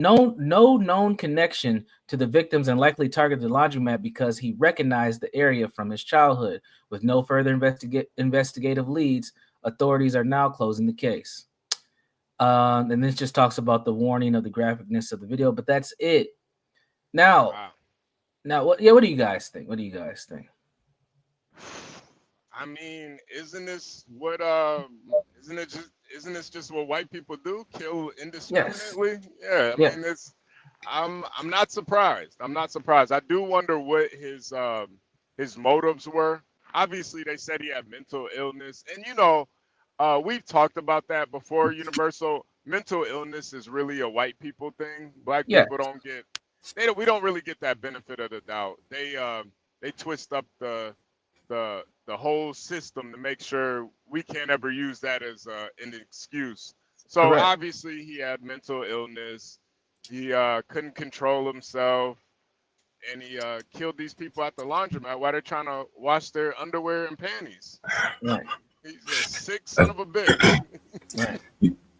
no known connection to the victims and likely targeted the laundromat because he recognized the area from his childhood. With no further investigative leads, authorities are now closing the case. And this just talks about the warning of the graphicness of the video, but that's it. Now, Wow. now, what? Yeah, what do you guys think? What do you guys think? I mean, isn't this just what white people do? Kill Yes, indiscriminately? Yeah, I yeah, mean it's I'm not surprised. I'm not surprised. I do wonder what his motives were. Obviously they said he had mental illness. And we've talked about that before, Universal. Mental illness is really a white people thing. Black yeah, people don't get we don't really get that benefit of the doubt. They twist up the whole system to make sure we can't ever use that as an excuse. So correct. obviously he had mental illness. He couldn't control himself, and he killed these people at the laundromat while they're trying to wash their underwear and panties. Right, He's a sick son I, of a bitch. right.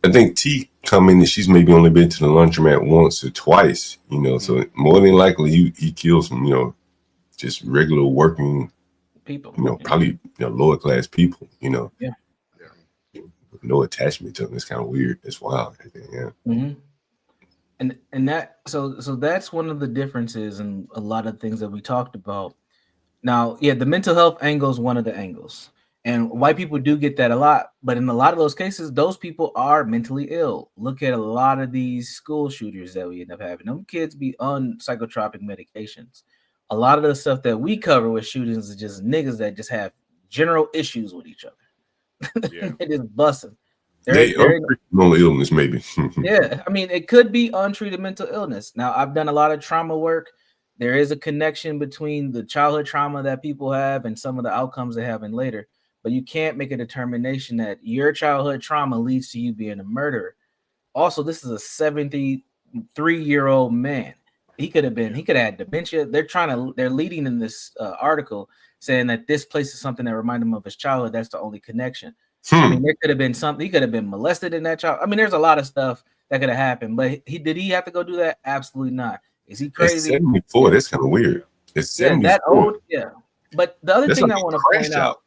I think T come in and she's maybe only been to the laundromat once or twice, Mm, so more than likely he kills some, just regular working, People. probably, lower class people, Yeah. yeah, with no attachment to them. It's kind of weird. It's wild. Yeah. Hmm. And that so that's one of the differences in a lot of things that we talked about. Now, yeah, the mental health angle is one of the angles. And white people do get that a lot, but in a lot of those cases, those people are mentally ill. Look at a lot of these school shooters that we end up having. Them kids be on psychotropic medications. A lot of the stuff that we cover with shootings is just niggas that just have general issues with each other. yeah, They just busting. They They're mental illness maybe. yeah, I mean, it could be untreated mental illness. Now, I've done a lot of trauma work. There is a connection between the childhood trauma that people have and some of the outcomes they have in later. But you can't make a determination that your childhood trauma leads to you being a murderer. Also, this is a 73-year-old man. He yeah. could have had dementia. They're leading in this article saying that this place is something that reminded him of his childhood. That's the only connection. I Hmm. mean, there could have been something. He could have been molested in that child. I mean, there's a lot of stuff that could have happened, but did he have to go do that? Absolutely not. Is he It's crazy? 74. Yeah, That's kind of weird. It's yeah, that 74. old. Yeah, but the other That's thing like I a want to point crash out,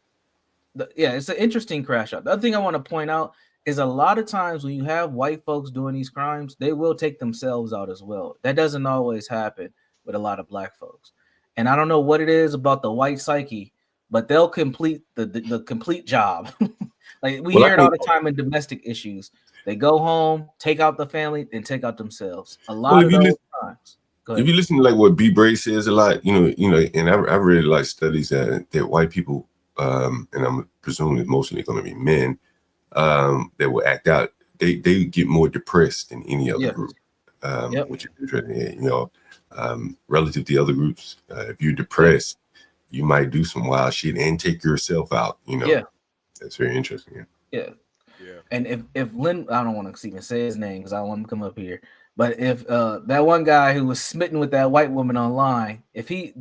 out. yeah, it's an interesting crash out. The other thing I want to point out is a lot of times when you have white folks doing these crimes, they will take themselves out as well. That doesn't always happen with a lot of black folks. And I don't know what it is about the white psyche, but they'll complete the complete job. Like we Well, hear I it all think, the time in domestic issues. They go home, take out the family, and take out themselves. A well, lot of those times. Go if ahead. you listen to like what B. Bray says a lot, and I really like studies that white people, and I'm presuming it's mostly going to be men, that will act out. They get more depressed than any other Yeah. group, Yep. which is interesting. Relative to other groups, if you're Yeah. depressed, you might do some wild shit and take yourself out. Yeah. That's very interesting. Yeah. Yeah. Yeah. And if Lynn, I don't want to even say his name because I don't want him to come up here. But if that one guy who was smitten with that white woman online, if he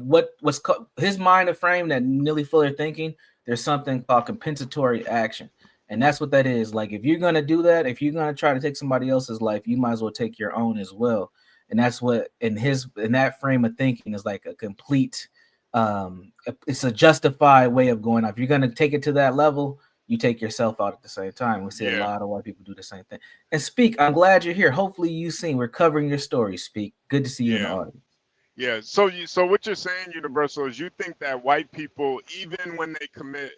his mind of frame that Neely Fuller thinking, there's something called compensatory action, and that's what that is. Like if you're gonna do that, if you're gonna try to take somebody else's life, you might as well take your own as well. And that's what in that frame of thinking is like a complete, it's a justified way of going. If you're gonna take it to that level, you take yourself out at the same time. We see a Yeah. lot of white people do the same thing. And Speak, I'm glad you're here. Hopefully you've seen we're covering your story, Speak. Good to see you in the Yeah. audience. Yeah. So what you're saying, Universal, is you think that white people, even when they commit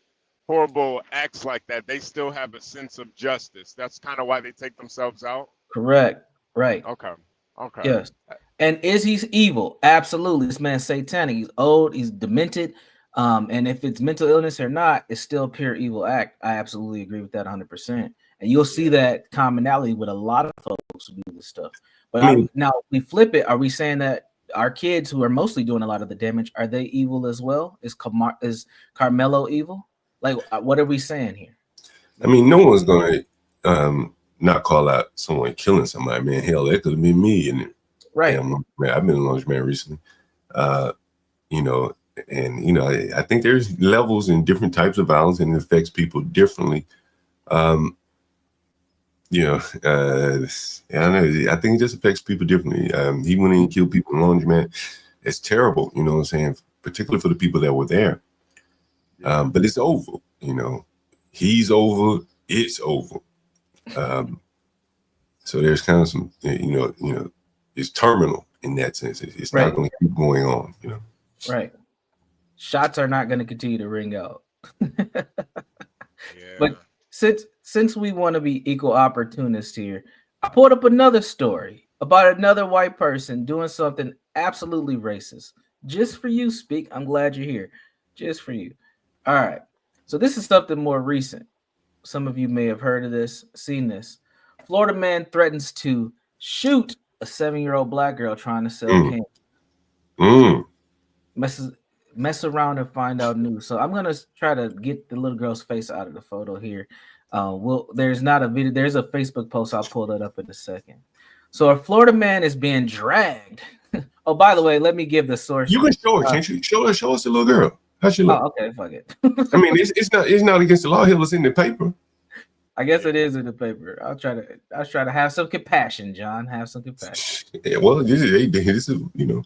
horrible acts like that, they still have a sense of justice. That's kind of why they take themselves out. Correct. Right. Okay. Okay. Yes. And is he evil? Absolutely. This man's satanic. He's old. He's demented. And if it's mental illness or not, it's still a pure evil act. I absolutely agree with that 100%. And you'll see Yeah. that commonality with a lot of folks who do this stuff. But I mean, now we flip it. Are we saying that our kids who are mostly doing a lot of the damage, are they evil as well? Is Carmelo evil? Like, what are we saying here? no one's gonna not call out someone killing somebody, man. Hell, that could have been me. And Right. damn, man, I've been a laundromat recently. Uh, you know, I think there's levels and different types of violence, and it affects people differently. Um, you know, I don't know. I think it just affects people differently. He went in and killed people in the laundromat. It's terrible, you know what I'm saying? Particularly for the people that were there. But it's over, you know. He's over. It's over. So there's kind of some, you know, it's terminal in that sense. It's Right. not going to keep going on, you know. Right. Shots are not going to continue to ring out. Yeah. But since we want to be equal opportunists here, I pulled up another story about another white person doing something absolutely racist. Just for you, Speak. I'm glad you're here. Just for you. All right. So this is something more recent. Some of you may have heard of this, seen this. Florida man threatens to shoot a 7-year-old black girl trying to sell candy. Mess around and find out news. So I'm gonna try to get the little girl's face out of the photo here. There's not a video. There's a Facebook post. I'll pull that up in a second. So a Florida man is being dragged. Oh, by the way, let me give the source. You can show it, can't you? Show us the little girl. How she look? Oh, okay, fuck it. I mean, it's not against the law. It was in the paper. I guess it is in the paper. I'll try to have some compassion, John. Have some compassion. Yeah, well, this is you know.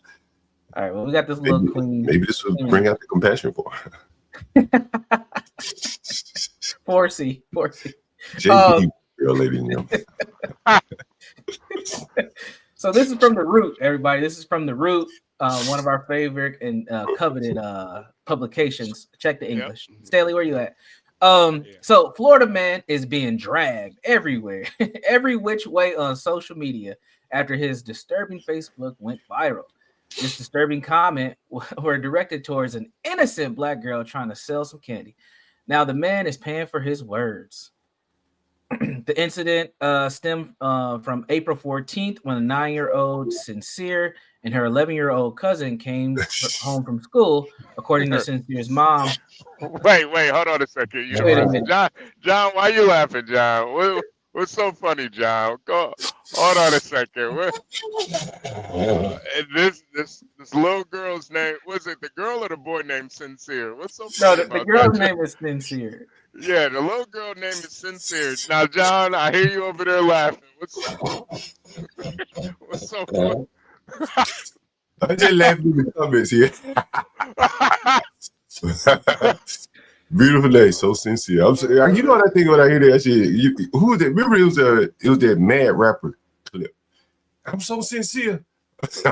All right. Well, we got this little queen. Maybe this will bring out the compassion for her. 4C. JP, girl, ladies and gentlemen. So this is from The Root, everybody. This is from The Root, one of our favorite and coveted publications. Check the English. Yep. Stanley, where you at? So Florida man is being dragged everywhere, every which way on social media after his disturbing Facebook went viral. This disturbing comment were directed towards an innocent black girl trying to sell some candy. Now the man is paying for his words. The incident stemmed from April 14th when a 9-year-old Sincere and her 11-year-old cousin came home from school, according to Sincere's mom. Wait, hold on a second. John, why are you laughing, John? What's so funny, John? Hold on a second. This little girl's name, was it the girl or the boy named Sincere? What's so funny about the girl's name is Sincere. Yeah, the little girl name is Sincere. Now, John, I hear you over there laughing. What's so funny? I just laughing in the comments here. Beautiful day, so sincere. You know what I think when I hear that shit? Who was that? Remember, it was that mad rapper clip. I'm so sincere.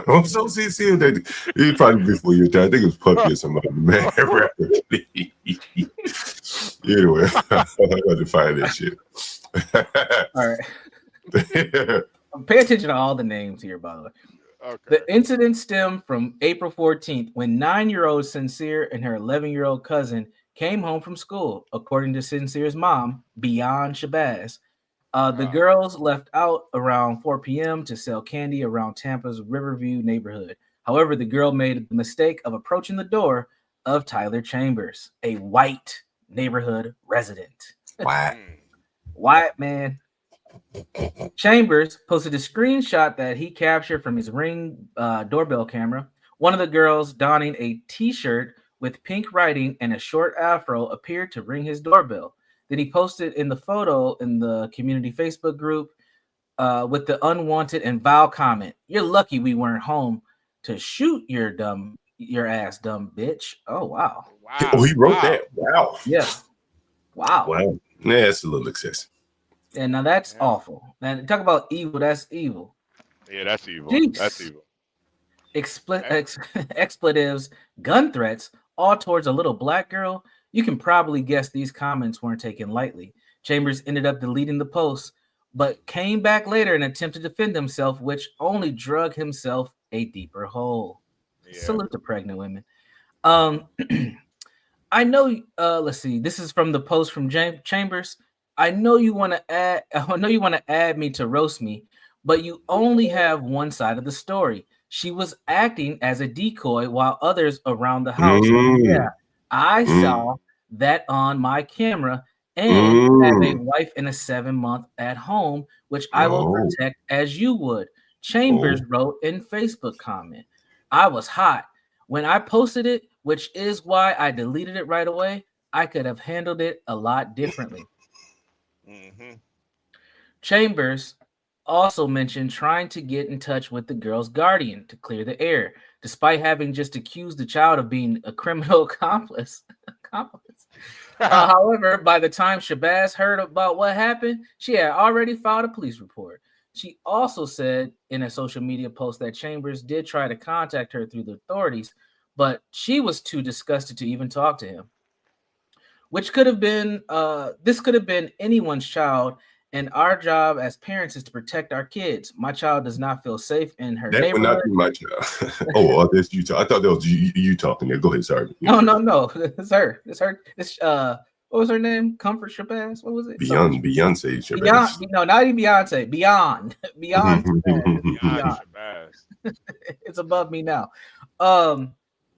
I'm so sincere that it probably before your time. I think it was Puppy or somebody. Mad rapper. Anyway, I got to find that shit. All right. Pay attention to all the names here, by the way. Okay. The incident stemmed from April 14th when 9-year-old Sincere and her 11-year-old cousin came home from school, according to Sincere's mom, Beyond Shabazz. The girls left out around 4 p.m. to sell candy around Tampa's Riverview neighborhood. However, the girl made the mistake of approaching the door of Tyler Chambers, a white neighborhood resident. White man. Chambers posted a screenshot that he captured from his Ring doorbell camera. One of the girls donning a t-shirt with pink writing and a short afro appeared to ring his doorbell. Then he posted in the photo in the community Facebook group with the unwanted and vile comment, "You're lucky we weren't home to shoot your ass, dumb bitch." Oh, wow. Oh, he wrote that. Wow. Yeah. Wow. Yeah, that's a little excessive. And now that's awful. And talk about evil. That's evil. Yeah, that's evil. Jeez. That's evil. Expletives, gun threats, all towards a little black girl. You can probably guess these comments weren't taken lightly. Chambers ended up deleting the post, but came back later and attempted to defend himself, which only drug himself a deeper hole. Yeah. Salute to pregnant women. I know. Let's see. This is from the post from Chambers. I know you want to add me to roast me, but you only have one side of the story. She was acting as a decoy while others around the house. Yeah, I saw that on my camera and have a wife and a 7-month at home, which I will protect as you would. Chambers wrote in Facebook comment. I was hot when I posted it, which is why I deleted it right away. I could have handled it a lot differently. Chambers also mentioned trying to get in touch with the girl's guardian to clear the air, despite having just accused the child of being a criminal accomplice. However, by the time Shabazz heard about what happened, she had already filed a police report. She also said in a social media post that Chambers did try to contact her through the authorities, but she was too disgusted to even talk to him. Which could have been, this could have been anyone's child, and our job as parents is to protect our kids. My child does not feel safe in her That would not neighborhood. be my child. Oh, that's you. I thought that was you talking there. Go ahead, sorry. No. It's her. It's her. It's what was her name? Comfort Shabazz? What was it? Beyonce Shabazz. Beyond, no, not even Beyonce. Beyond Shabazz. Beyond Shabazz. It's above me now.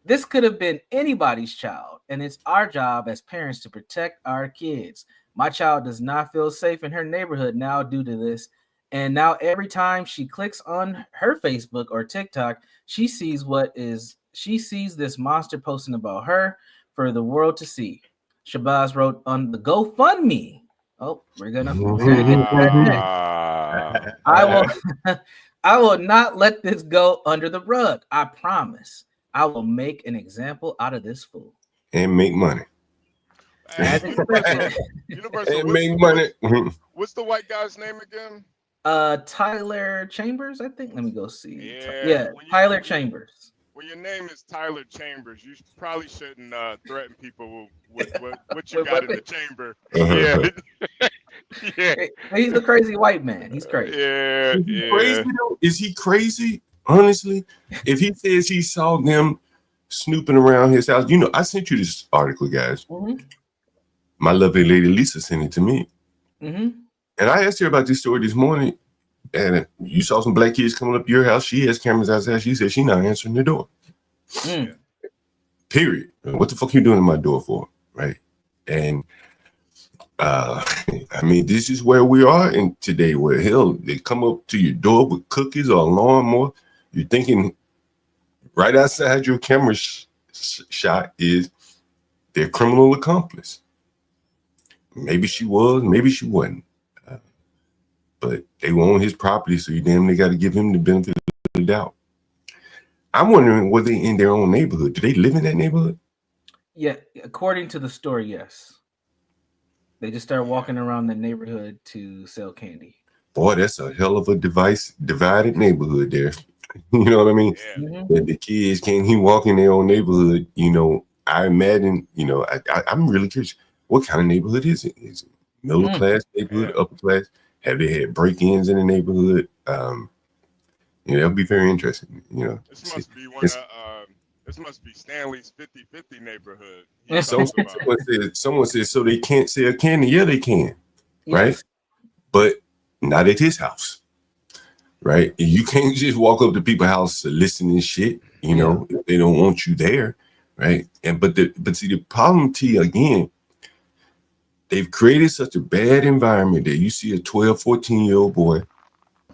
This could have been anybody's child, and it's our job as parents to protect our kids. My child does not feel safe in her neighborhood now due to this. And now every time she clicks on her Facebook or TikTok, she sees this monster posting about her for the world to see. Shabazz wrote on the GoFundMe. Oh, we're gonna get that next. I will not let this go under the rug. I promise. I will make an example out of this fool. And make money. Universal, make money. What's the white guy's name again? Tyler Chambers, I think. Let me go see. Yeah, Tyler Chambers. When your name is Tyler Chambers, you probably shouldn't threaten people with what you got in the chamber. Yeah. Yeah. He's a crazy white man. He's crazy. Yeah. Is he crazy though? Is he crazy? Honestly, if he says he saw them snooping around his house, I sent you this article, guys. Mm-hmm. My lovely lady Lisa sent it to me. Mm-hmm. And I asked her about this story this morning. And you saw some black kids coming up to your house. She has cameras outside. She said she's not answering the door. Period. What the fuck you doing in my door for? Right. And this is where we are in today, where hell, they come up to your door with cookies or a lawnmower. You're thinking right outside your camera shot is their criminal accomplice. Maybe she was, maybe she wasn't. But they own his property, so they got to give him the benefit of the doubt. I'm wondering, were they in their own neighborhood? Do they live in that neighborhood? Yeah, according to the story, yes. They just start walking around the neighborhood to sell candy. Boy, that's a hell of a divided neighborhood there. You know what I mean? Yeah. Mm-hmm. That the kids can't walk in their own neighborhood. I imagine, I'm really curious. What kind of neighborhood is it? Is it middle class neighborhood, upper class? Have they had break-ins in the neighborhood? That'll be very interesting. This must be this must be Stanley's 50-50 neighborhood. Someone says so they can't sell candy. Yeah, they can, right? Yes. But not at his house, right? You can't just walk up to people's house soliciting shit. If they don't want you there, right? But see the problem, T, again. They've created such a bad environment that you see a 12, 14-year-old boy,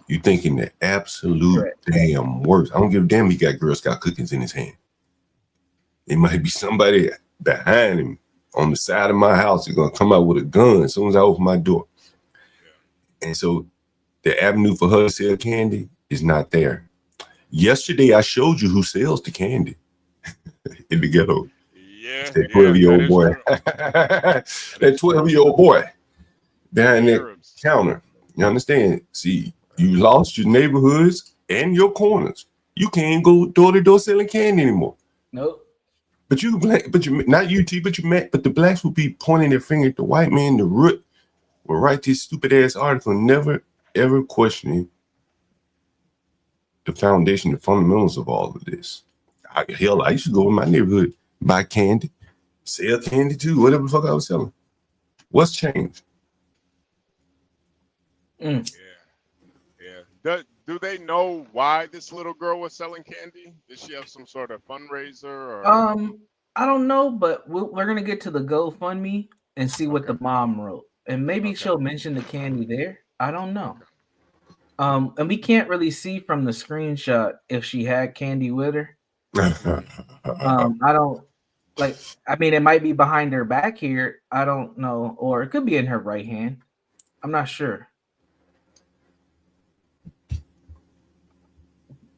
you thinking the absolute damn worst. I don't give a damn he got Girl Scout cookies in his hand. It might be somebody behind him on the side of my house is going to come out with a gun as soon as I open my door. Yeah. And so the avenue for her to sell candy is not there. Yesterday, I showed you who sells the candy in the ghetto. Yeah, that 12-year-old boy. That 12-year-old boy behind that counter. You understand? See, you lost your neighborhoods and your corners. You can't go door to door selling candy anymore. Nope. But you not UT, but the blacks will be pointing their finger at the white man. The root will write this stupid ass article, never ever questioning the foundation, the fundamentals of all of this. I used to go in my neighborhood. Buy candy, sell candy too, whatever the fuck I was selling. What's changed? Yeah. Do they know why this little girl was selling candy? Did she have some sort of fundraiser? Or? I don't know, but we're gonna get to the GoFundMe and see what the mom wrote, and maybe she'll mention the candy there. I don't know. And we can't really see from the screenshot if she had candy with her. I don't like. I mean, it might be behind her back here. I don't know, or it could be in her right hand. I'm not sure.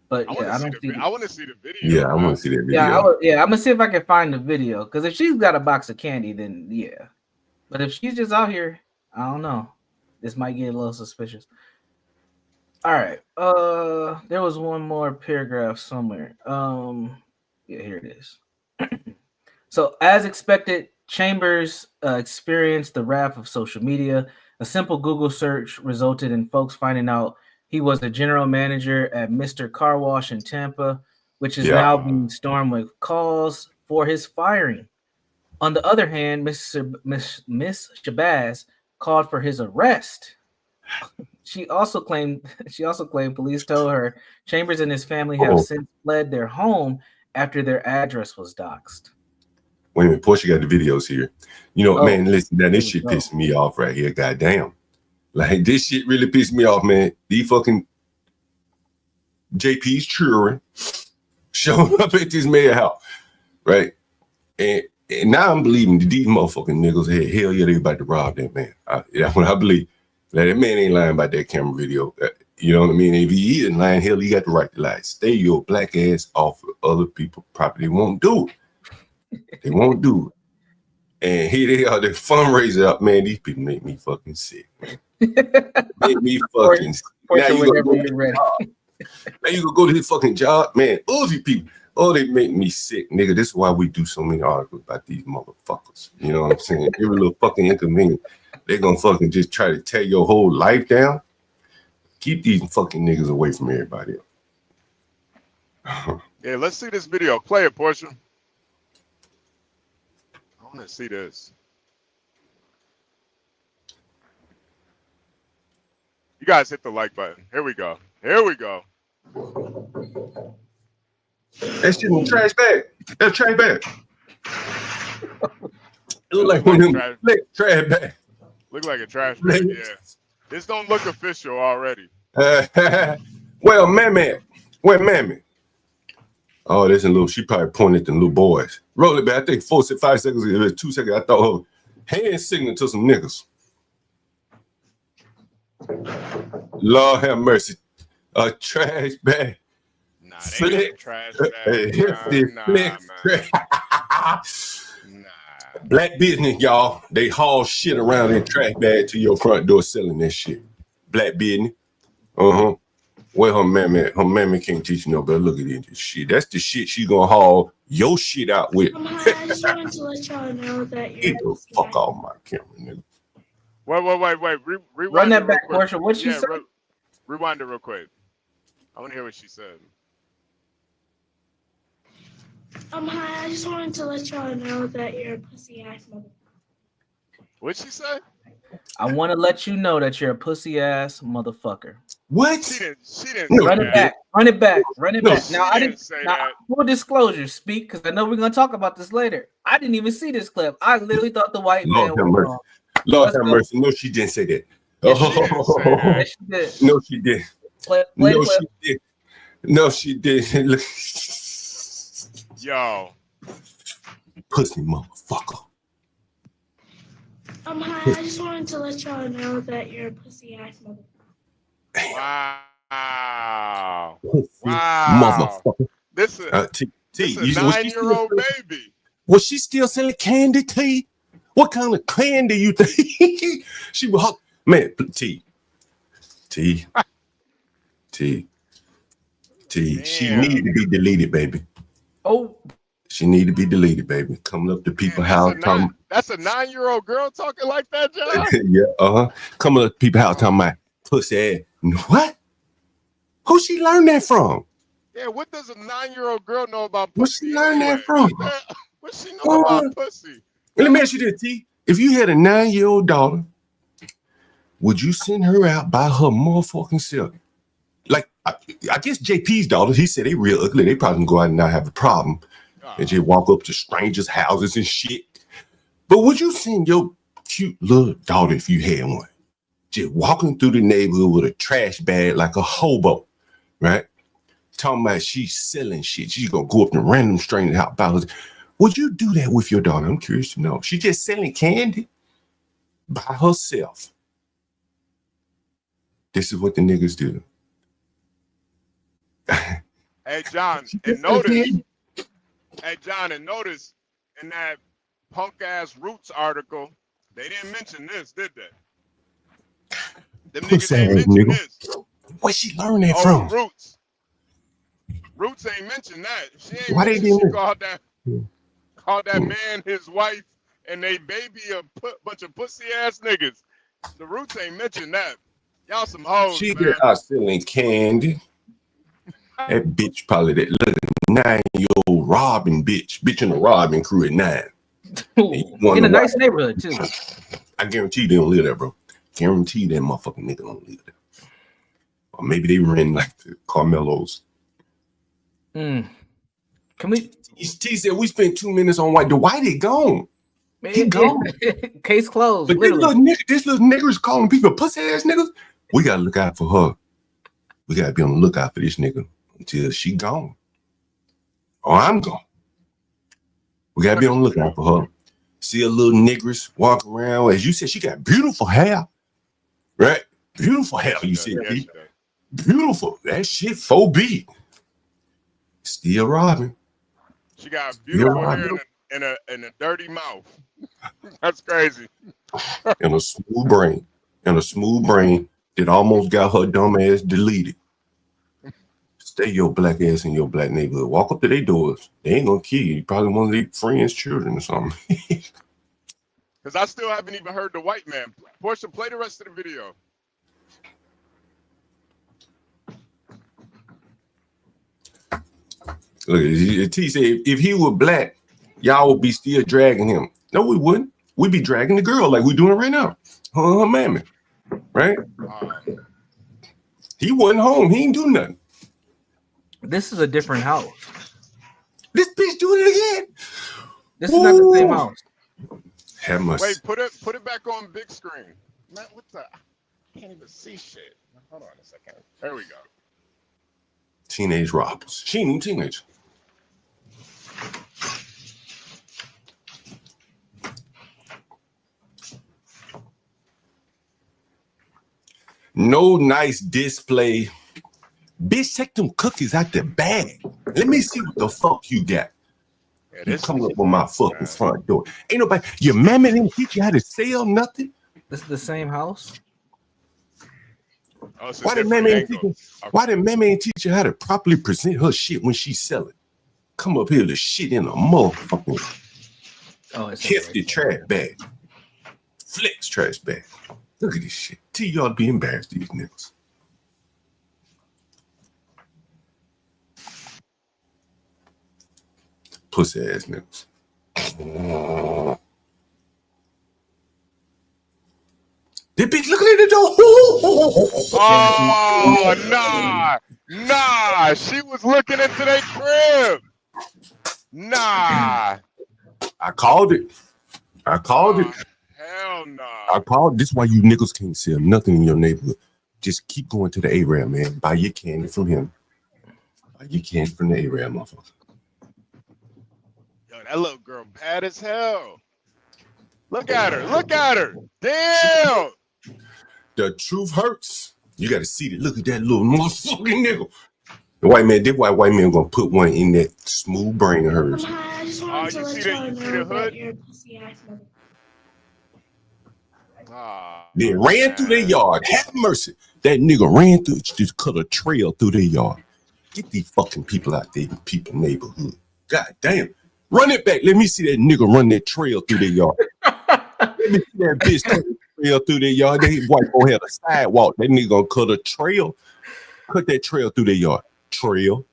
But I yeah, I don't see. I want to see the video. Yeah, I want to see that video. I'm gonna see if I can find the video. Because if she's got a box of candy, then yeah. But if she's just out here, I don't know. This might get a little suspicious. All right. There was one more paragraph somewhere. Yeah, here it is. So, as expected, Chambers experienced the wrath of social media. A simple Google search resulted in folks finding out he was the general manager at Mr. Car Wash in Tampa, which is now being stormed with calls for his firing. On the other hand, Miss Shabazz called for his arrest. She also claimed police told her Chambers and his family have since fled their home after their address was doxxed. Wait a minute, Portia got the videos here. You know, man, listen, now this shit pissed me off right here. Goddamn. Like, this shit really pissed me off, man. These fucking JP's children showing up at this mayor house, right? And now I'm believing that these motherfucking niggas had hell yeah, they about to rob that man. That's what I believe. Like, that man ain't lying about that camera video. You know what I mean? If he isn't lying, hell, he got the right to lie. Stay your black ass off of other people's property. They won't do it. They won't do it. And here they are, the fundraiser up, man. These people make me fucking sick, man. Make me fucking sick. Now you gonna go to his fucking job, man. All these people, they make me sick, nigga. This is why we do so many articles about these motherfuckers. You know what I'm saying? Every little fucking inconvenience, they're gonna fucking just try to tear your whole life down. Keep these fucking niggas away from everybody else. Yeah, let's see this video. Play it, Portia. I want to see this. You guys hit the like button. Here we go. Here we go. That shit in the trash bag. That's trash bag. It look like one of them trash bag. Look like a trash bag, yeah. This don't look official already. Well, man. Wait, man. Oh, there's a little, she probably pointed at the little boys. Roll it back. I think 5 seconds, it was 2 seconds. I thought her hand signaling to some niggas. Lord have mercy. A trash bag. Nah, they ain't a trash bag. Nah. Black business, y'all. They haul shit around in trash bag to your front door selling that shit. Black business. Well, her mammy can't teach you no better. Look at this shit. That's the shit she gonna haul your shit out with. I just wanted to let y'all know that you're Get the fuck off my camera, nigga. Wait. Rewind Run that back, Portia. What she said? Rewind it real quick. I want to hear what she said. Hi, I just wanted to let y'all know that you're a pussy ass mother. What'd she say? I want to let you know that you're a pussy ass motherfucker. What? She didn't Run it back. Run it back. Now I didn't say now, that. full disclosure, speak, because I know we're gonna talk about this later. I didn't even see this clip. I literally thought the white man was wrong. Lord have mercy. No, she didn't say that. Yes, she did. No, she did. She did. No, she didn't. Yo. Pussy motherfucker. Hi, I just wanted to let y'all know that you're a pussy ass mother. Wow. Pussy Wow. motherfucker. This is a 9-year-old baby. Was she still selling candy, T? What kind of candy you think? She was man, T. She needed to be deleted, baby. Oh. She need to be deleted, baby. Coming up to people's house. That's a 9-year-old girl talking like that, John? Yeah, Coming up to people's house talking about pussy ass. What? Who she learned that from? Yeah, what does a 9-year-old girl know about pussy? Where she learned that from? What she know about pussy? Let me ask you this, T. If you had a 9-year-old daughter, would you send her out by her motherfucking self? Like, I guess JP's daughter, he said they real ugly. They probably can go out and not have a problem. And just walk up to strangers' houses and shit. But would you send your cute little daughter, if you had one, just walking through the neighborhood with a trash bag like a hobo, right? Talking about she's selling shit. She's gonna go up to random strangers' house. Would you do that with your daughter? I'm curious to know. She just selling candy by herself. This is what the niggas do. Hey John, and notice. Hey John, and notice in that punk ass Roots article, they didn't mention this, did they? Them niggas ain't mention this. Where she learned that Oh, from? Roots. Roots ain't mentioned that. She ain't Why they mentioned didn't? called that man, his wife, and they baby a bunch of pussy ass niggas. The Roots ain't mentioned that. Y'all some hoes, She man. out selling candy. That bitch probably that little 9-year-old robbing bitch in the robbing crew at 9. In a nice neighborhood too. I guarantee you they don't live there, bro. Guarantee that motherfucking nigga don't live there. Or maybe they ran like the Carmelos. Can we? T said we spent 2 minutes on White. The White is gone. He gone. Case closed. But this little nigga's calling people pussy ass niggas. We gotta look out for her. We gotta be on the lookout for this nigga until she gone. Or I'm gone. We gotta be on the lookout for her. See a little niggers walk around. As you said, she got beautiful hair. Right? Beautiful hair, you said. Beautiful. That shit 4B. Still robbing. She got beautiful hair and a dirty mouth. That's crazy. And a smooth brain. And a smooth brain that almost got her dumb ass deleted. Stay your black ass in your black neighborhood. Walk up to their doors. They ain't gonna kill you. You probably one of their friends' children or something. Because I still haven't even heard the white man. Portia, play the rest of the video. Look, T said if he were black, y'all would be still dragging him. No, we wouldn't. We'd be dragging the girl like we're doing right now. Her mammy. Right? He wasn't home. He ain't do nothing. This is a different house. This bitch doing it again. This is not the same house. Wait, put it back on big screen. Man, what the? I can't even see shit. Hold on a second. There we go. Teenage robbers. She ain't even teenage. No nice display. Bitch, take them cookies out the bag. Let me see what the fuck you got. Yeah, you coming up on my fucking front door. Ain't nobody. Your mammy didn't teach you how to sell nothing. This is the same house. Oh, why did mammy ain't teach you how to properly present her shit when she's selling? Come up here to shit in a motherfucking hefty trash bag. Flex trash bag. Look at this shit. T, y'all be embarrassed, these niggas. Pussy ass niggas. That bitch looking at the door. Oh, nah. She was looking into their crib. Nah. I called it. Hell no. I called. This is why you niggas can't sell nothing in your neighborhood. Just keep going to the A-Rab, man. Buy your candy from him. Buy your candy from the A-Rab, motherfucker. Yo, that little girl bad as hell. Look at her. Damn. The truth hurts. You got to see it. Look at that little motherfucking nigga. The white man, this white man gonna put one in that smooth brain of hers. I just wanted to let y'all know that you're a pussy ass mother. They ran through their yard. Have mercy. That nigga ran through, just cut a trail through their yard. Get these fucking people out there, you people neighborhood. God damn. Run it back. Let me see that nigga run that trail through their yard. Let me see that bitch cut a trail through their yard. That white boy had a sidewalk. That nigga gonna cut a trail. Cut that trail through their yard. Trail.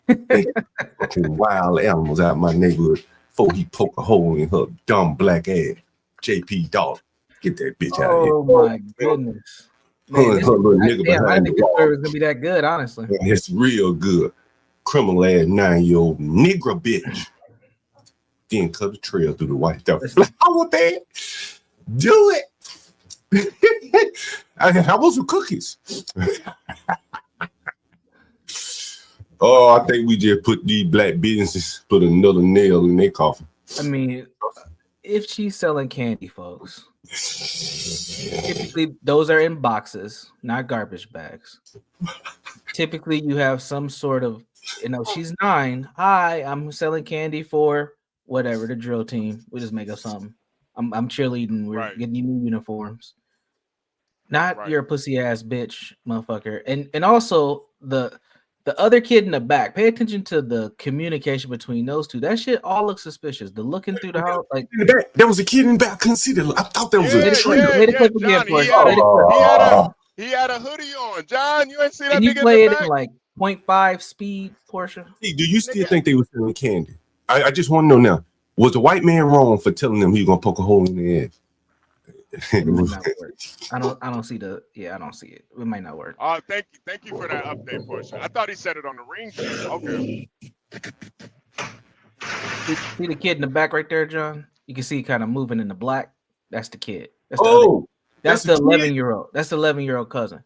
Fucking wild animals out of my neighborhood before he poke a hole in her dumb black ass. JP dog. Get that bitch out of here. Oh my goodness. Man, her little nigga damn, I behind didn't the think this wall. story was gonna be that good, honestly. It's real good. Criminal ass 9-year-old nigger bitch. Then cut a trail through the white stuff. Flower bed. Do it. I want some cookies. Oh, I think we just put these black businesses, put another nail in their coffin. I mean, if she's selling candy, folks, typically those are in boxes, not garbage bags. Typically, you have some sort of You know, she's 9. Hi, I'm selling candy for whatever the drill team. We just make up something. I'm cheerleading. We're Right. getting you new uniforms. Not Right. you're a pussy ass bitch, motherfucker. And also the other kid in the back. Pay attention to the communication between those two. That shit all looks suspicious. The looking through the house, like In the back, there was a kid in the back. I couldn't see that. I thought that was a Yeah, tree. play the clip again John. for us. He had Play the clip. he had a hoodie on. John, you ain't see that Can you nigga play in the it in back? like 0.5 speed, Portia? Hey, do you still Nigga. think they were selling candy? I just want to know now. Was the white man wrong for telling them he was gonna poke a hole in their ass? It might not work. I don't see the I don't see it. It might not work. Thank you for that update, Portia. I thought he said it on the ring cam. Okay. See the kid in the back right there, John? You can see kind of moving in the black. That's the kid. That's the other, that's the 11-year-old. That's the 11-year-old cousin.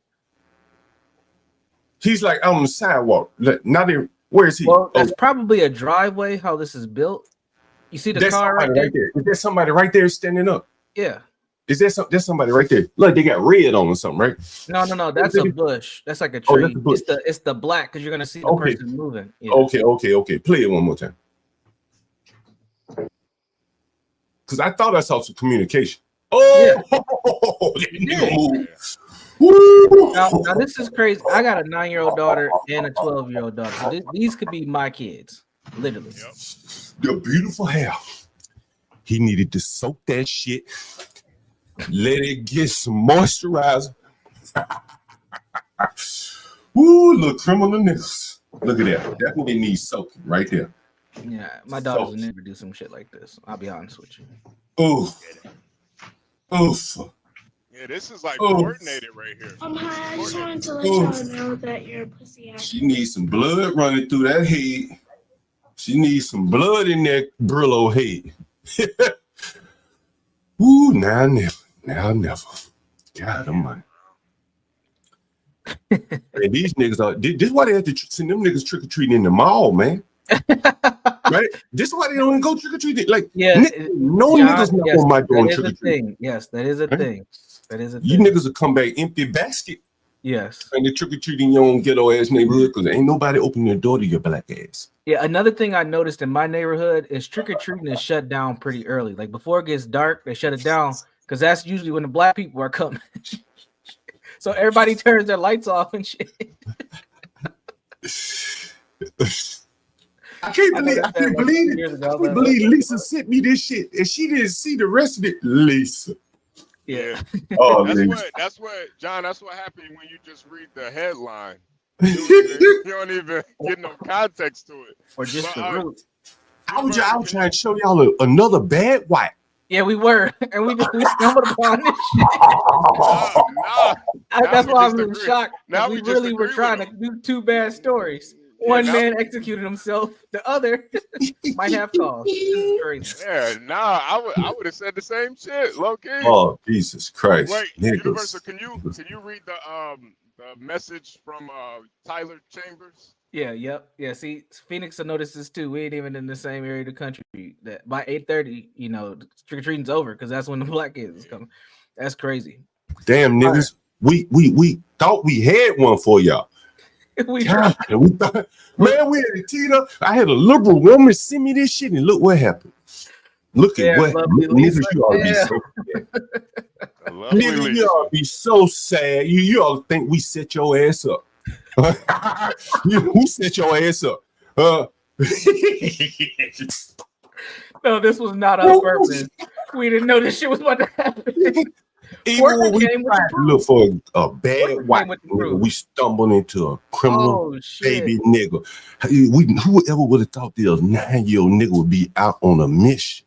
He's like on the sidewalk. Not in. Where is he? Well, that's probably a driveway. How this is built. You see the There's car somebody right there. Is there somebody right there standing up? Yeah. Is there there's somebody right there? Look, they got red on or something, right? No. That's a bush. That's like a Oh, tree. that's a bush. It's the black because you're gonna see the Okay. person moving. Yeah. Okay. Play it one more time. Because I thought I saw some communication. Oh, that nigga moved. Woo! Now this is crazy. I got a 9-year-old daughter and a 12-year-old daughter. So these could be my kids, literally. Yep. The beautiful hair. He needed to soak that shit. Let it get some moisturizer. Woo, little criminal niggas. Look at that. That's what they need soaking right there. Yeah, my daughters would never do some shit like this. I'll be honest with you. Oof. Yeah, this is like coordinated right here. Hi, I just wanted to let y'all know that you're a pussy ass. She needs some blood running through that head. She needs some blood in that Brillo head. Ooh, now never. God almighty. And these niggas are. This is why they have to send them niggas trick or treating in the mall, man. Right? This is why they don't go trick or treating. Like, niggas not on my door trick or treating. Yes, that is a thing. That is a thing. You niggas will come back empty basket. Yes. And they trick or treating your own ghetto ass neighborhood because ain't nobody opening their door to your black ass. Yeah, another thing I noticed in my neighborhood is trick or treating is shut down pretty early. Like before it gets dark, they shut it down because that's usually when the black people are coming. So everybody turns their lights off and shit. I can't believe Lisa sent me this shit and she didn't see the rest of it. Lisa. Yeah. Oh, that's what John, that's what happened when you just read the headline. You don't even get no context to it. Or just the root. I was trying to show y'all another bad white. Yeah, we were. And we stumbled upon this shit. That's why I'm in shock. Now we really were trying to do two bad stories. One man executed himself. The other might have cause. This is crazy. Yeah, I would have said the same shit, low key. Oh, Jesus Christ! Wait, Universal, can you read the message from Tyler Chambers? Yeah, yeah. See, Phoenix will notice this too. We ain't even in the same area of the country. That by 8:30, trick or treating's over because that's when the black kids is coming. That's crazy. Damn niggas, we thought we had one for y'all. We thought, man, we had a teeter. I had a liberal woman send me this shit, and look what happened. Look at what niggas, you ought to be so sad. Niggas, you ought to be so sad. You ought to think we set your ass up. We set your ass up. No, this was not on purpose. We didn't know this shit was about to happen. Even when we tried to look for a bad white nigga, we stumbled into a criminal baby nigga. Whoever would have thought this 9-year-old nigga would be out on a mission?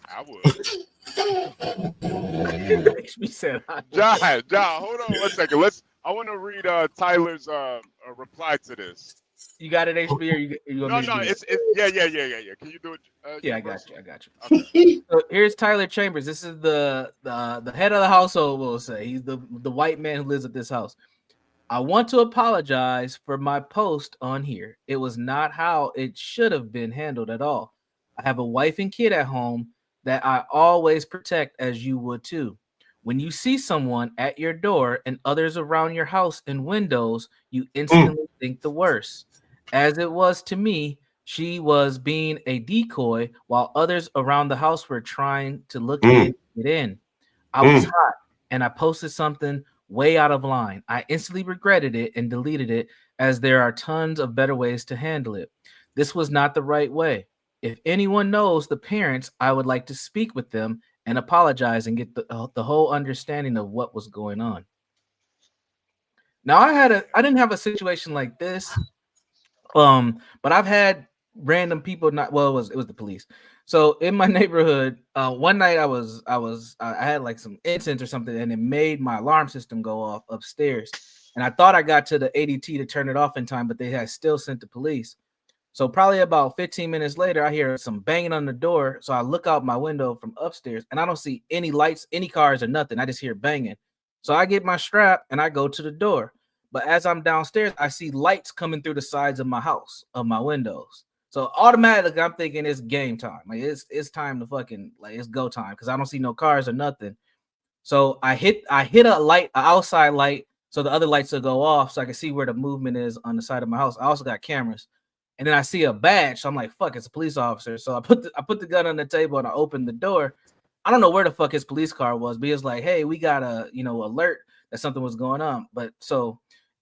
I would. Makes me sad. John, hold on 1 second. I want to read Tyler's reply to this. You got it, HB, or you No, it's yeah. Can you do it? Yeah, I got you. Okay. So here's Tyler Chambers. This is the head of the household. We'll say he's the white man who lives at this house. I want to apologize for my post on here. It was not how it should have been handled at all. I have a wife and kid at home that I always protect, as you would too. When you see someone at your door and others around your house and windows, you instantly think the worst. As it was to me, she was being a decoy while others around the house were trying to look in, get in. I was hot and I posted something way out of line. I instantly regretted it and deleted it, as there are tons of better ways to handle it. This was not the right way. If anyone knows the parents, I would like to speak with them and apologize and get the whole understanding of what was going on. Now I didn't have a situation like this, but I've had random people not, well, it was the police. So in my neighborhood, one night I had like some incense or something, and it made my alarm system go off upstairs. And I thought I got to the ADT to turn it off in time, but they had still sent the police. So probably about 15 minutes later, I hear some banging on the door. So I look out my window from upstairs, and I don't see any lights, any cars, or nothing. I just hear banging. So I get my strap and I go to the door. But as I'm downstairs, I see lights coming through the sides of my house, of my windows. So automatically, I'm thinking it's game time. Like it's time to fucking, like, it's go time, because I don't see no cars or nothing. So I hit a light, an outside light, so the other lights will go off, so I can see where the movement is on the side of my house. I also got cameras. And then I see a badge, so I'm like, "Fuck, it's a police officer." So I put the gun on the table and I opened the door. I don't know where the fuck his police car was, but he was like, "Hey, we got a alert that something was going on." But so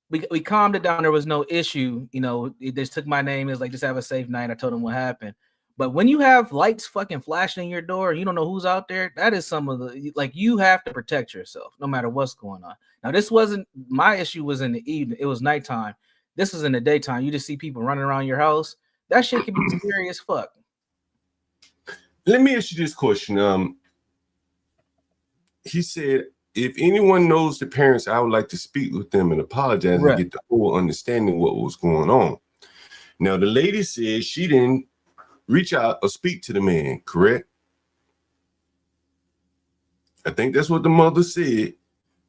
we calmed it down. There was no issue. They just took my name. It was like, "Just have a safe night." I told him what happened. But when you have lights fucking flashing in your door, you don't know who's out there. That is some of the, like, you have to protect yourself no matter what's going on. Now, this wasn't my issue. Was in the evening. It was nighttime. This was in the daytime. You just see people running around your house. That shit can be scary as fuck. Let me ask you this question. He said, if anyone knows the parents, I would like to speak with them and apologize and get the whole understanding what was going on. Now, the lady said she didn't reach out or speak to the man, correct? I think that's what the mother said.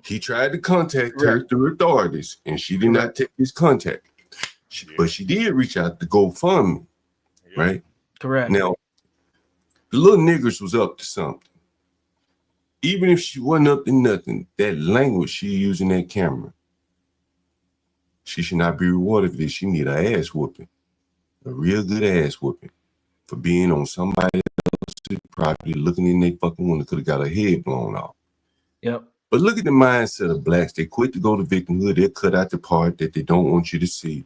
He tried to contact her through authorities, and she did not take his contact. But she did reach out to GoFundMe, right? Correct. Now, the little niggers was up to something. Even if she wasn't up to nothing, that language she used in that camera, she should not be rewarded for this. She need an ass whooping, a real good ass whooping, for being on somebody else's property, looking in their fucking window, could have got her head blown off. Yep. But look at the mindset of blacks. They quit to go to victimhood. They cut out the part that they don't want you to see.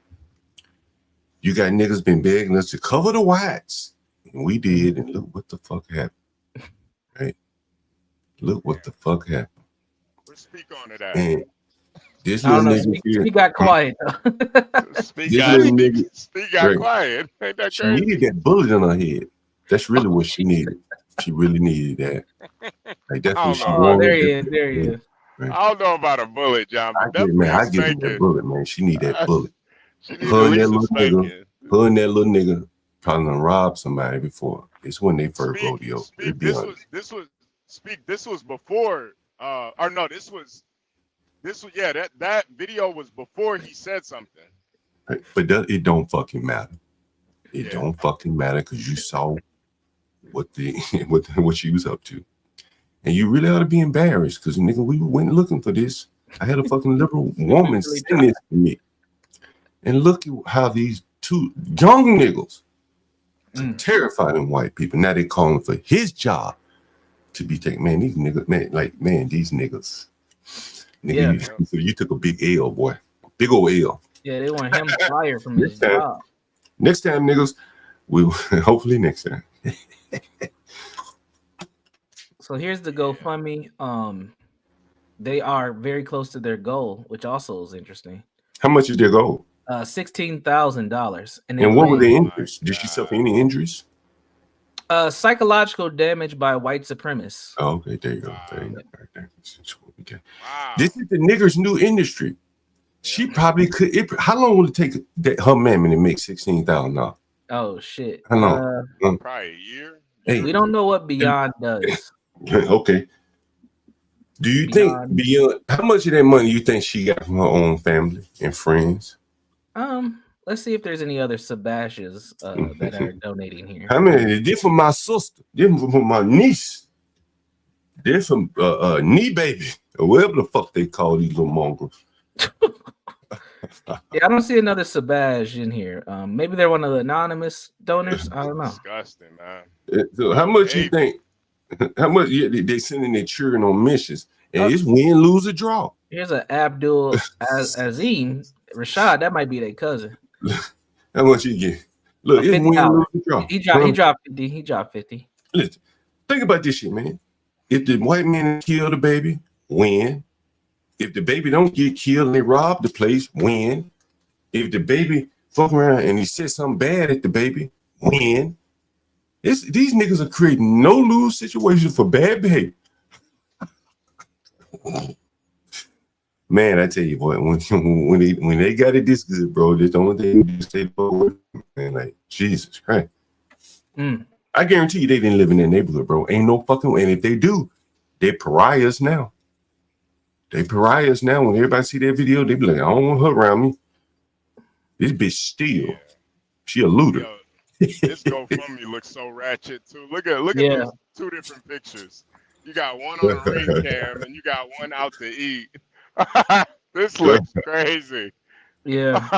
You got niggas been begging us to cover the whites. And we did, and look what the fuck happened. Right? Look what the fuck happened. Let's speak on to that. And this little nigga here, he got quiet. Speak got quiet. Ain't that she crazy? needed that bullet in her head. That's really what she needed. She really needed that. Like, that's what she wanted. There he is. There he is. Right. I don't know about a bullet, John. I give her that bullet, man. She need that bullet. Her and that little nigga probably done robbed somebody before. It's when they first rodeo. This was before that video was before he said something. Right. But it don't fucking matter. It don't fucking matter, because you saw what she was up to. And you really ought to be embarrassed, because, nigga, we went looking for this. I had a fucking liberal woman send this to me. And look at how these two young niggas terrifying white people. Now they calling for his job to be taken. Man, these niggas, these niggas. Nigga, you took a big L, boy. Big old L. Yeah, they want him fired from his job. Next time, niggas, hopefully next time. So here's the GoFundMe. They are very close to their goal, which also is interesting. How much is their goal? $16,000. And what were the injuries? Did she suffer any injuries? Psychological damage by white supremacists. Oh, okay, there you go. Okay. Wow. This is the niggers' new industry. She probably could. How long will it take her mammy to make $16,000? Oh shit! How long? Probably a year. Hey, we don't know what Beyond does. Okay. Do you think Beyond? How much of that money you think she got from her own family and friends? Let's see if there's any other Sebastians that are donating here. I mean, they're from my sister. They're from my niece. They're from knee baby, or whatever the fuck they call these little mongrels. Yeah, I don't see another Sabaj in here. Maybe they're one of the anonymous donors. I don't know. Disgusting, man. So how much you Hey, think? How much they sending their children on missions, and Oh. it's win, lose, or draw. Here's an Abdul Azim Rashad. That might be their cousin. How much you get? Look, it's win, $50. lose, or draw. He dropped 50. He dropped 50. Listen, think about this shit, man. If the white man kill the baby, win. If the baby don't get killed and they rob the place, win. If the baby fuck around and he said something bad at the baby, win. These niggas are creating no lose situations for bad behavior. Man, I tell you what, when they got it this good, bro, that's the only thing you stay forward. Man, like Jesus Christ. I guarantee you they didn't live in that neighborhood, bro. Ain't no fucking way. And if they do, they're pariahs now. They pariahs now. When everybody see that video, they be like, I don't want her around me. This bitch steal. Yeah. She a looter. Yo, this GoFundMe looks so ratchet too. Look at those two different pictures. You got one on a ring cam and you got one out to eat. This looks crazy. Yeah.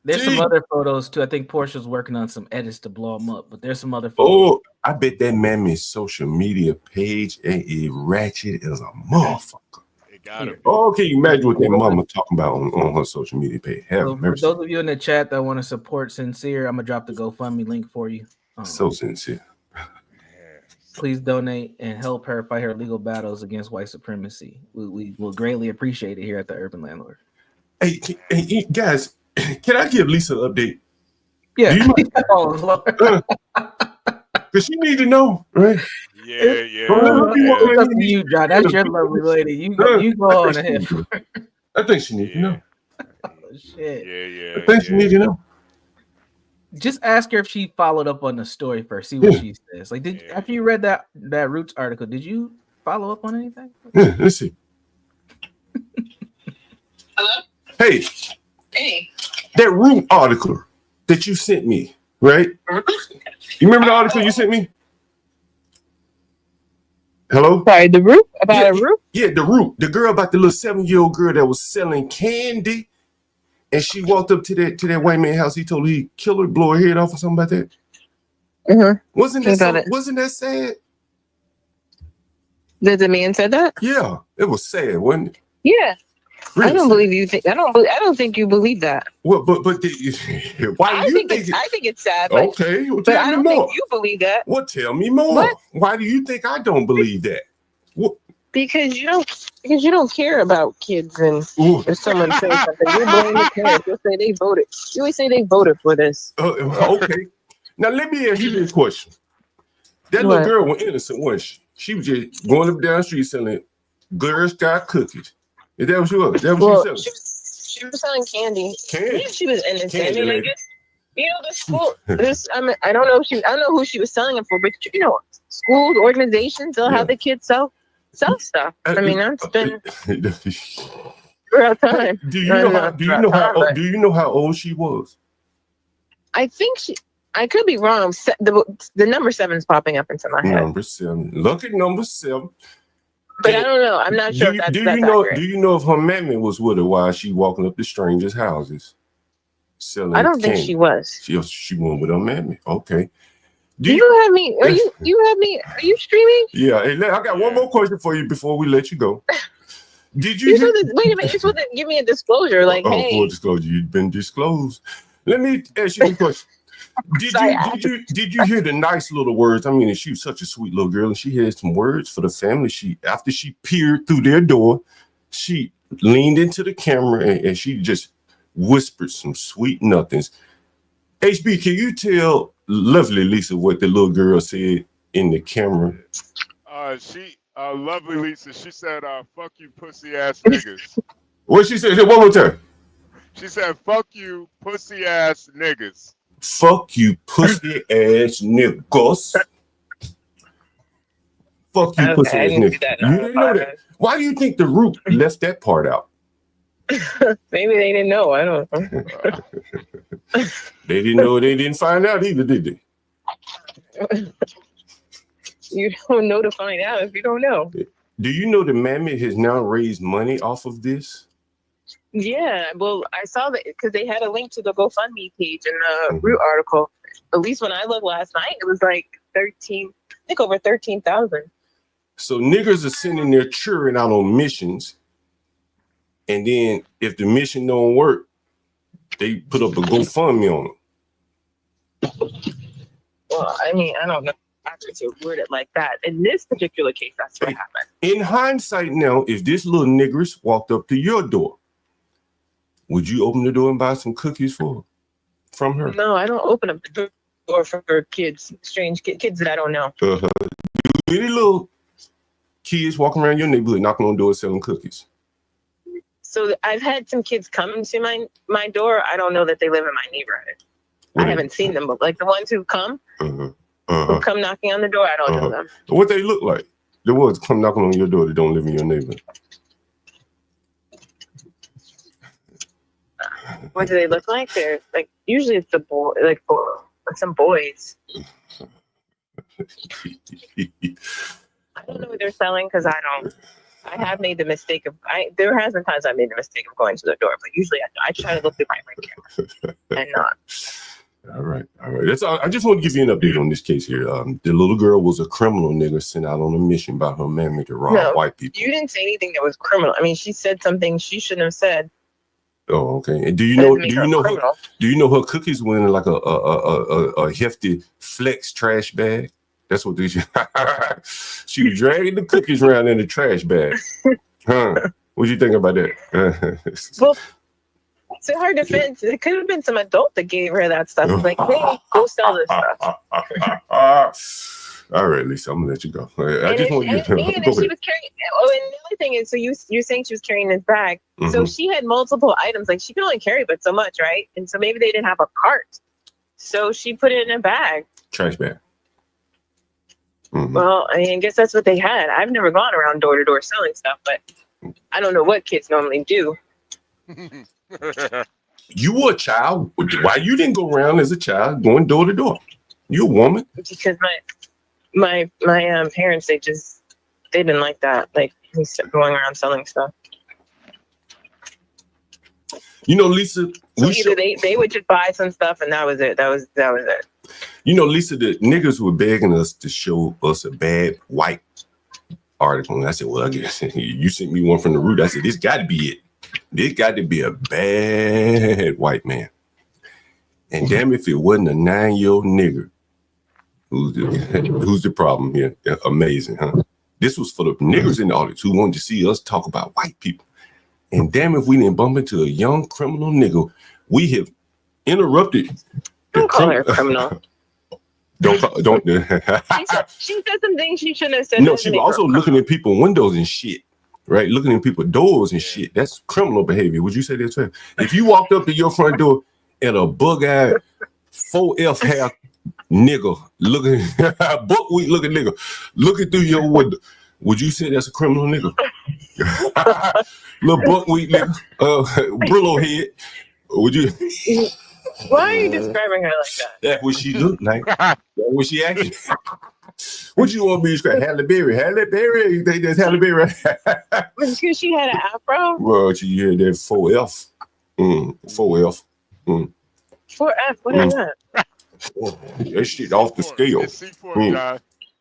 There's some other photos too. I think Portia's working on some edits to blow them up, but there's some other photos. Oh, I bet that mammy's social media page is ratchet as a motherfucker. It gotta be. Oh, can you imagine what that mama talking about on her social media page? So for those of you in the chat that want to support Sincere, I'm gonna drop the GoFundMe link for you. So sincere. Please donate and help her fight her legal battles against white supremacy. We will greatly appreciate it here at the Urban Landlord. Hey guys, can I give Lisa an update? Yeah. Because she need to know, right? Yeah. It's up to you, John. That's your lovely lady. You go on ahead. I think she need to know. Oh, shit. Yeah. I think she need to know. Just ask her if she followed up on the story first. See what she says. Like, after you read that Roots article, did you follow up on anything? Yeah, let's see. Hello? Hey. That Root article that you sent me, right? You remember the article you sent me? Hello? Sorry, the Root? About a Root? Yeah, the Root. The girl about the little 7-year-old girl that was selling candy. And she walked up to that white man's house. He told her he'd kill her, blow her head off or something like that. Mm-hmm. Wasn't that sad? Did the man said that? Yeah, it was sad, wasn't it? Yeah. Really I don't sad. believe you think. I don't think you believe that. Well, but why do you think I think it's sad. But, okay, well, but tell I me don't more. think you believe that. Well, tell me more. What? Why do you think I don't believe that? What? Because you don't care about kids, and if someone says something, you blame the parents. You'll say they voted. You always say they voted for this. Okay. Now let me ask you this question. That little girl was innocent, wasn't she? She was just going up down the street selling Girl Scout cookies. Is that what she was? Is that what she was selling? She was selling candy. Candy. Yeah, she was innocent. Candy, I mean, lady. the school. I don't know who she was selling it for, but schools, organizations, they'll have the kids sell stuff. I mean, that's been throughout time. Do you know how old she was? I think I could be wrong. The number 7 is popping up into my head. Number 7. Look at number 7. But I don't know. I'm not sure if that's accurate. Do you know if her mammy was with her while she walking up the strangers' houses selling? I don't think she was. She went with her mammy. Okay. Do you have me? Are you streaming? Yeah. Hey, I got one more question for you before we let you go. Did you? Wait a minute. You're supposed to give me a disclosure. Like, hey. Full disclosure. You've been disclosed. Let me ask you a question. Did you hear the nice little words? I mean, she was such a sweet little girl, and she had some words for the family. After she peered through their door, she leaned into the camera and she just whispered some sweet nothings. HB, can you tell lovely Lisa what the little girl said in the camera? Lovely Lisa, she said, fuck you pussy ass niggas. What she said? One more time. She said, fuck you pussy ass niggas. Fuck you pussy ass niggas. Fuck you pussy ass niggas. You didn't know that. Why do you think the Root left that part out? Maybe they didn't know. I don't know. They didn't know. They didn't find out either, did they? You don't know to find out if you don't know. Do you know the mammy has now raised money off of this? Yeah, well, I saw that because they had a link to the GoFundMe page in the Root article. At least when I looked last night, it was like 13, I think over 13,000. So niggas are sending their children out on missions, and then if the mission don't work, they put up a GoFundMe on them. Well, I mean, I don't know actually to word it like that. In this particular case, that's what happened. In hindsight now, if this little niggers walked up to your door, would you open the door and buy some cookies from her? No, I don't open up the door for kids, strange kids that I don't know. Any little kids walking around your neighborhood knocking on doors selling cookies? So I've had some kids come to my door. I don't know that they live in my neighborhood. Right. I haven't seen them, but like the ones who come, who come knocking on the door, I don't know them. What they look like? The ones come knocking on your door that don't live in your neighborhood. What do they look like? They're like usually it's the boy, like some boys. I don't know what they're selling because I have made the mistake of there has been times I made the mistake of going to the door, but usually I try to look through my camera and not. All right. That's all. I just want to give you an update on this case here. The little girl was a criminal nigga sent out on a mission by her mammy to rob white people. You didn't say anything that was criminal. I mean, she said something she shouldn't have said. Oh, okay. And do you know her cookies were in like a hefty Flex trash bag? That's what she was dragging the cookies around in the trash bag. Huh? What you think about that? Well, to her defense, it could have been some adult that gave her that stuff. It's like, hey, go sell this stuff. All right, Lisa, I'm gonna let you go. And she was carrying. And the other thing is, so you're saying she was carrying this bag. So she had multiple items. Like she could only carry but so much, right? And so maybe they didn't have a cart, so she put it in a bag, trash bag. Well, I mean, I guess that's what they had. I've never gone around door to door selling stuff, but I don't know what kids normally do. You were a child. Why you didn't go around as a child going door to door? You a woman? Because my parents, they didn't like that. Like going around selling stuff. You know, Lisa. So either they would just buy some stuff and that was it. That was it. You know, Lisa, the niggas were begging us to show us a bad white article. And I said, well, I guess you sent me one from the Root. I said, this got to be it. This got to be a bad white man. And damn if it wasn't a 9-year-old nigger. Who's the problem here? Yeah, amazing, huh? This was for the niggers in the audience who wanted to see us talk about white people. And damn if we didn't bump into a young criminal nigga. We have interrupted. Don't call her a criminal. Don't. She said some things she shouldn't have said. No, she was also looking at people's windows and shit. Right? Looking at people's doors and shit. That's criminal behavior. Would you say that's fair? If you walked up to your front door and a bug-eyed 4F hair nigga looking buckwheat looking nigga looking through your window, would you say that's a criminal nigga? Little buckwheat nigga, Brillo head. Would you? Why are you describing her like that? That's what she looked like. That's what she acted. What you want me to describe? Halle Berry. You think that's Halle Berry? Because she had an afro. Well, she had that 4F. 4F. 4F. What is that? That shit off the scale. It's C4, guy.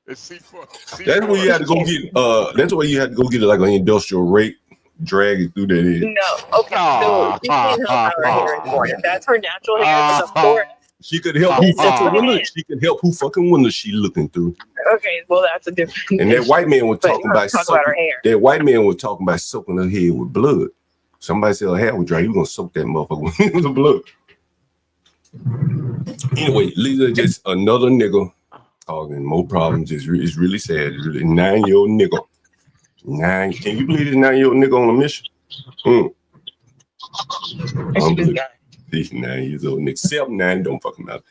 It's C4. That's where you had to go get. That's where you had to go get like an industrial rake, drag it through that head. No, okay. So she can't help her hair anymore. If that's her natural hair, it's a 4F. She could help who fucking window. She could help who fucking window she looking through. Okay, well that's a different. And that white man was talking about her hair. That white man was talking about soaking her head with blood. Somebody said her hair was dry. You gonna soak that motherfucker with the blood. Anyway, Lisa, just another nigga causing more problems. It's really sad. It's really 9-year-old nigga. Can you believe this 9-year-old nigga on a mission? This 9 years old nigga. 7-9, don't fucking matter.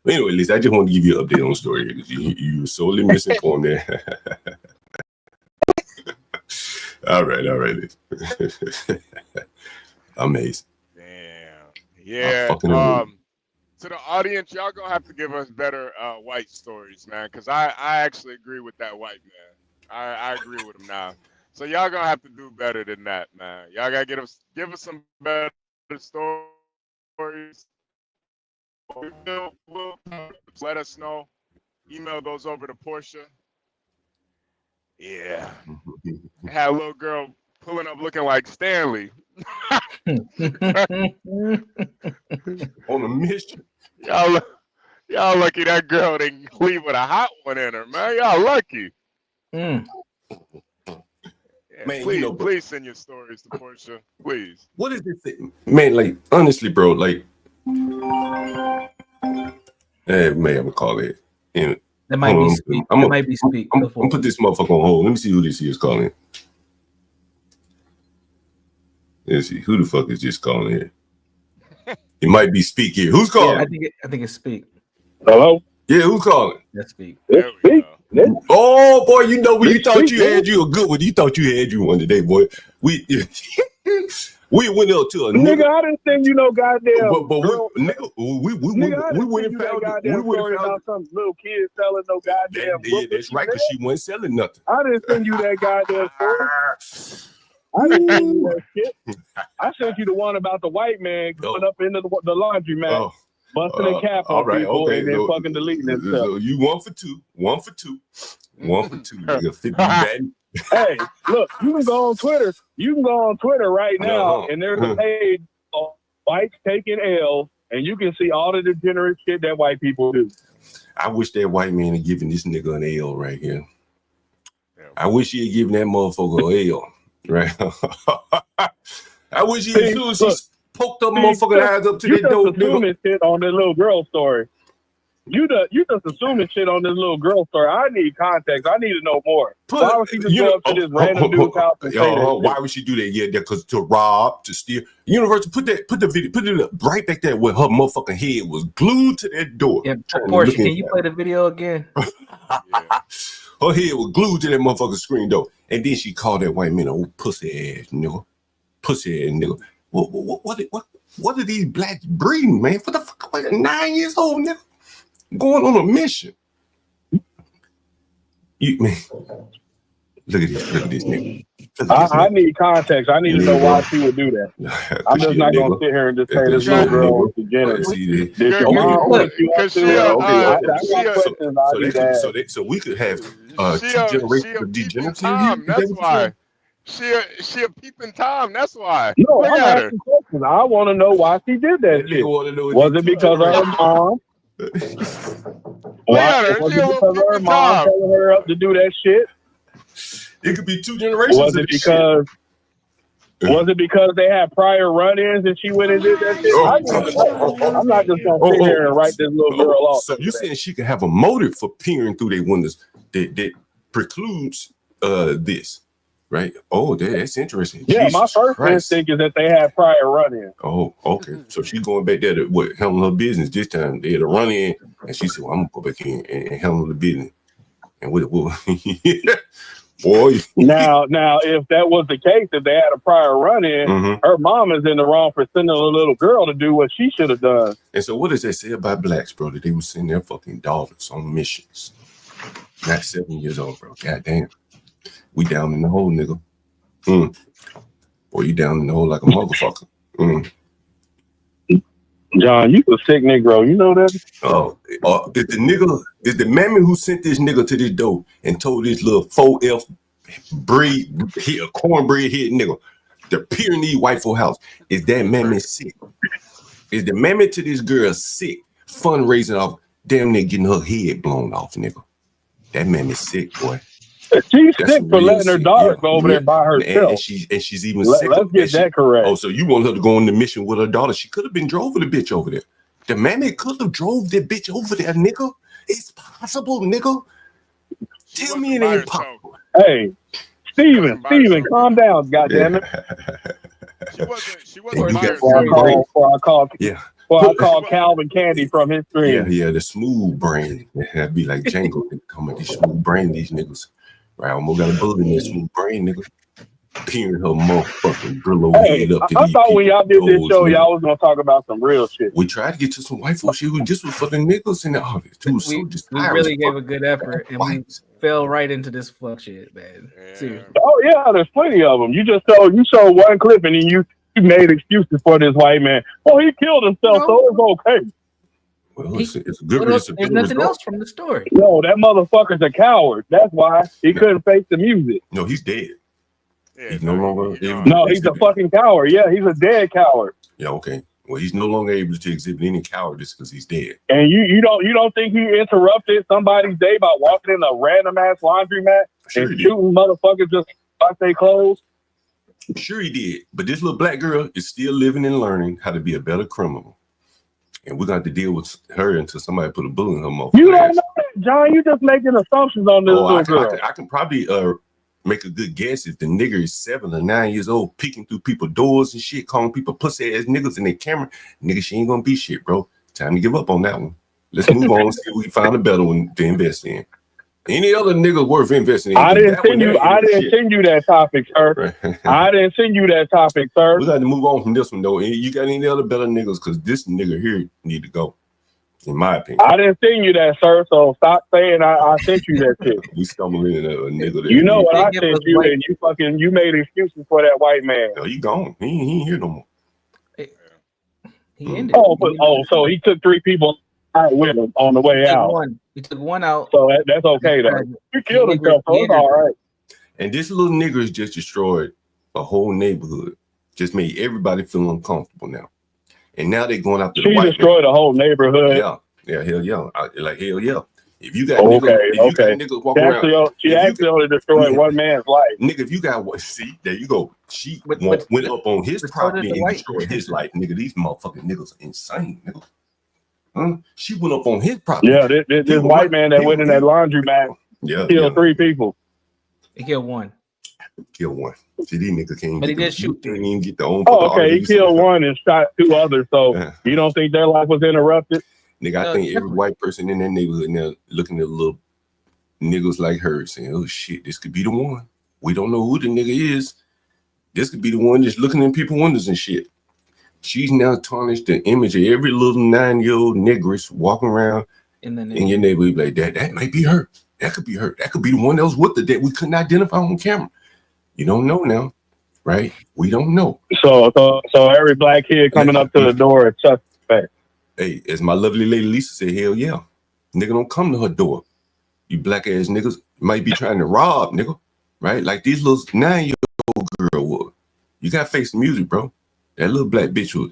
Anyway, Lisa, I just want to give you an update on the story because you were solely misinformed there. All right, Lisa. Amazing. Damn. Yeah. To the audience, y'all gonna have to give us better white stories, man, because I actually agree with that white man. I agree with him now. So y'all gonna have to do better than that, man. Y'all gotta give us some better stories. We'll let us know. Email goes over to Portia. Yeah. Had a little girl pulling up looking like Stanley. On a mission. Y'all lucky that girl didn't leave with a hot one in her, man. Y'all lucky. Yeah, Man, please, please send your stories to Portia, please. What is this thing? Man, like, honestly, bro, like, man, I'm gonna call it. And that might be speak. That might be speak. I'm gonna put this motherfucker on hold. Let me see who this is calling. Let's see who the fuck is just calling here. It might be speak here. Who's calling? Yeah, I think it's speak. Hello? Yeah, who's calling? That's speak. There we go. Oh boy, you know when you thought you had you a good one. You thought you had you one today, boy. We went up to a nigga. I didn't think you know goddamn. But we went and found about some little kid selling no goddamn. Yeah, that's right, because she wasn't selling nothing. I didn't send you that goddamn story. I didn't send you that shit. I sent you the one about the white man going up into the laundromat, busting a cap on people, and then fucking deleting it. So you 1 for 2, 1 for 2, 1 for 2. Nigga, 50 bad. Hey, look, you can go on Twitter. You can go on Twitter right now, and there's a page of whites taking L's, and you can see all the degenerate shit that white people do. I wish that white man had given this nigga an L right here. I wish he had given that motherfucker an L. Right. I wish he had poked up motherfucking eyes up to that door. You just assuming shit on this little girl story. You just assuming shit on this little girl story. I need context. I need to know more. Why would she just go up to this random dude's house and say that? Why would she do that? Yeah, because to rob, to steal. Universal, put the video, put it up right back there where her motherfucking head was glued to that door. Yeah, Portia, can you play the video again? Her head was glued to that motherfucking screen door. And then she called that white man a old pussy ass nigga. Pussy ass nigga. What are these blacks breeding, man? For the fuck, like 9 years old nigga? Going on a mission. You man. Look at this nigga. I need context. I need to know why she would do that. I'm just not gonna sit here and just say this little girl is degenerate. So we could have 2 generations of degeneracy. That's why. She a peeping Tom. That's why. No, I'm asking questions. I want to know why she did that shit. Was it because of her mom? Was it because of her mom telling her up to do that shit? It could be 2 generations. Was it because they had prior run-ins and she went and did that shit? I'm not just gonna sit here and write this little girl off. So you saying she could have a motive for peering through their windows that precludes this, right? Oh, that's interesting. Yeah, my first instinct is that they had prior run-ins. Oh, okay. So she's going back there to handle her business this time. They had a run-in, and she said, "Well, I'm gonna go back in and handle the business." And what? Boy. Now, if that was the case, if they had a prior run-in, her mom is in the wrong for sending a little girl to do what she should have done. And so what does that say about blacks, bro? That they would send their fucking daughters on missions. Not 7 years old, bro. God damn. We down in the hole, nigga. Boy, you down in the hole like a motherfucker. John, you a sick Negro. You know that? Did the mammy who sent this nigga to this door and told this little 4F cornbread head nigga to peer in these white folk house, is that mammy sick? Is the mammy to this girl sick? Fundraising off, damn near getting her head blown off, nigga. That mammy's sick, boy. She's sick for letting her daughter go over there by herself. And she's even sick. Let's get that correct. Oh, so you want her to go on the mission with her daughter? She could have been drove the bitch over there. The mammy could have drove the bitch over there, nigga. It's possible, nigga. Tell me it ain't possible. Hey, Steven, calm down, goddammit. She wasn't by herself. I called Calvin Candy from his stream. Yeah, the smooth brain. That'd be like Django. Come on, these smooth brain, these niggas. Right, almost got a bullet in that smooth brain, nigga. Peering her motherfucking brillo head up to I thought when y'all did this show, y'all was gonna talk about some real shit. We tried to get to some white folks. This was for the niggas and all this. We really gave a good effort, and we fell right into this fuck shit, man. Yeah. Seriously. Oh yeah, there's plenty of them. You showed one clip and then you made excuses for this white man. Oh, he killed himself, so it's okay. Well, it's a good. There's nothing else from the story. No, that motherfucker's a coward. That's why he couldn't face the music. No, he's dead. Yeah, He's no longer. No, he's a fucking coward. Yeah, he's a dead coward. Yeah, okay. Well, he's no longer able to exhibit any cowardice because he's dead. And you don't think he interrupted somebody's day by walking in a random ass laundromat and shooting motherfuckers just like they clothes? Sure he did. But this little black girl is still living and learning how to be a better criminal. And we're going to have to deal with her until somebody put a bullet in her mouth. You don't know that, John. You just making assumptions on this little girl. I can probably make a good guess if the nigger is 7 or 9 years old, peeking through people's doors and shit, calling people pussy ass niggas in their camera. Nigga, she ain't gonna be shit, bro. Time to give up on that one. Let's move on and see if we find a better one to invest in. Any other nigga worth investing in? I didn't send you that topic, sir. Right. I didn't send you that topic, sir. We got to move on from this one though. You got any other better niggas? Because this nigga here need to go. In my opinion, I didn't send you that, sir. So stop saying I sent you that shit. We stumbled in a nigga. That you know what I sent you, and you made excuses for that white man. No, he gone. He ain't here no more. He ended. So he took 3 people out with him on the way out. He took one out. So that's okay though. He killed himself, so it's all right. And this little nigga has just destroyed a whole neighborhood. Just made everybody feel uncomfortable now. And now they're going after the white man. She destroyed a whole neighborhood. Yeah, hell yeah. Hell yeah. If you got niggas walking around, she actually only destroyed one man's life. Nigga, if you got what? See, there you go. She went up on his property and destroyed his life. Nigga, these motherfucking niggas are insane, nigga. Huh? She went up on his property. Yeah, this white man that went in that laundromat killed 3 people. He killed one. Killed one. See, these niggas can't. But he did shoot 3. Even get the own. Oh, okay. He killed one and shot 2 others. So you don't think their life was interrupted? Nigga, I think every white person in that neighborhood now looking at little niggas like her saying, "Oh shit, this could be the one." We don't know who the nigga is. This could be the one that's looking in people's windows and shit. She's now tarnished the image of every little 9-year-old negress walking around in your neighborhood like that. That might be her. That could be her. That could be the one that was with her that we couldn't identify on camera. You don't know now, right? We don't know. So every black kid coming up to the door is suspect. Hey, as my lovely lady Lisa said, hell yeah. Nigga don't come to her door. You black ass niggas might be trying to rob, nigga. Right? Like these little 9-year-old girl would. You gotta face the music, bro. That little black bitch was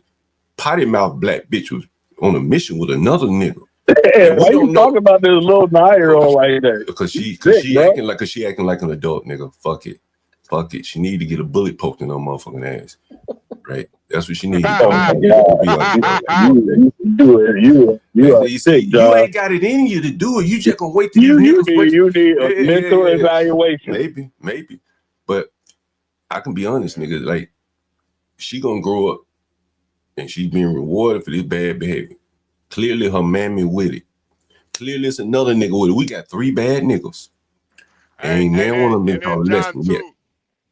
potty mouth black bitch was on a mission with another nigga. Hey, why you talking about this little 9-year-old like that? Because she acting like an adult, nigga. Fuck it. Fuck it. She need to get a bullet poked in her motherfucking ass. Right? That's what she needs. You ain't got it in you to do it. You just gonna wait till you need a mental evaluation. Maybe. But I can be honest, nigga. Like she gonna grow up and she's being rewarded for this bad behavior. Clearly her mammy with it. Clearly it's another nigga with it. We got 3 bad niggas. Ain't never one of them been called a lesson yet.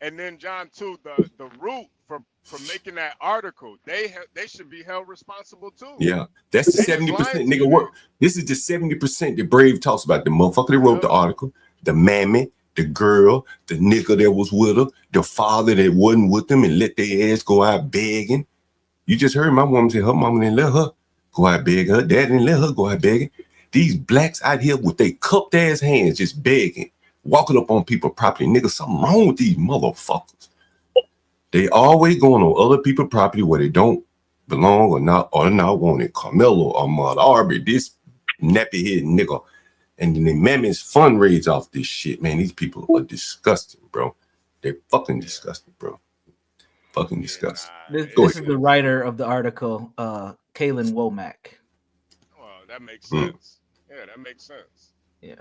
And then John too, the root for making that article, they should be held responsible too. Yeah, that's the 70% nigga work. This is the 70% that Brave talks about. The motherfucker that wrote the article, the mammy, the girl, the nigga that was with her, the father that wasn't with them and let their ass go out begging. You just heard my woman say her mama didn't let her go out begging. Her dad didn't let her go out begging. These blacks out here with their cupped ass hands just begging. Walking up on people's property, nigga, something wrong with these motherfuckers. They always going on other people's property where they don't belong or not wanted. Carmelo or Ahmaud Arbery, this nappy head nigga. And then the mammies fundraise off this shit, man. These people are disgusting, bro. They're fucking disgusting, bro. Fucking disgusting. This is the writer of the article, Kaylin Womack. Well, that makes sense. Yeah, that makes sense. Yeah.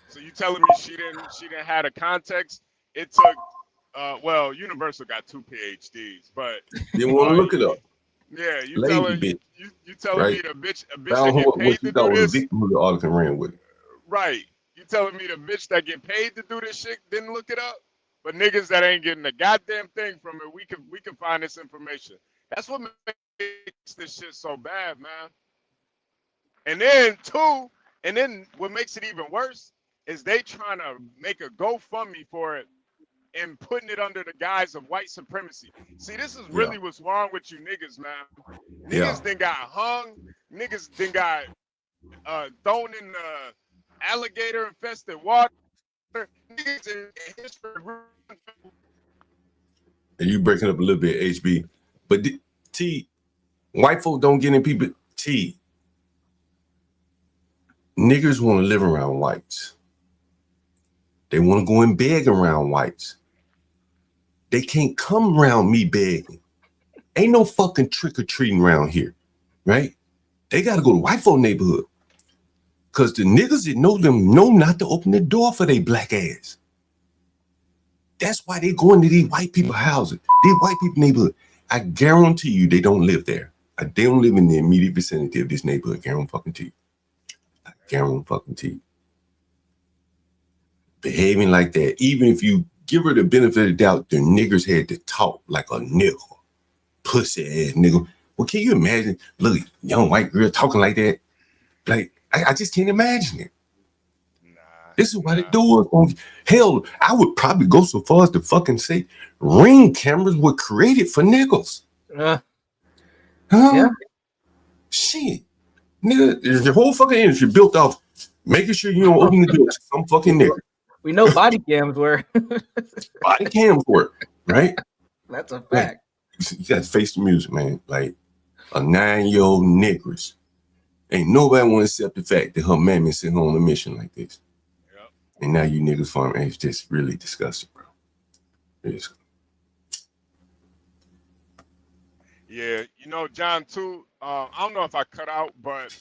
So you telling me she didn't have the context? It took Universal got 2 PhDs, but you want to look it up. Yeah, you Lazy telling right? me the bitch that get paid to do this? Victim of the article ran with it. Right. You telling me the bitch that get paid to do this shit didn't look it up? But niggas that ain't getting a goddamn thing from it, we can find this information. That's what makes this shit so bad, man. And then what makes it even worse is they trying to make a GoFundMe for it and putting it under the guise of white supremacy. See, this is really what's wrong with you niggas, man. Niggas then got hung. Niggas then got thrown in the alligator infested water. Niggas in history. And you breaking up a little bit, HB. But T, white folk don't get in people. T, niggers want to live around whites. They want to go and beg around whites. They can't come around me begging. Ain't no fucking trick-or-treating around here, right? They got to go to white folk neighborhood. Because the niggas that know them know not to open the door for their black ass. That's why they go into these white people houses, these white people neighborhood. I guarantee you they don't live there. They don't live in the immediate vicinity of this neighborhood. I guarantee you. I guarantee you. Behaving like that, even if you give her the benefit of the doubt, the niggers had to talk like a nigga. Pussy ass nigga. Well, can you imagine, look, young white girl talking like that? Like, I just can't imagine it. This is why the doors on. Hell, I would probably go so far as to fucking say Ring cameras were created for niggas. Yeah. Shit. Nigga, the whole fucking industry built off making sure you don't open the door to some fucking nigga. We know body cams were. Body cams work, right? That's a fact. Like, you got to face the music, man. Like a 9-year-old niggers. Ain't nobody want to accept the fact that her mammy sitting on a mission like this. Yep. And now you niggas farm, it's just really disgusting, bro. It is. Yeah, you know, John, too, I don't know if I cut out, but,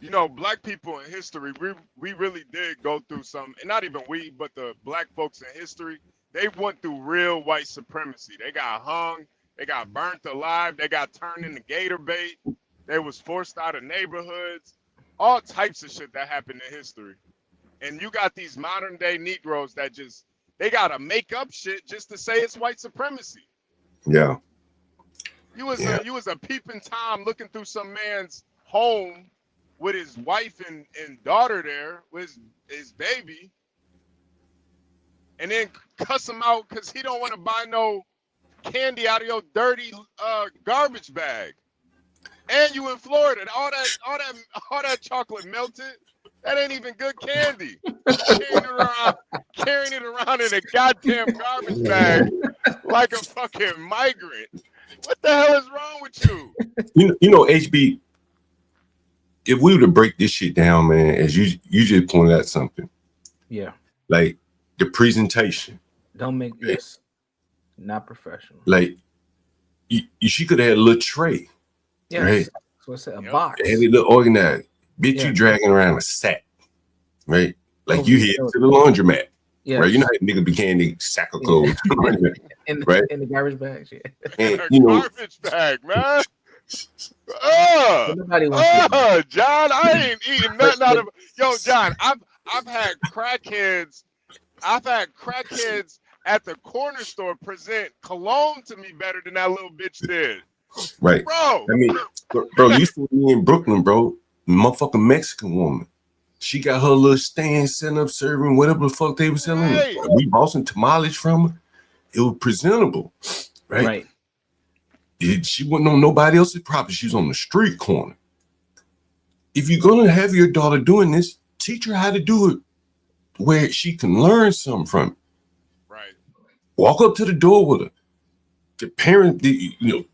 you know, black people in history, we really did go through some, and not even we, but the black folks in history, they went through real white supremacy. They got hung, they got burnt alive, they got turned into gator bait, they was forced out of neighborhoods, all types of shit that happened in history. And you got these modern day Negroes that just, they gotta make up shit just to say it's white supremacy. Yeah. You was a peeping Tom looking through some man's home with his wife and daughter there, with his baby, and then cuss him out because he don't want to buy no candy out of your dirty garbage bag. And you in Florida, and all that chocolate melted. That ain't even good candy. Carrying it around in a goddamn garbage bag like a fucking migrant. What the hell is wrong with you? You know, HB, if we were to break this shit down, man, as you just pointed out something. Yeah. Like the presentation. Don't make this not professional. Like she could have had a little tray. Yeah. Right? So it's a box. Have it look organized. Bitch, you dragging around a sack. Right? Like you head to the laundromat. Yeah. Right. You know how nigga became the sack of clothes. in the garbage bags, yeah. And, garbage bag, man. John, I ain't eating nothing out of. Yo, John, I've had crackheads. I've had crackheads at the corner store present cologne to me better than that little bitch did. Right, bro. I mean, bro, you see me in Brooklyn, bro. Motherfucking Mexican woman. She got her little stand setting up, serving whatever the fuck they were selling. Right. We bought some tamales from her. It was presentable, right? She wasn't on nobody else's property. She was on the street corner. If you're gonna have your daughter doing this, teach her how to do it where she can learn something from it. Right. Walk up to the door with her. The parent, the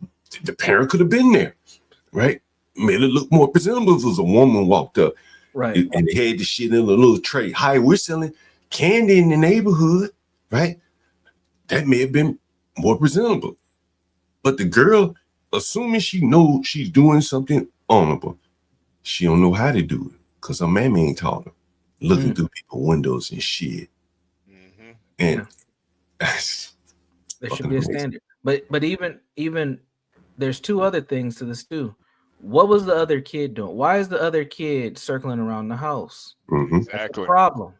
parent could have been there, right? Made it look more presentable if it was a woman walked up. Right. And they had the shit in a little tray. Hi, we're selling candy in the neighborhood, right? That may have been more presentable. But the girl, assuming she knows she's doing something honorable, she don't know how to do it because her mammy ain't taught her. Looking through people's windows and shit. Mm-hmm. And there should be a standard. But even there's two other things to this too. What was the other kid doing? Why is the other kid circling around the house? Mm-hmm. Exactly. That's the problem.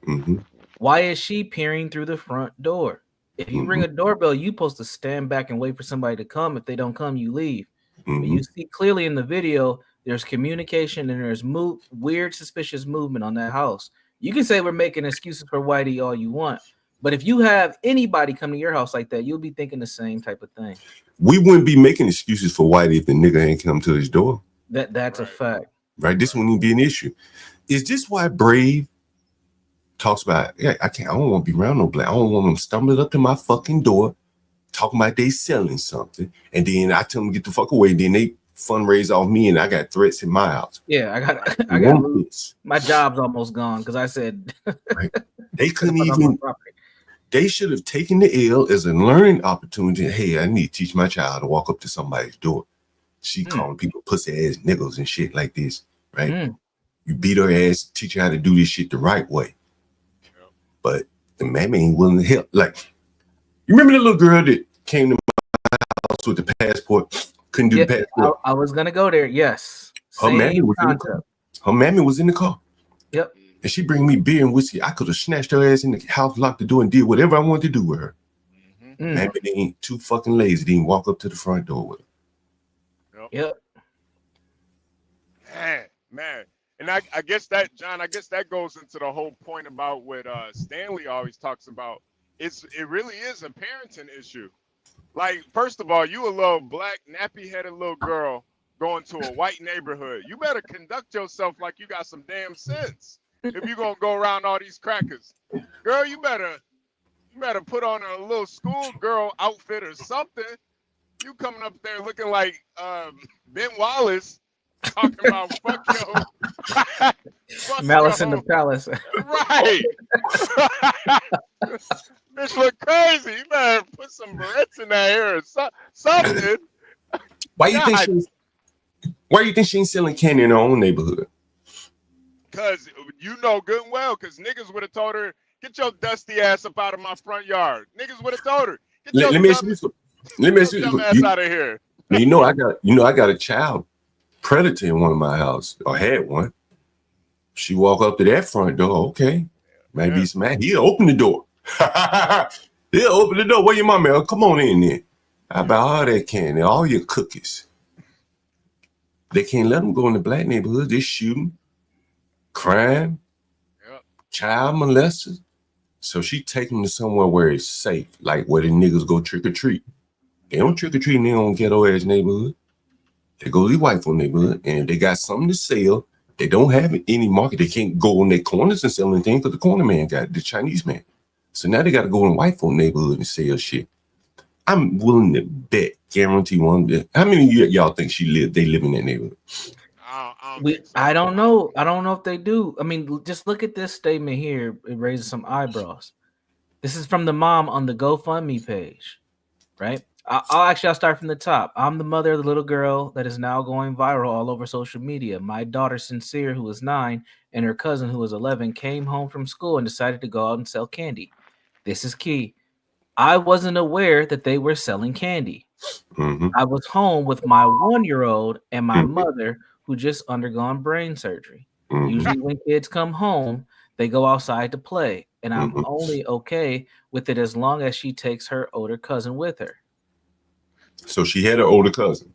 Mm-hmm. Why is she peering through the front door? If you ring a doorbell, you're supposed to stand back and wait for somebody to come. If they don't come, you leave. But you see clearly in the video, there's communication and there's weird, suspicious movement on that house. You can say we're making excuses for Whitey all you want, but if you have anybody come to your house like that, you'll be thinking the same type of thing. We wouldn't be making excuses for Whitey if the nigga ain't come to his door. That's a fact. Right? This wouldn't even be an issue. Is this why Brave talks about, yeah, I don't want to be around no black. I don't want them stumbling up to my fucking door, talking about they selling something, and then I tell them to get the fuck away. Then they fundraise off me, and I got threats in my house. Yeah, I got this. My job's almost gone because I said right. They couldn't even. They should have taken the L as a learning opportunity. Hey, I need to teach my child to walk up to somebody's door. She calling people pussy ass niggas and shit like this, right? You beat her ass, teach her how to do this shit the right way. But the man ain't willing to help. Like, you remember the little girl that came to my house with the passport? Couldn't do the passport. I was gonna go there. Yes. Her mammy was in the car. Yep. And she bring me beer and whiskey. I could have snatched her ass in the house, locked the door, and did whatever I wanted to do with her. Mammy ain't too fucking lazy. Didn't walk up to the front door with her. Yep. Man. And I guess that, John, that goes into the whole point about what Stanley always talks about. It really is a parenting issue. Like, first of all, you a little black, nappy-headed little girl going to a white neighborhood. You better conduct yourself like you got some damn sense if you're going to go around all these crackers. Girl, you better put on a little schoolgirl outfit or something. You coming up there looking like Ben Wallace, talking about fuck yo. Malice in the Palace. Right. Bitch look crazy. You better put some barrettes in that hair or something. Why you think she ain't selling candy in her own neighborhood? Because you know good and well, because niggas would have told her, get your dusty ass up out of my front yard. Niggas would have told her, let me ask you ass out of here. You know I got a child predator in one of my house, or had one. She walk up to that front door, okay. Maybe some man. He'll open the door. He'll open the door. Where your mama at? Come on in there. I buy all that candy, all your cookies. They can't let them go in the black neighborhood. They're shooting, crime, child molesters. So she take them to somewhere where it's safe, like where the niggas go trick or treat. They don't trick or treat in their own ghetto ass neighborhood. They go to the white folk neighborhood, and if they got something to sell, they don't have any market. They can't go in their corners and sell anything because the corner man got the Chinese man. So now they got to go in the white folk neighborhood and sell shit. I'm willing to bet, guarantee one. How many of y'all think they live in that neighborhood? I don't know. I don't know if they do. I mean, just look at this statement here. It raises some eyebrows. This is from the mom on the GoFundMe page, right? I'll start from the top. I'm the mother of the little girl that is now going viral all over social media. My daughter, Sincere, who is 9, and her cousin, who is 11, came home from school and decided to go out and sell candy. This is key. I wasn't aware that they were selling candy. I was home with my 1-year-old and my mother, who just undergone brain surgery. Usually when kids come home, they go outside to play, and I'm only okay with it as long as she takes her older cousin with her. So she had an older cousin.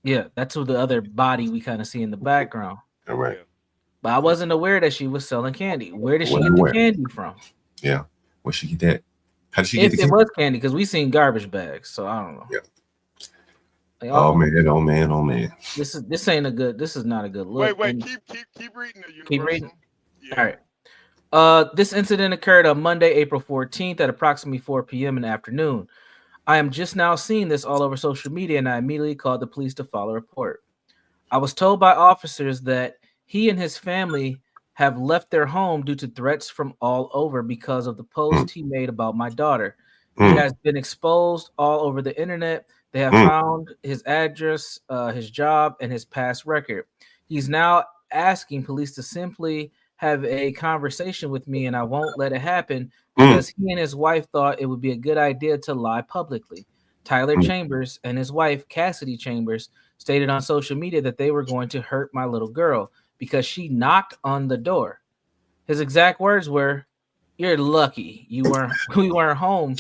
Yeah, that's who the other body we kind of see in the background. All right. But I wasn't aware that she was selling candy. Where did she get the candy from? Yeah. Where'd she get that? How did she get the candy? It was candy, because we seen garbage bags, so I don't know. Yeah. Like, oh man. This is not a good look. Wait, keep reading it. Keep reading. Yeah. All right. This incident occurred on Monday, April 14th at approximately 4 p.m. in the afternoon. I am just now seeing this all over social media, and I immediately called the police to file a report. I was told by officers that he and his family have left their home due to threats from all over because of the post he made about my daughter. He has been exposed all over the internet. They have found his address, his job, and his past record. He's now asking police to simply have a conversation with me, and I won't let it happen because he and his wife thought it would be a good idea to lie publicly. Tyler Chambers and his wife, Cassidy Chambers, stated on social media that they were going to hurt my little girl because she knocked on the door. His exact words were, "You're lucky we weren't home.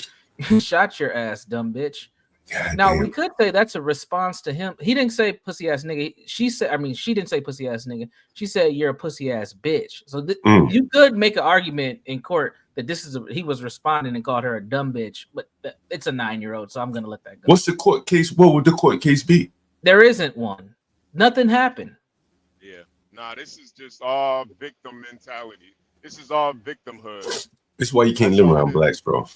You shot your ass, dumb bitch." God Now damn. we could say that's a response to him. He didn't say pussy ass nigga. She said, I mean, she didn't say pussy ass nigga. She said you're a pussy ass bitch. So you could make an argument in court that he was responding and called her a dumb bitch, but it's a 9-year-old, so I'm gonna let that go. What's the court case? What would the court case be? There isn't one. Nothing happened. Yeah. Nah, this is just all victim mentality. This is all victimhood. This is why you can't live around blacks, bro.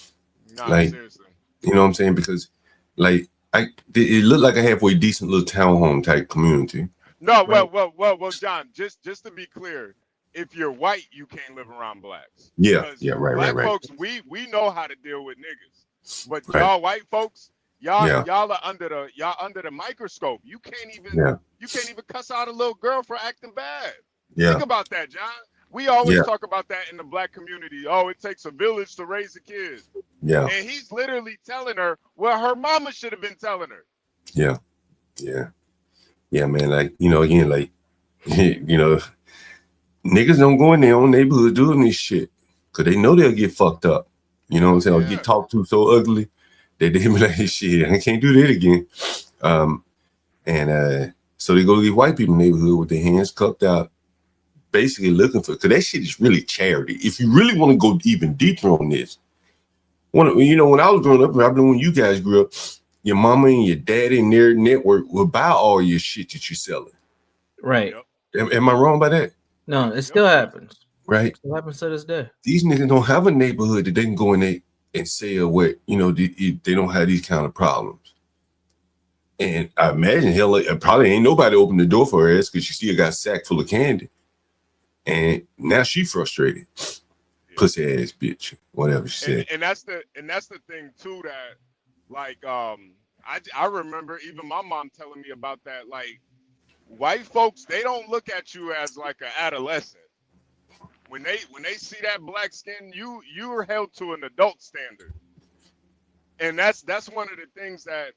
Nah, like, seriously. You know what I'm saying? Because like it looked like a halfway decent little townhome type community. No, right? well, John, just to be clear, if you're white, you can't live around blacks. Yeah, right. Black folks, we know how to deal with niggas, but right. y'all white folks, y'all are under the microscope. You can't even cuss out a little girl for acting bad. Yeah. Think about that, John. We always talk about that in the black community. Oh, it takes a village to raise a kid. Yeah. And he's literally telling her what her mama should have been telling her. Yeah, man. Like, you know, again, like, you know, niggas don't go in their own neighborhood doing this shit because they know they'll get fucked up. You know what I'm saying? Or get talked to so ugly that they be like, shit, I can't do that again. So they go to these white people neighborhood with their hands cupped out, basically looking for, because that shit is really charity. If you really want to go even deeper on this, when I was growing up, probably when you guys grew up, your mama and your daddy and their network will buy all your shit that you're selling. Right. Am I wrong by that? No, it still happens. Right. It still happens to this day. These niggas don't have a neighborhood that they can go in there and sell what, you know, they don't have these kind of problems. And I imagine probably ain't nobody opened the door for her ass because she still got a sack full of candy. And now she frustrated. Pussy ass bitch, whatever she said. And that's the thing too, that like I remember even my mom telling me about that. Like, white folks, they don't look at you as like an adolescent. When they see that black skin, you're held to an adult standard. And that's one of the things that,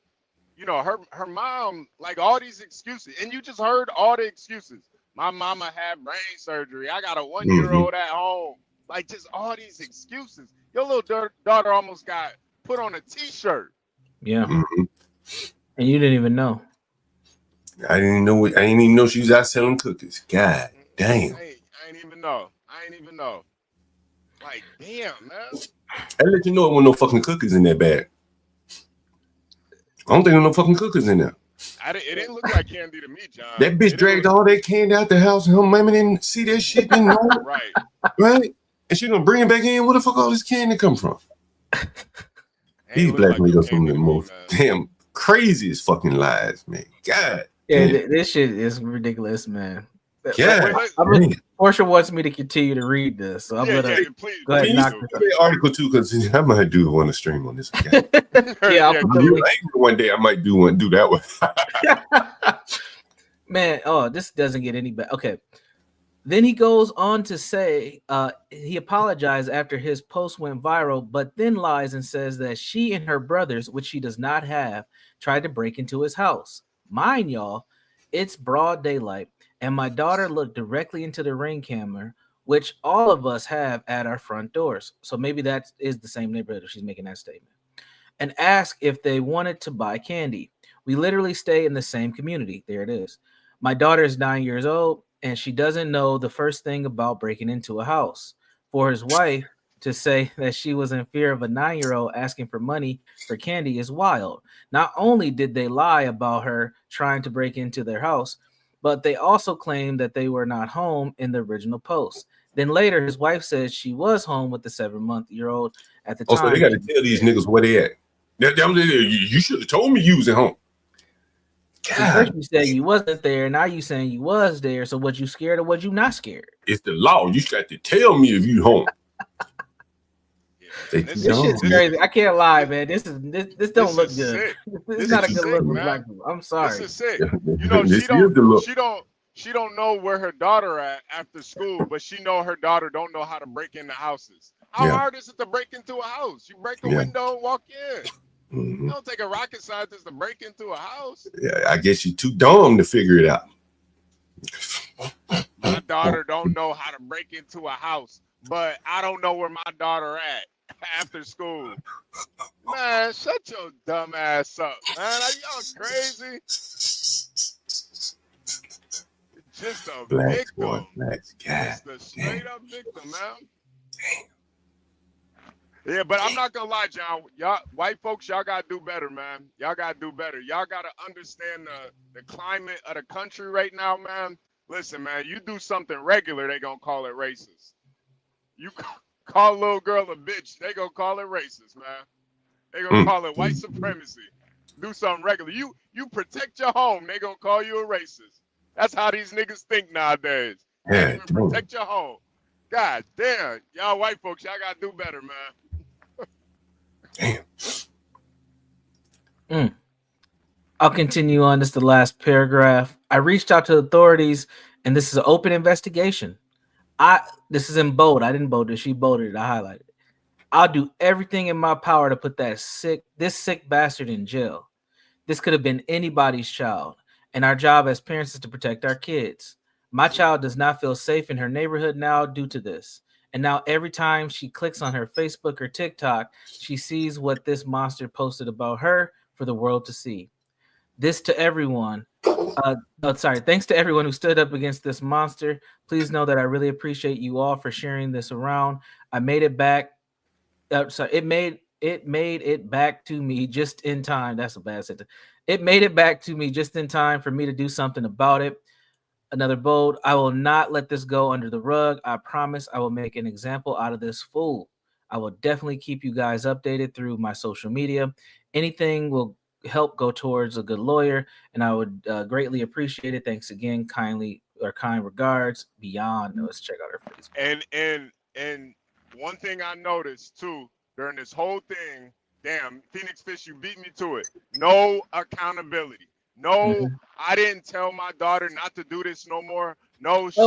you know, her mom, like all these excuses, and you just heard all the excuses. My mama had brain surgery. I got a 1-year-old at home. Like, just all these excuses. Your little daughter almost got put on a t-shirt. Yeah. Mm-hmm. And you didn't even know. I didn't even know she was out selling cookies. God damn. I ain't even know. Like, damn, man. I let you know it wasn't no fucking cookies in that bag. I don't think there were no fucking cookies in there. It didn't look like candy to me, John. That bitch dragged all that candy out the house and her mama didn't see that shit. Didn't know. Right? And she gonna bring it back in. Where the fuck all this candy come from? These black niggas are some of the most damn craziest fucking lies, man. God. Yeah, this shit is ridiculous, man. Yeah. Portia wants me to continue to read this, so I'm gonna go ahead and knock this article too, because I might do want to stream on this. One day I might do that one. Man, this doesn't get any better. Okay. Then he goes on to say he apologized after his post went viral, but then lies and says that she and her brothers, which she does not have, tried to break into his house. Mind y'all, it's broad daylight, and my daughter looked directly into the Ring camera, which all of us have at our front doors. So maybe that is the same neighborhood if she's making that statement. And asked if they wanted to buy candy. We literally stay in the same community. There it is. My daughter is 9 years old, and she doesn't know the first thing about breaking into a house. For his wife to say that she was in fear of a 9-year-old asking for money for candy is wild. Not only did they lie about her trying to break into their house, but they also claimed that they were not home in the original post. Then later, his wife said she was home with the 7-month-old at the time. So they got to tell these niggas where they at. You should have told me you was at home. First you said you wasn't there, now you saying you was there. So was you scared or was you not scared? It's the law. You got to tell me if you home. This shit's crazy. I can't lie, man. This don't look good. This is not a good look for black people. I'm sorry. This is sick. You know, she don't know where her daughter at after school, but she know her daughter don't know how to break into houses. How hard is it to break into a house? You break a window and walk in. Mm-hmm. You don't take a rocket scientist to break into a house. Yeah, I guess you're too dumb to figure it out. My daughter don't know how to break into a house, but I don't know where my daughter at. after school. Man, shut your dumb ass up, man. Are y'all crazy? Just a victim. Just a straight up victim, man. Yeah, but I'm not gonna lie, John. Y'all white folks, y'all gotta do better, man. Y'all gotta do better. Y'all gotta understand the climate of the country right now, man. Listen, man, you do something regular, they gonna call it racist. You call a little girl a bitch, they gonna call it racist, man. They gonna call it white supremacy. Do something regular. You protect your home, they gonna call you a racist. That's how these niggas think nowadays. Yeah, protect your home. God damn, y'all white folks, y'all gotta do better, man. Damn. I'll continue on. This is the last paragraph. I reached out to authorities, and this is an open investigation. This is in bold. I didn't bold it. She bolded it. I highlighted it. I'll do everything in my power to put this sick bastard in jail. This could have been anybody's child, and our job as parents is to protect our kids. My child does not feel safe in her neighborhood now due to this. And now every time she clicks on her Facebook or TikTok, she sees what this monster posted about her for the world to see. This to everyone. Thanks to everyone who stood up against this monster. Please know that I really appreciate you all for sharing this around. I made it back. It made it back to me just in time. That's a bad sentence. It made it back to me just in time for me to do something about it. Another bold. I will not let this go under the rug. I promise I will make an example out of this fool. I will definitely keep you guys updated through my social media. Anything will help go towards a good lawyer, and I would greatly appreciate it. Thanks again. Kind regards, Beyond. Let's check out her Facebook. And one thing I noticed too during this whole thing, damn, Phoenix Fish, you beat me to it. No accountability. No, I didn't tell my daughter not to do this no more. No, she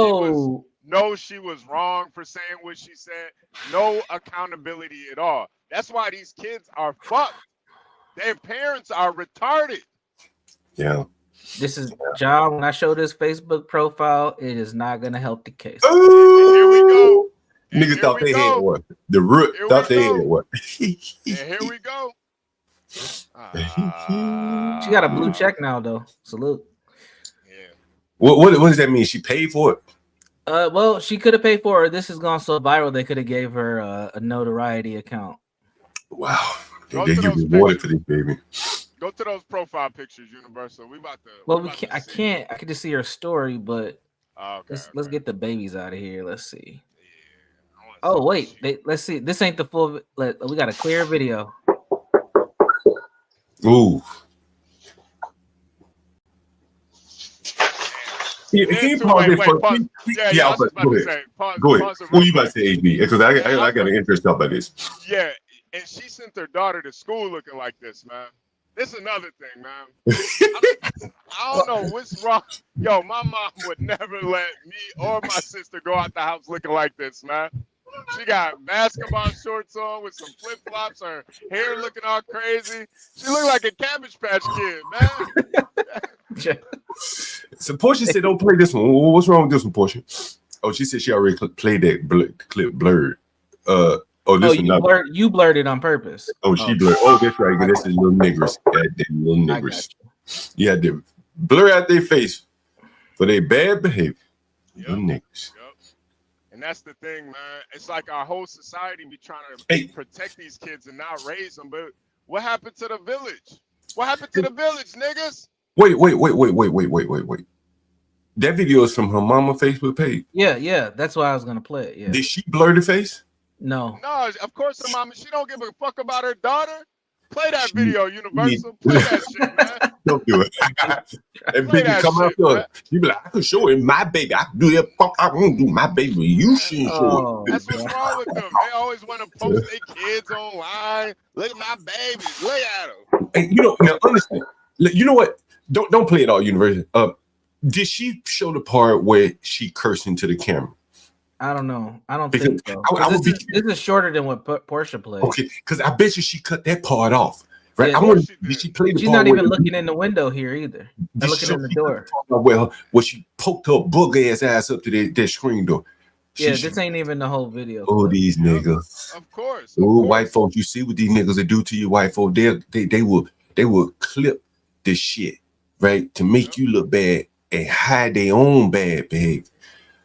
was wrong for saying what she said. No accountability at all. That's why these kids are fucked. Their parents are retarded. Yeah. This is John. When I show this Facebook profile, it is not gonna help the case. And here we go. Niggas thought they had what? The root thought they had what? And here we go. She got a blue check now, though. Salute. Yeah. What does that mean? She paid for it? Well, she could have paid for it. This has gone so viral they could have gave her a notoriety account. Wow. They get rewarded for this, baby. Go to those profile pictures, Universal. We about to. Well, I can't. I could just see her story, but let's get the babies out of here. Let's see. Yeah, oh wait, let's see. This ain't the full. We got a clear video. Ooh. Yeah, can you pause it for pause. Yeah, go ahead. Go ahead. What you about to say, HB? Because I got an interest about this. Yeah, and she sent her daughter to school looking like this, man. This is another thing, man. I don't know what's wrong. Yo, my mom would never let me or my sister go out the house looking like this, man. She got basketball shorts on with some flip-flops, her hair looking all crazy. She looked like a Cabbage Patch Kid, man. So Portia said, don't play this one. What's wrong with this one, Portia? Oh, she said she already played that clip blurred. You blurred it on purpose. Oh, she blurred. Oh, that's right. This is little niggers. Little niggers. Yeah, they blur out their face for their bad behavior. Little niggers. And that's the thing, man. It's like our whole society be trying to protect these kids and not raise them. But what happened to the village? What happened to the village, niggas? Wait. That video is from her mama Facebook page. Yeah. That's why I was gonna play it. Yeah. Did she blur the face? No, of course her mama. She don't give a fuck about her daughter. Play that video, Universal. Play that shit, man. Don't do it. And baby come out there. You be like, I can show it my baby. I can do that. Fuck, I won't do my baby. You shouldn't show it. That's what's wrong with them. They always want to post their kids online. Look at my babies. Look at them. And now understand. You know what? Don't play it all, Universal. Did she show the part where she cursed into the camera? I don't know. I don't think so. This is shorter than what Portia played. Okay, because I bet you she cut that part off. Right? Yeah, did she play the She's part not even looking in the window here either. They're looking in the door. Well, she poked her bug ass up to that screen door. This ain't even the whole video. Oh, these niggas. Of course. Oh, white folks, you see what these niggas will do to you, white folk. They will clip this shit, right? To make you look bad and hide their own bad behavior.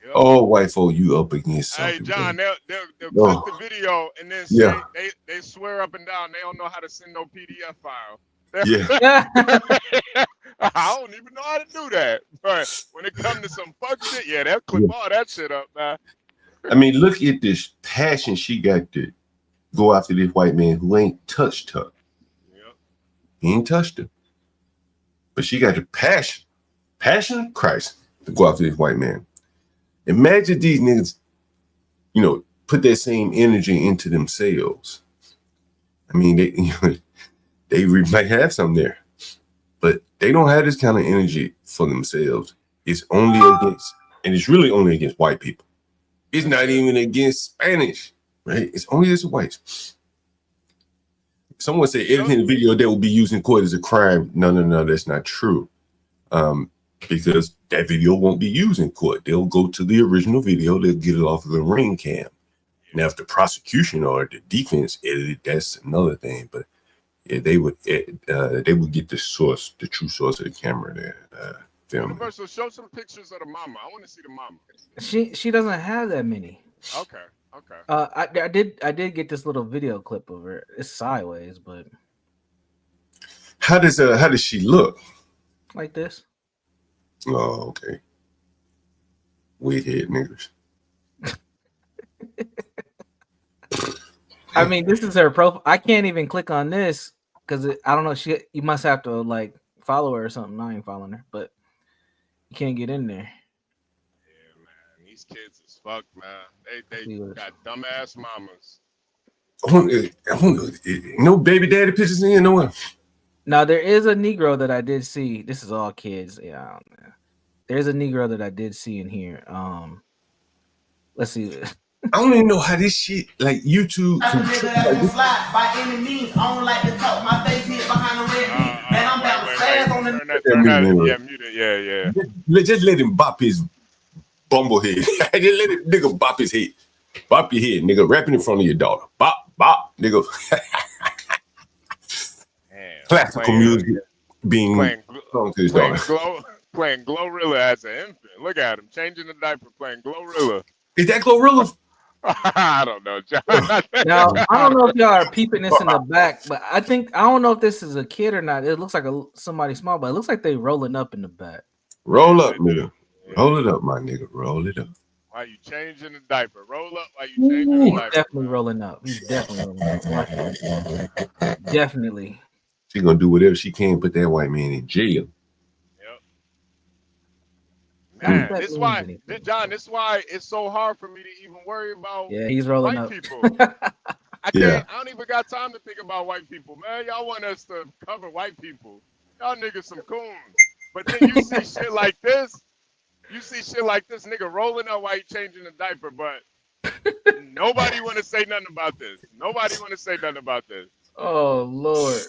Yep. Oh, white folk, you up against something. Hey, John, they'll clip the video and then say they swear up and down they don't know how to send no PDF file. I don't even know how to do that. But when it comes to some fuck shit, they'll clip all that shit up, man. I mean, look at this passion she got to go after this white man who ain't touched her. Yep. He ain't touched her. But she got the passion of Christ to go after this white man. Imagine these niggas, put that same energy into themselves. I mean, they might have some there, but they don't have this kind of energy for themselves. It's only against, and it's really only against white people. It's not even against Spanish, right? It's only against whites. Someone said editing the video that will be used in court is a crime. No, that's not true. Because that video won't be used in court. They'll go to the original video. They'll get it off of the ring cam. Now, if the prosecution or the defense edited, that's another thing. But they would get the source, the true source of the camera there. Universal, show some pictures of the mama. I want to see the mama. She doesn't have that many. Okay. I did get this little video clip of her. It's sideways, but how does she look? Like this. Oh, okay. Wig head niggas. I mean, this is her profile. I can't even click on this because I don't know. You must have to like follow her or something. I ain't following her, but you can't get in there. Yeah, man. These kids is fucked, man. They got dumbass mamas. I wonder, no baby daddy pictures in no one. Now there is a Negro that I did see. This is all kids. Yeah, I don't know. There's a Negro that I did see in here. Let's see. I don't even know how this shit like YouTube. By any means, I don't like to talk. My face hit behind the red meat. Man, I'm about to fast on the. Mute it. Yeah. Just let him bop his bumble head. Just let it nigga bop his head. Bop your head, nigga. Rapping in front of your daughter. Bop, nigga. Classical music being sung to his daughter. Playing Glorilla as an infant. Look at him changing the diaper, playing Glorilla. Is that Glorilla? I don't know, John. Now I don't know if y'all are peeping this in the back, but I don't know if this is a kid or not. It looks like somebody small, but it looks like they rolling up in the back. Roll up, nigga. Roll it up, my nigga. Roll it up. Why you changing the diaper? Roll up while you changing the diaper. Definitely rolling up. He's definitely rolling up. Definitely. She gonna do whatever she can, put that white man in jail. Man, this is why, John. This is why it's so hard for me to even worry about. Yeah, he's rolling white up. People. I don't even got time to think about white people, man. Y'all want us to cover white people. Y'all niggas some coons. But then you see shit like this. You see shit like this nigga rolling up while you changing the diaper, but nobody want to say nothing about this. Oh Lord.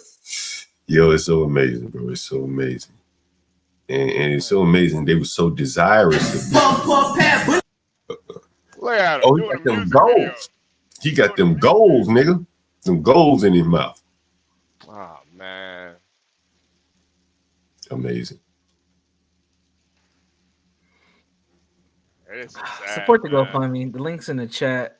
Yo, it's so amazing, bro. It's so amazing. And it's so amazing. They were so desirous of Look at him. he got them goals. He got them goals, nigga. Some goals in his mouth. Oh, man. Amazing. Support the GoFundMe. The link's in the chat.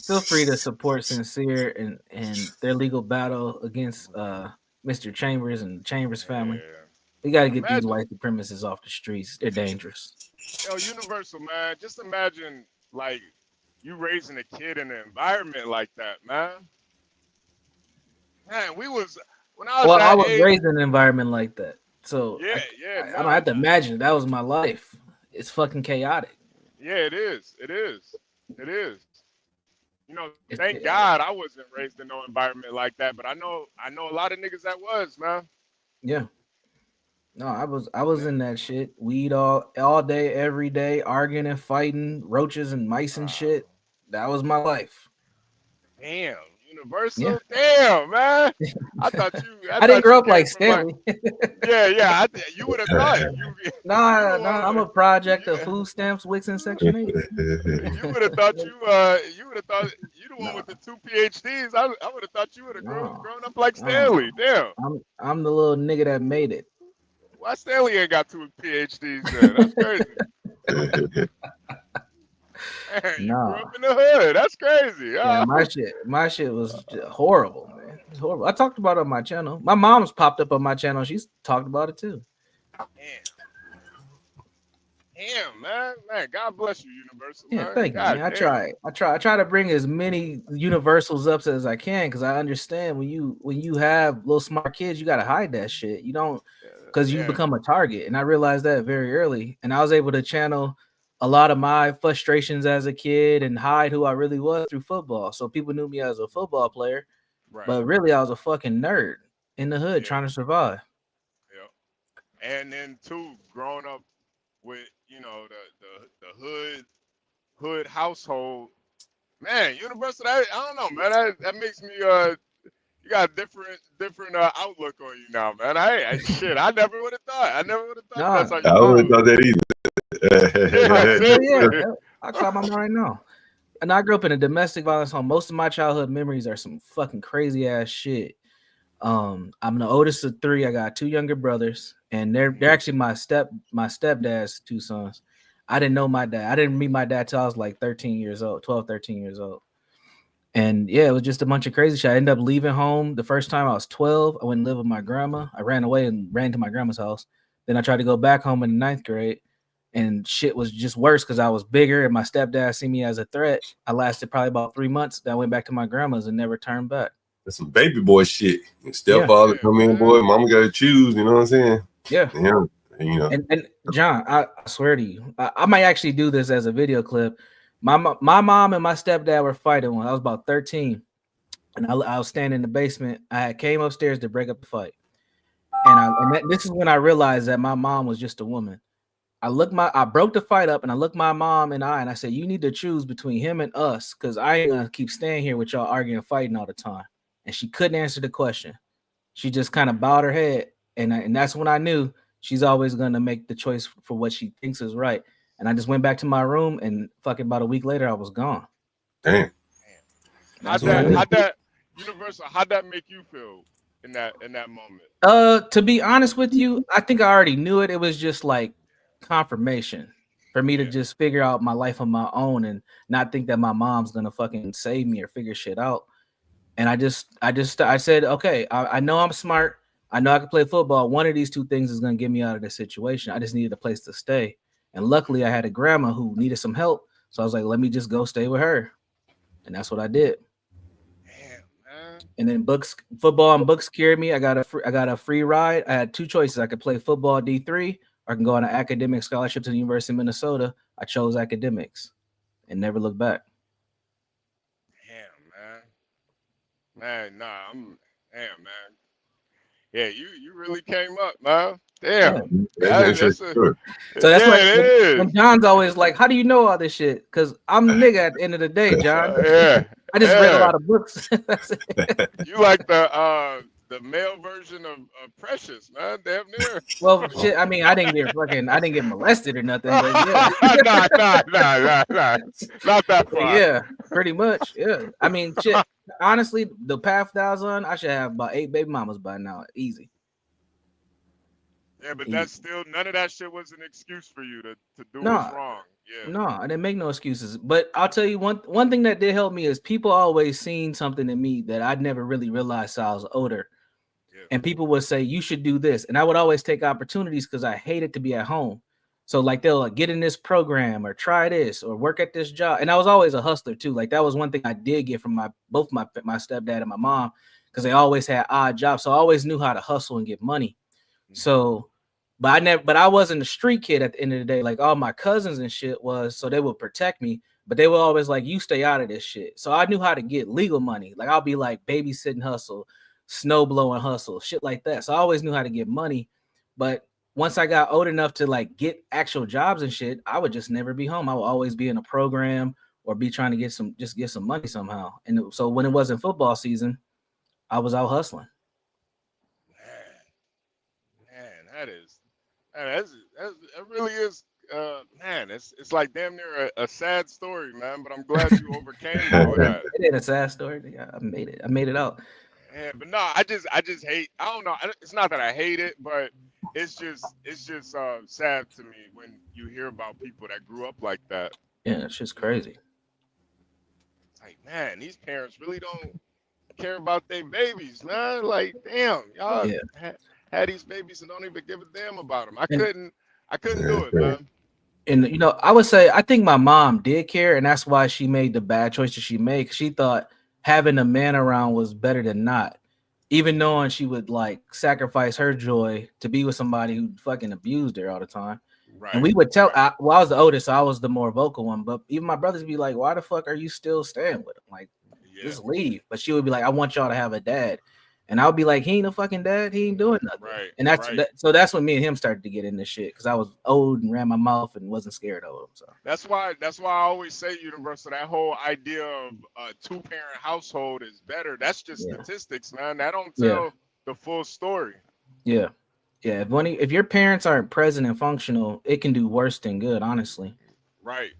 Feel free to support Sincere and their legal battle against Mr. Chambers and the Chambers family. Yeah. We got to get these white supremacists off the streets. They're dangerous. Yo, Universal, man. Just imagine, like, you raising a kid in an environment like that, man. Man, when I was raised in an environment like that. So I don't have to imagine that was my life. It's fucking chaotic. Yeah, it is. You know, thank God I wasn't raised in no environment like that, but I know a lot of niggas that was, man. Yeah. No, I was in that shit. Weed all day, every day, arguing and fighting, roaches and mice and shit. That was my life. Damn, Universal? Yeah. Damn, man. I thought I didn't grow up like from, Stanley. yeah. You would have thought. Nah, I'm a project of food stamps, Wix, and Section 8. You would have thought you would have thought you the one with the 2 PhDs. I would have thought you would have grown up like Stanley. Damn. I'm the little nigga that made it. Why Stanley ain't got 2 PhDs then? That's crazy. Man, you grew up in the hood. That's crazy. Yeah, my shit was horrible, man. It's horrible. I talked about it on my channel. My mom's popped up on my channel. She's talked about it too. Damn, man. God bless you, Universal. Yeah, man. thank you, man. I try to bring as many universals up as I can because I understand when you have little smart kids, you gotta hide that shit. You don't because you become a target. And I realized that very early. And I was able to channel a lot of my frustrations as a kid and hide who I really was through football. So people knew me as a football player, but really I was a fucking nerd in the hood trying to survive. Yeah. And then too, growing up with, you know, the hood household, man, Universal, I don't know, man. That makes me you got a different outlook on you now, man. I never would have thought. I never would have thought that's how you I wouldn't thought that either. Yeah, I caught my mind right now. And I grew up in a domestic violence home. Most of my childhood memories are some fucking crazy ass shit. I'm the oldest of 3. I got 2 younger brothers, and they're actually my stepdad's 2 sons. I didn't know my dad. I didn't meet my dad till I was like 12, 13 years old. And yeah, it was just a bunch of crazy shit. I ended up leaving home the first time I was 12. I went and lived with my grandma. I ran away and ran to my grandma's house. Then I tried to go back home in the 9th grade, and shit was just worse because I was bigger and my stepdad see me as a threat. I lasted probably about 3 months. Then I went back to my grandma's and never turned back. That's some baby boy shit. Stepfather come in, boy. Mama got to choose. You know what I'm saying? Yeah. You know. And John, I swear to you, I might actually do this as a video clip. My mom and my stepdad were fighting when I was about 13, and I was standing in the basement. I came upstairs to break up the fight, and this is when I realized that my mom was just a woman. I broke the fight up, and I looked my mom in the eye, and I said, "You need to choose between him and us, because I ain't gonna keep staying here with y'all arguing and fighting all the time." And she couldn't answer the question. She just kind of bowed her head, and that's when I knew she's always gonna make the choice for what she thinks is right. And I just went back to my room, and fucking about a week later, I was gone. Damn. How'd that make you feel in that moment? To be honest with you, I think I already knew it. It was just like confirmation for me to just figure out my life on my own and not think that my mom's gonna fucking save me or figure shit out. And I said, okay, I know I'm smart. I know I can play football. One of these 2 things is gonna get me out of this situation. I just needed a place to stay. And luckily I had a grandma who needed some help. So I was like, let me just go stay with her. And that's what I did. Damn, man. And then football and books carried me. I got a free ride. I had 2 choices. I could play football D3 or I can go on an academic scholarship to the University of Minnesota. I chose academics and never looked back. Damn, man. Yeah, you really came up, man. Damn. So that's why when John's always like, how do you know all this shit? Because I'm the nigga at the end of the day, John. I just read a lot of books. You like the male version of Precious, man. Damn near. Well, shit. I mean, I didn't get molested or nothing. But yeah. Nah. Not that far. Yeah, pretty much. Yeah. I mean, shit. Honestly, the path that I was on, I should have about 8 baby mamas by now. Easy. Yeah, but that's still none of that shit was an excuse for you to do what's wrong. Yeah. No, I didn't make no excuses. But I'll tell you one thing that did help me is people always seen something in me that I'd never really realized till I was older. Yeah. And people would say, you should do this. And I would always take opportunities because I hated to be at home. So like they'll like, get in this program or try this or work at this job. And I was always a hustler too. Like that was one thing I did get from both my stepdad and my mom because they always had odd jobs. So I always knew how to hustle and get money. So, but I wasn't a street kid at the end of the day. Like all my cousins and shit was, so they would protect me, but they were always like, you stay out of this shit. So I knew how to get legal money. Like I'll be like babysitting hustle, snow blowing hustle, shit like that. So I always knew how to get money. But once I got old enough to like get actual jobs and shit, I would just never be home. I would always be in a program or be trying to get some money somehow. And so when it wasn't football season, I was out hustling. Man, that really is. Man, it's like damn near a sad story, man. But I'm glad you overcame all of that. It ain't a sad story. I made it. I made it out. Yeah, but no, I just hate. I don't know. It's not that I hate it, but it's just sad to me when you hear about people that grew up like that. Yeah, it's just crazy. It's like, man, these parents really don't care about their babies, man. Like, damn, y'all had these babies and don't even give a damn about them. I couldn't do it, man. And you know, I would say I think my mom did care, and that's why she made the bad choices she made. She thought having a man around was better than not, even knowing she would like sacrifice her joy to be with somebody who fucking abused her all the time. Right. And we would tell. I was the oldest, so I was the more vocal one. But even my brothers would be like, "Why the fuck are you still staying with him? Like, just leave." But she would be like, "I want y'all to have a dad." And I would be like, he ain't a fucking dad. He ain't doing nothing. Right. And so that's when me and him started to get in this shit because I was old and ran my mouth and wasn't scared of him. So that's why I always say, Universal, that whole idea of a 2-parent household is better. That's just statistics, man. That don't tell the full story. Yeah. Yeah. If your parents aren't present and functional, it can do worse than good, honestly. Right.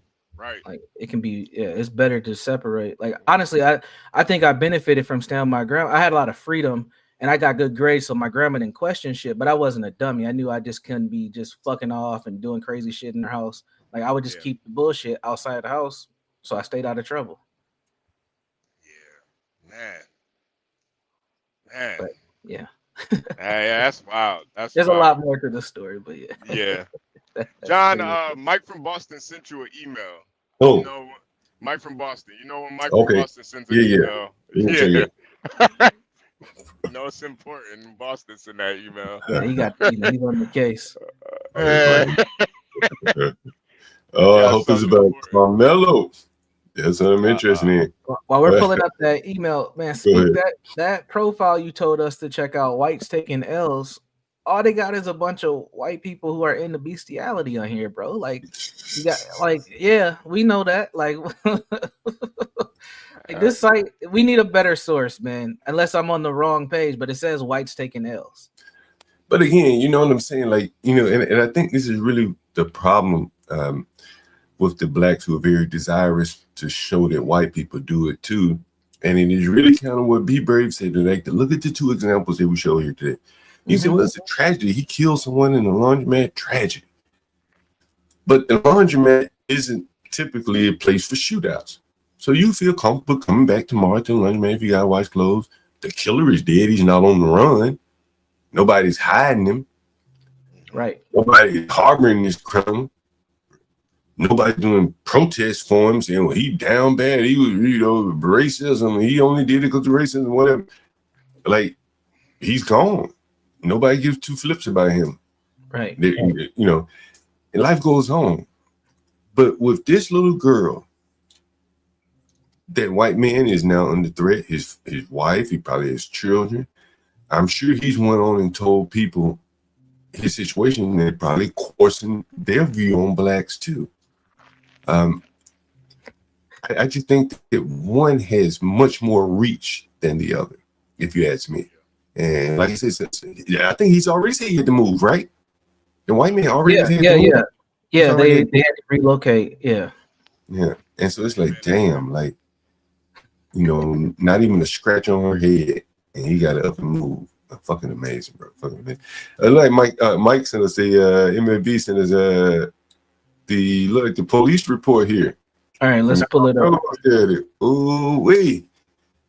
Like it can be, it's better to separate. Like honestly, I think I benefited from staying with my grandma. I had a lot of freedom and I got good grades, so my grandma didn't question shit. But I wasn't a dummy. I knew I just couldn't be just fucking off and doing crazy shit in her house. Like I would just keep the bullshit outside the house, so I stayed out of trouble. Yeah, man. But, yeah. Hey, that's wild. There's a lot more to the story, but yeah. Yeah. John, Mike from Boston sent you an email. Oh. You know, Mike from Boston. You know when Mike from Boston sends an email? Yeah. You know it's important. In Boston sent that email. Yeah, he's on the case. I hope it's about Carmelo. That's what I'm interested in. While we're pulling up that email, man, that profile you told us to check out, Whites Taking L's. All they got is a bunch of white people who are into bestiality on here, bro. Like, you got, like, yeah, we know that. Like, like this site, we need a better source, man. Unless I'm on the wrong page, but it says Whites Taking L's. But again, you know what I'm saying? Like, you know, and I think this is really the problem with the blacks who are very desirous to show that white people do it too. And it is really kind of what B. Brave said today. Look at the two examples that we show here today. You said, well, it's a tragedy. He killed someone in a laundromat. Tragedy. But the laundromat isn't typically a place for shootouts. So you feel comfortable coming back tomorrow to the laundromat if you got to wash clothes. The killer is dead. He's not on the run. Nobody's hiding him. Right. Nobody's harboring this criminal. Nobody doing protest for him saying, well, he down bad. He was, you know, racism. He only did it because of racism, whatever. Like, he's gone. Nobody gives two flips about him. Right. You know, and life goes on. But with this little girl, that white man is now under threat. His wife, he probably has children. I'm sure he's went on and told people his situation, and they're probably coursing their view on blacks too. I just think that one has much more reach than the other, if you ask me. And like I said, I think he's already said he had to move, right? The white man already had to move. Yeah, they had to relocate. Yeah. And so it's like, damn, like, you know, not even a scratch on her head, and he got to up and move. Fucking amazing, bro. Fucking amazing. Like Mike sent us MLB sent us the police report here. All right, let's pull it up. Oh wait,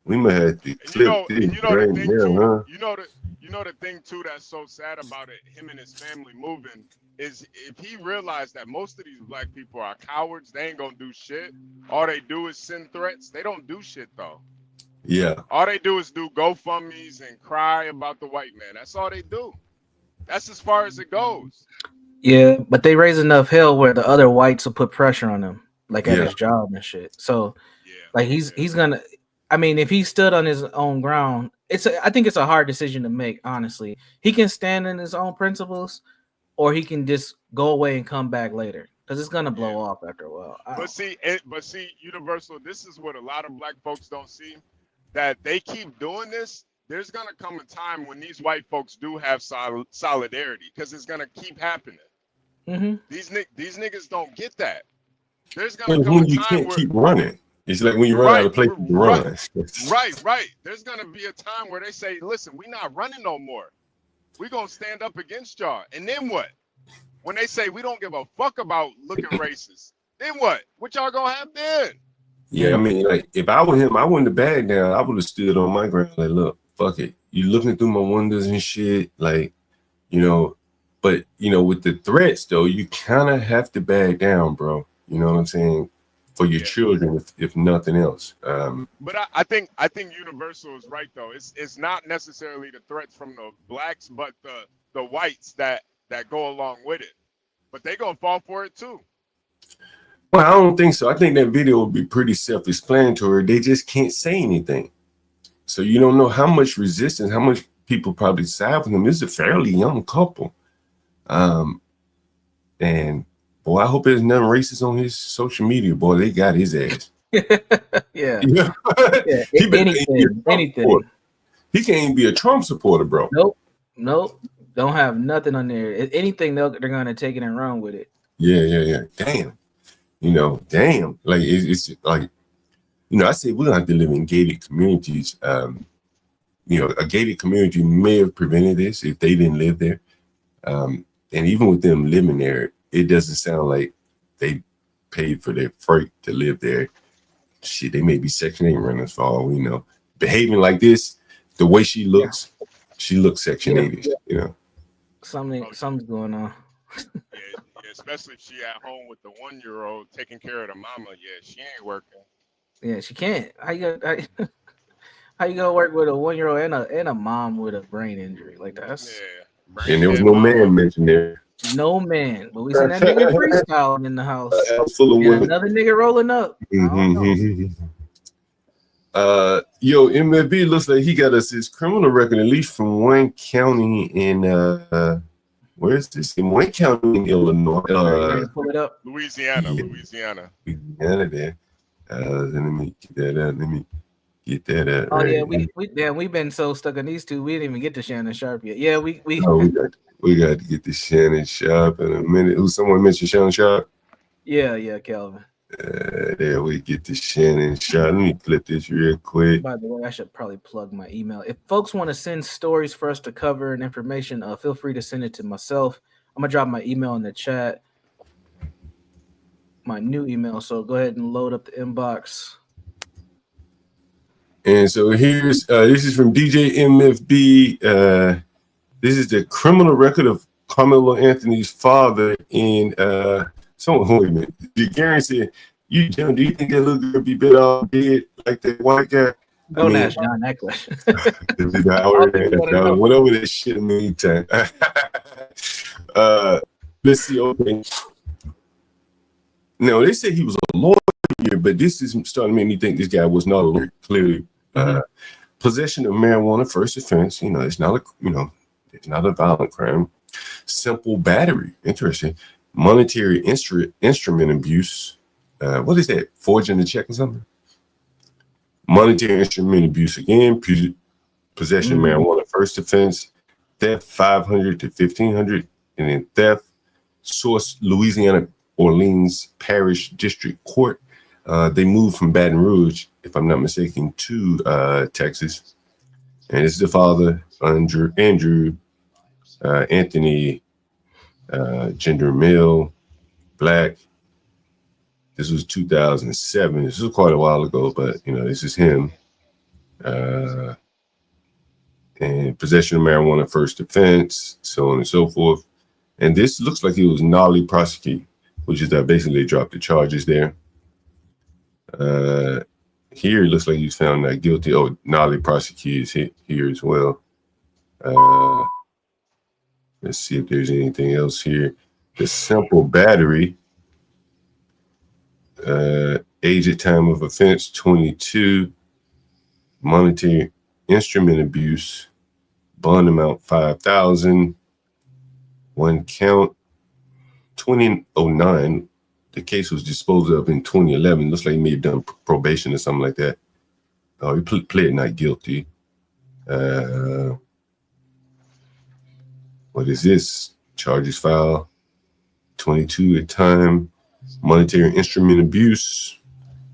we might have to clip this. You know the thing too that's so sad about it. Him and his family moving is if he realized that most of these black people are cowards, they ain't gonna do shit. All they do is send threats. They don't do shit though. Yeah. All they do is do GoFundMes and cry about the white man. That's all they do. That's as far as it goes. Yeah, but they raise enough hell where the other whites will put pressure on him, like at his job and shit. So, like he's gonna. I mean, if he stood on his own ground, I think it's a hard decision to make. Honestly, he can stand in his own principles, or he can just go away and come back later. because it's gonna blow off after a while. But see, Universal. This is what a lot of black folks don't see. That they keep doing this. There's gonna come a time when these white folks do have solidarity, because it's gonna keep happening. Mm-hmm. These niggas don't get that. There's gonna come when a you time can't where keep running. It's like when you run out of place to run. Right. There's gonna be a time where they say, "Listen, we not running no more. We gonna stand up against y'all." And then what? When they say we don't give a fuck about looking racist, then what? What y'all gonna have then? Yeah, I mean, like if I were him, I wouldn't have bagged down. I would have stood on my ground. Like, look, fuck it. You looking through my windows and shit, like, you know. But you know, with the threats though, you kind of have to back down, bro. You know what I'm saying? For your children, if nothing else. But I think Universal is right though. It's not necessarily the threats from the blacks, but the whites that go along with it. But they gonna fall for it too. Well, I don't think so. I think that video will be pretty self-explanatory. They just can't say anything. So you don't know how much resistance, how much people probably side with them. This is a fairly young couple. And boy, I hope there's nothing racist on his social media. Boy, they got his ass. Yeah. Anything. He can't even be a Trump supporter, bro. Nope. Don't have nothing on there. Anything they're gonna take it and run with it. Yeah. Damn. Damn. Like it's like, I say we're gonna have to live in gated communities. A gated community may have prevented this if they didn't live there. And even with them living there, it doesn't sound like they paid for their freight to live there. Shit, they may be Section 8 runners for all we know. Behaving like this, the way she looks Section 8ish, Something's going on. Yeah, especially if she at home with the 1-year-old taking care of the mama. Yeah, she ain't working. Yeah, she can't. How you gonna work with a 1-year-old and a mom with a brain injury like that? And there was no man mentioned there. No man, but we seen that nigga freestyling in the house. Full of women. Another nigga rolling up. Yo, MFB looks like he got us his criminal record, at least from one county in where is this? In one county in Illinois. Pull it up. Louisiana. Louisiana there. Let me get that up. Oh yeah, we've been so stuck on these two, we didn't even get to Shannon Sharp yet. Yeah, we got to get to Shannon Sharp in a minute. Who someone mentioned Shannon Sharp? Yeah, Calvin. There we get to Shannon Sharp. Let me clip this real quick. By the way, I should probably plug my email. If folks want to send stories for us to cover and information, feel free to send it to myself. I'm gonna drop my email in the chat. My new email, so go ahead and load up the inbox. And so here's this is from DJ MFB. This is the criminal record of Carmelo Anthony's father in wait a minute. Gary said, Jim, do you think that little girl be better off dead like that white guy? Don't ask John that question. Went over that shit a million times. Let's see. Okay. No, they said he was a lawyer, but this is starting to make me think this guy was not a lawyer. Clearly, possession of marijuana, first offense. It's not it's not a violent crime. Simple battery. Interesting. Monetary instrument abuse. What is that? Forging a check or something? Monetary instrument abuse again. Possession of marijuana, first offense. Theft, $500 to $1,500, and then theft. Source: Louisiana Orleans Parish District Court. They moved from Baton Rouge, if I'm not mistaken, to Texas. And it's the father, Andrew, Anthony, gender male, black. This was 2007. This was quite a while ago, but this is him. And possession of marijuana, first offense, so on and so forth. And this looks like he was nolly prosecuted, which is that basically they dropped the charges there. Here it looks like he's found not guilty. Oh, nolly prosecuted here as well. Let's see if there's anything else here. The simple battery. Age at time of offense 22. Monetary instrument abuse. Bond amount $5,000. One count 2009 the case was disposed of in 2011. Looks like he may have done probation or something like that. Oh, he pled not guilty. What is this? Charges filed 22 at time. Monetary instrument abuse.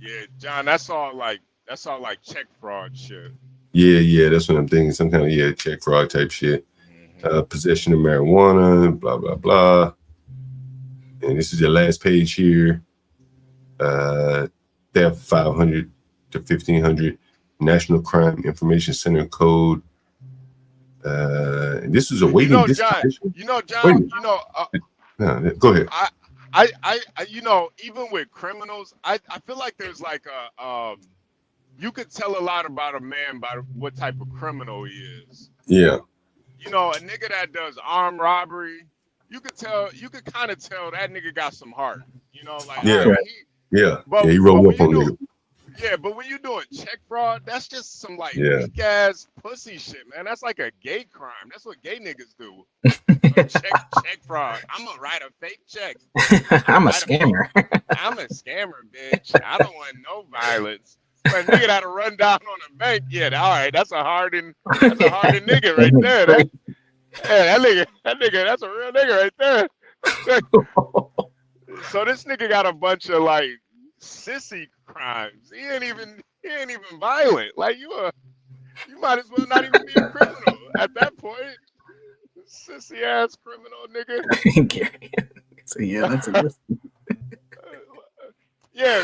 Yeah, John, that's all like check fraud shit. Yeah, that's what I'm thinking. Some kind of check fraud type shit. Possession of marijuana, blah blah blah. And this is the last page here. Theft 500 to 1500. National Crime Information Center Code. And this was a waiting disposition. John. No, go ahead. I even with criminals, I feel like there's like a you could tell a lot about a man by what type of criminal he is. Yeah. A nigga that does armed robbery, you could kind of tell that nigga got some heart. Like he rolled up on nigga. Yeah, but when you doing check fraud, that's just some like weak ass pussy shit, man. That's like a gay crime. That's what gay niggas do. check fraud. I'm gonna write a fake check. I'm a scammer. I'm a scammer, bitch. I don't want no violence. But nigga that run down on a bank, all right, that's a hardened nigga right there. That nigga, that's a real nigga right there. So this nigga got a bunch of like sissy crimes. He ain't even violent. Like you might as well not even be a criminal at that point. Sissy ass criminal nigga. So that's a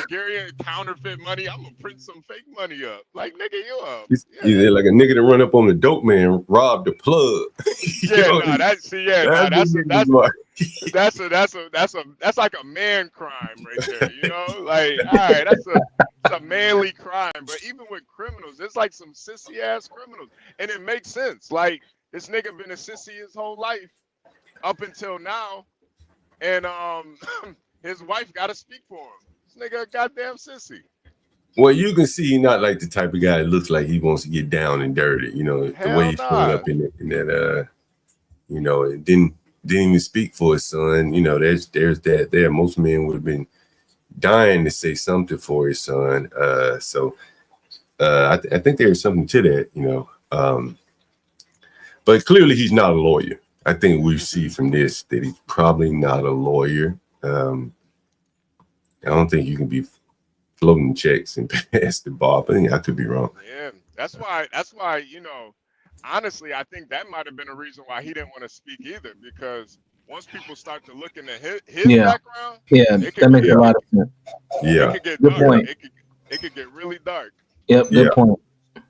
Gary, counterfeit money. I'm gonna print some fake money up. Like nigga, you up? Yeah, like a nigga that run up on the dope man, rob the plug. That's like a man crime right there. Like all right, that's a manly crime. But even with criminals, it's like some sissy ass criminals, and it makes sense. Like this nigga been a sissy his whole life up until now, and his wife got to speak for him. This nigga a goddamn sissy. Well, you can see he's not like the type of guy that looks like he wants to get down and dirty. The way he showed up in that and didn't even speak for his son. There's that there. Most men would have been dying to say something for his son. I think there's something to that. But clearly he's not a lawyer. I think we see from this that he's probably not a lawyer. I don't think you can be floating checks and pass the bar. But I could be wrong. Yeah, that's why. Honestly, I think that might have been a reason why he didn't want to speak either. Because once people start to look into his background, that makes a lot of sense. Yeah, it could get good dark. point. It could get really dark. Yep, good point.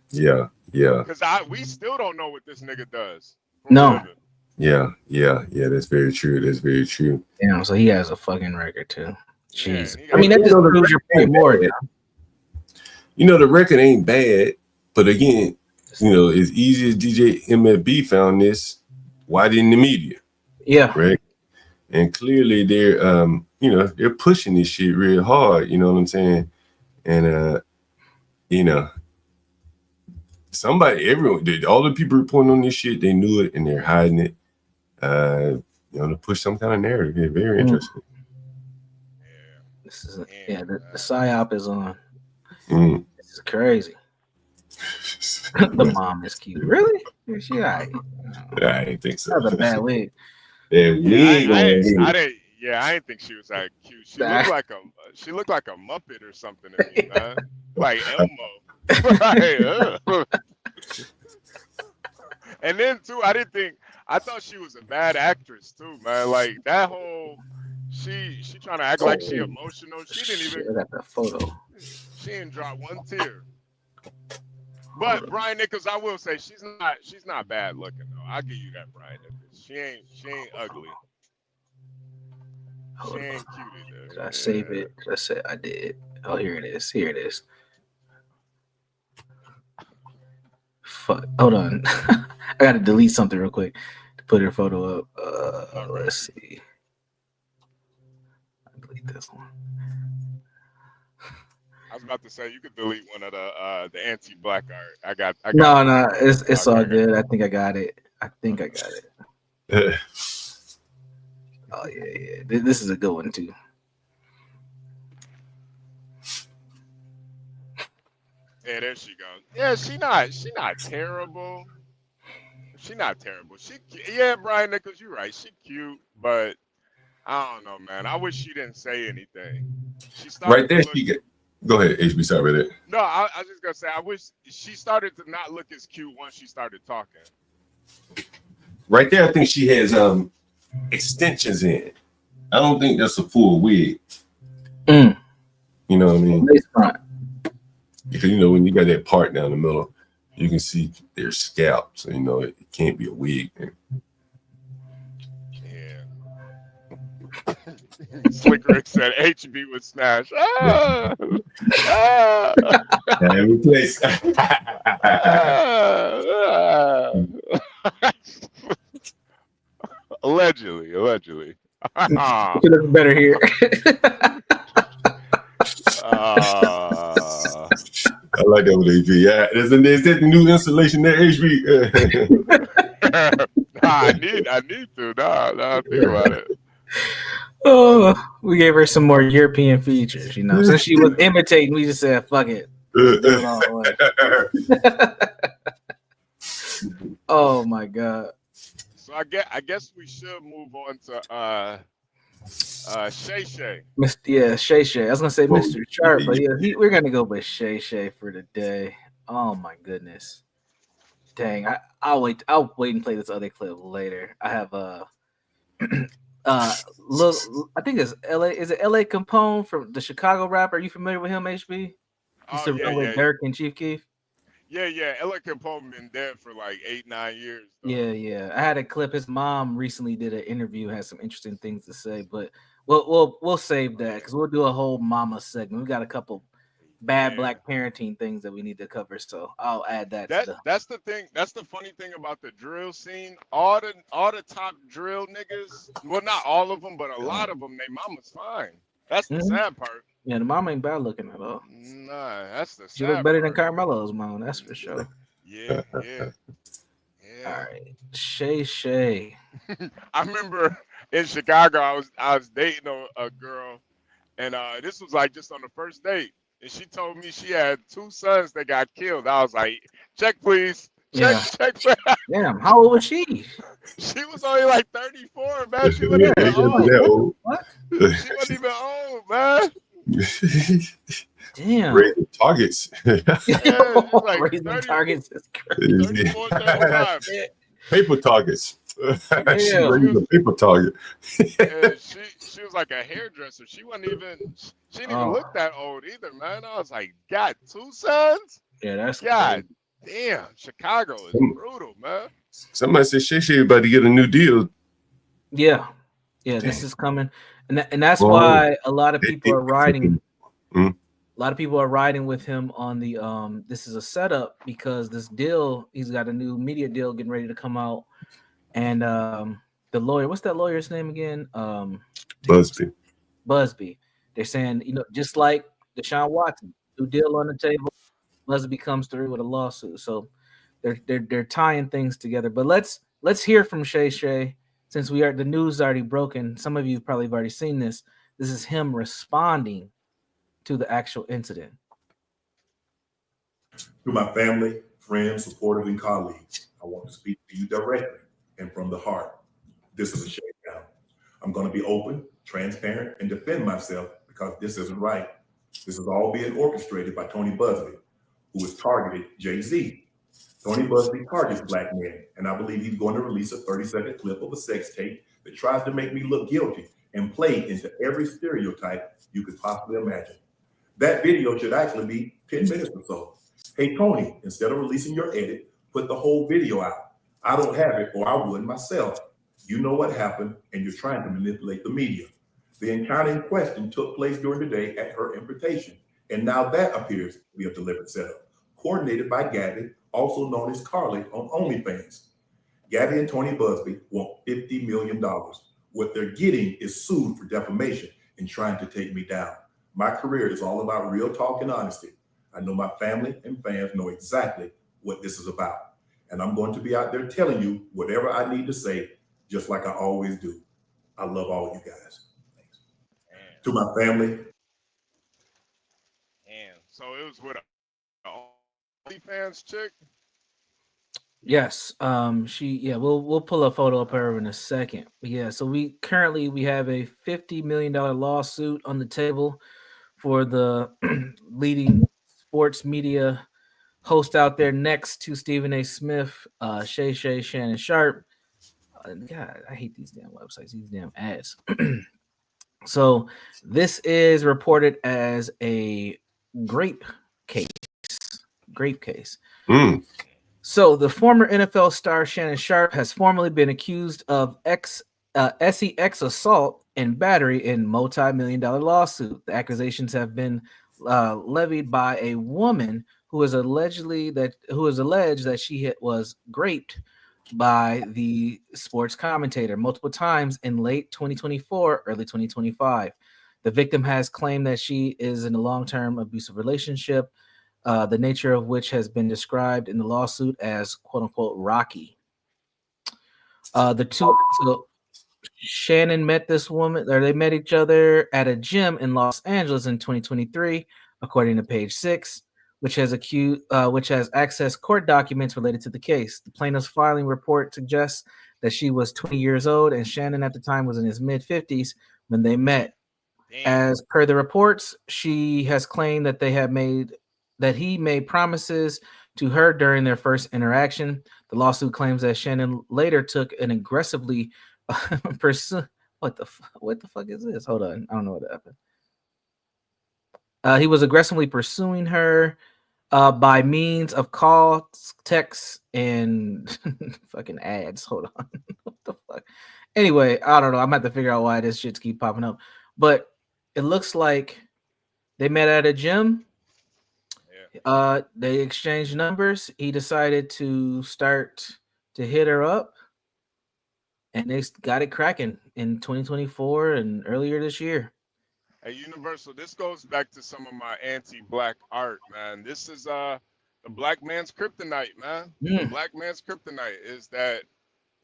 Yeah. Because we still don't know what this nigga does. No. Yeah. That's very true. Damn, so he has a fucking record too. Jeez. Yeah, that just proves your point more. The record ain't bad, but again, as easy as DJ MFB found this, why didn't the media? Yeah. Right. And clearly they're pushing this shit real hard. You know what I'm saying? And everyone, all the people reporting on this shit, they knew it and they're hiding it. To push some kind of narrative. It's very interesting. This is the psyop is on. This is crazy. The mom is cute. Really? Is she alright? I didn't think so. That was a bad wig. I didn't think she was that cute. She looked like a Muppet or something to me, man. Like Elmo. And then too, I thought she was a bad actress too, man. Like that whole she trying to act like she emotional. She didn't even. I got that photo. She didn't drop one tear. But Brian Nichols, I will say she's not bad looking though. I'll give you that, Brian Nichols. She ain't ugly. She ain't cute either. Did I save it? I did. Oh, here it is. Fuck. Hold on. I gotta delete something real quick to put her photo up. Let's see. I'll delete this one. I was about to say you could delete one of the anti-black art. I got No, it's all good. I think I got it. Oh yeah. This is a good one too. Yeah, there she goes. Yeah, she not terrible. She not terrible. Yeah, Brian Nichols, you're right. She cute, but I don't know, man. I wish she didn't say anything. She Right started to there, look. go ahead, HB. Sorry about that. No, I was just gonna say I wish she started to not look as cute once she started talking. Right there, I think she has extensions in. I don't think that's a full wig. You know what I mean? Because when you got that part down the middle, you can see their scalp, so it can't be a wig. Yeah. Slick Rick said HB would smash. Every place. Allegedly. It looks better here. I like that with HB. Yeah, there's that new installation there, HB. I need to. Nah, think about it. Oh, we gave her some more European features, Since she was imitating, we just said, "Fuck it." Oh my god. So I guess we should move on to Shay Shay. Yeah, Shay Shay. I was gonna say Mr. Sharp, but yeah, we're gonna go with Shay Shay for the day. Oh my goodness. Dang, I'll wait and play this other clip later. I have look, I think it's LA. Is it LA Capone from the Chicago rapper? Are you familiar with him, HB? He's with Dirk and Chief Keef. Yeah. LA Capone been dead for like 8-9 years. Though. Yeah. I had a clip. His mom recently did an interview, had some interesting things to say, but we'll save that because we'll do a whole mama segment. We got a couple bad black parenting things that we need to cover, so I'll add that. That's the thing. That's the funny thing about the drill scene. All the top drill niggas. Well, not all of them, but a lot of them. Their mama's fine. That's the sad part. Yeah, the mama ain't bad looking at all. Nah, that's the sad she look better than Carmelo's mom. That's for sure. Yeah. All right, Shay. I remember in Chicago, I was dating a girl, and this was like just on the first date. And she told me she had 2 sons that got killed. I was like, check, please. Check. Damn, how old was she? She was only like 34, man. She wasn't even old. What? She wasn't even old, man. Damn. Raising targets. Raising targets is crazy. 34, 35. Paper targets. She raised a paper target. She was like a hairdresser. She didn't even look that old either, man. I was like, got 2 sons? Yeah, that's God damn. Chicago is brutal, man. Somebody said Shay about to get a new deal. Yeah, this is coming, and that's why a lot of people are riding. A lot of people are riding with him on the this is a setup because this deal, he's got a new media deal getting ready to come out. And the lawyer, what's that lawyer's name again? Busby. They're saying, just like Deshaun Watson, new deal on the table, Busby comes through with a lawsuit. So they're tying things together. But let's hear from Shay Shay since the news is already broken. Some of you probably have already seen this. This is him responding to the actual incident. To my family, friends, supporters, and colleagues, I want to speak to you directly and from the heart. This is a shakedown. I'm going to be open, transparent, and defend myself because this isn't right. This is all being orchestrated by Tony Busby, who has targeted Jay-Z. Tony Busby targets black men, and I believe he's going to release a 30-second clip of a sex tape that tries to make me look guilty and play into every stereotype you could possibly imagine. That video should actually be 10 minutes or so. Hey, Tony, instead of releasing your edit, put the whole video out. I don't have it, or I wouldn't myself. You know what happened, and you're trying to manipulate the media. The encounter in question took place during the day at her invitation, and now that appears to be a deliberate setup, coordinated by Gabby, also known as Carly on OnlyFans. Gabby and Tony Busby want $50 million. What they're getting is sued for defamation and trying to take me down. My career is all about real talk and honesty. I know my family and fans know exactly what this is about. And I'm going to be out there telling you whatever I need to say, just like I always do. I love all you guys. Thanks. To my family. And so it was with OnlyFans chick. Yes. We'll pull a photo of her in a second. But yeah, so we have a $50 million lawsuit on the table for the leading sports media host out there next to Stephen A. Smith, Shay Shannon Sharp. God, I hate these damn websites, these damn ads. So this is reported as a grape case. Grape case. So the former NFL star Shannon Sharp has formally been accused of SEX assault and battery in multi-million-dollar lawsuit. The accusations have been levied by a woman who is alleged that she was raped by the sports commentator multiple times in late 2024, early 2025. The victim has claimed that she is in a long-term abusive relationship, the nature of which has been described in the lawsuit as "quote unquote" rocky. Shannon met this woman, or they met each other at a gym in Los Angeles in 2023, according to Page 6, which has accessed court documents related to the case. The plaintiff's filing report suggests that she was 20 years old and Shannon at the time was in his mid-50s when they met. Damn. As per the reports, she has claimed that he made promises to her during their first interaction. The lawsuit claims that Shannon later took an aggressively what the fuck is this? Hold on, I don't know what happened. He was aggressively pursuing her by means of calls, texts, and fucking ads. Hold on, what the fuck? Anyway, I don't know. I'm about to figure out why this shit's keep popping up, but it looks like they met at a gym. They exchanged numbers. He decided to start to hit her up, and they got it cracking in 2024 and earlier this year. Hey, Universal, this goes back to some of my anti-black art, man. This is the black man's kryptonite, man. The black man's kryptonite is that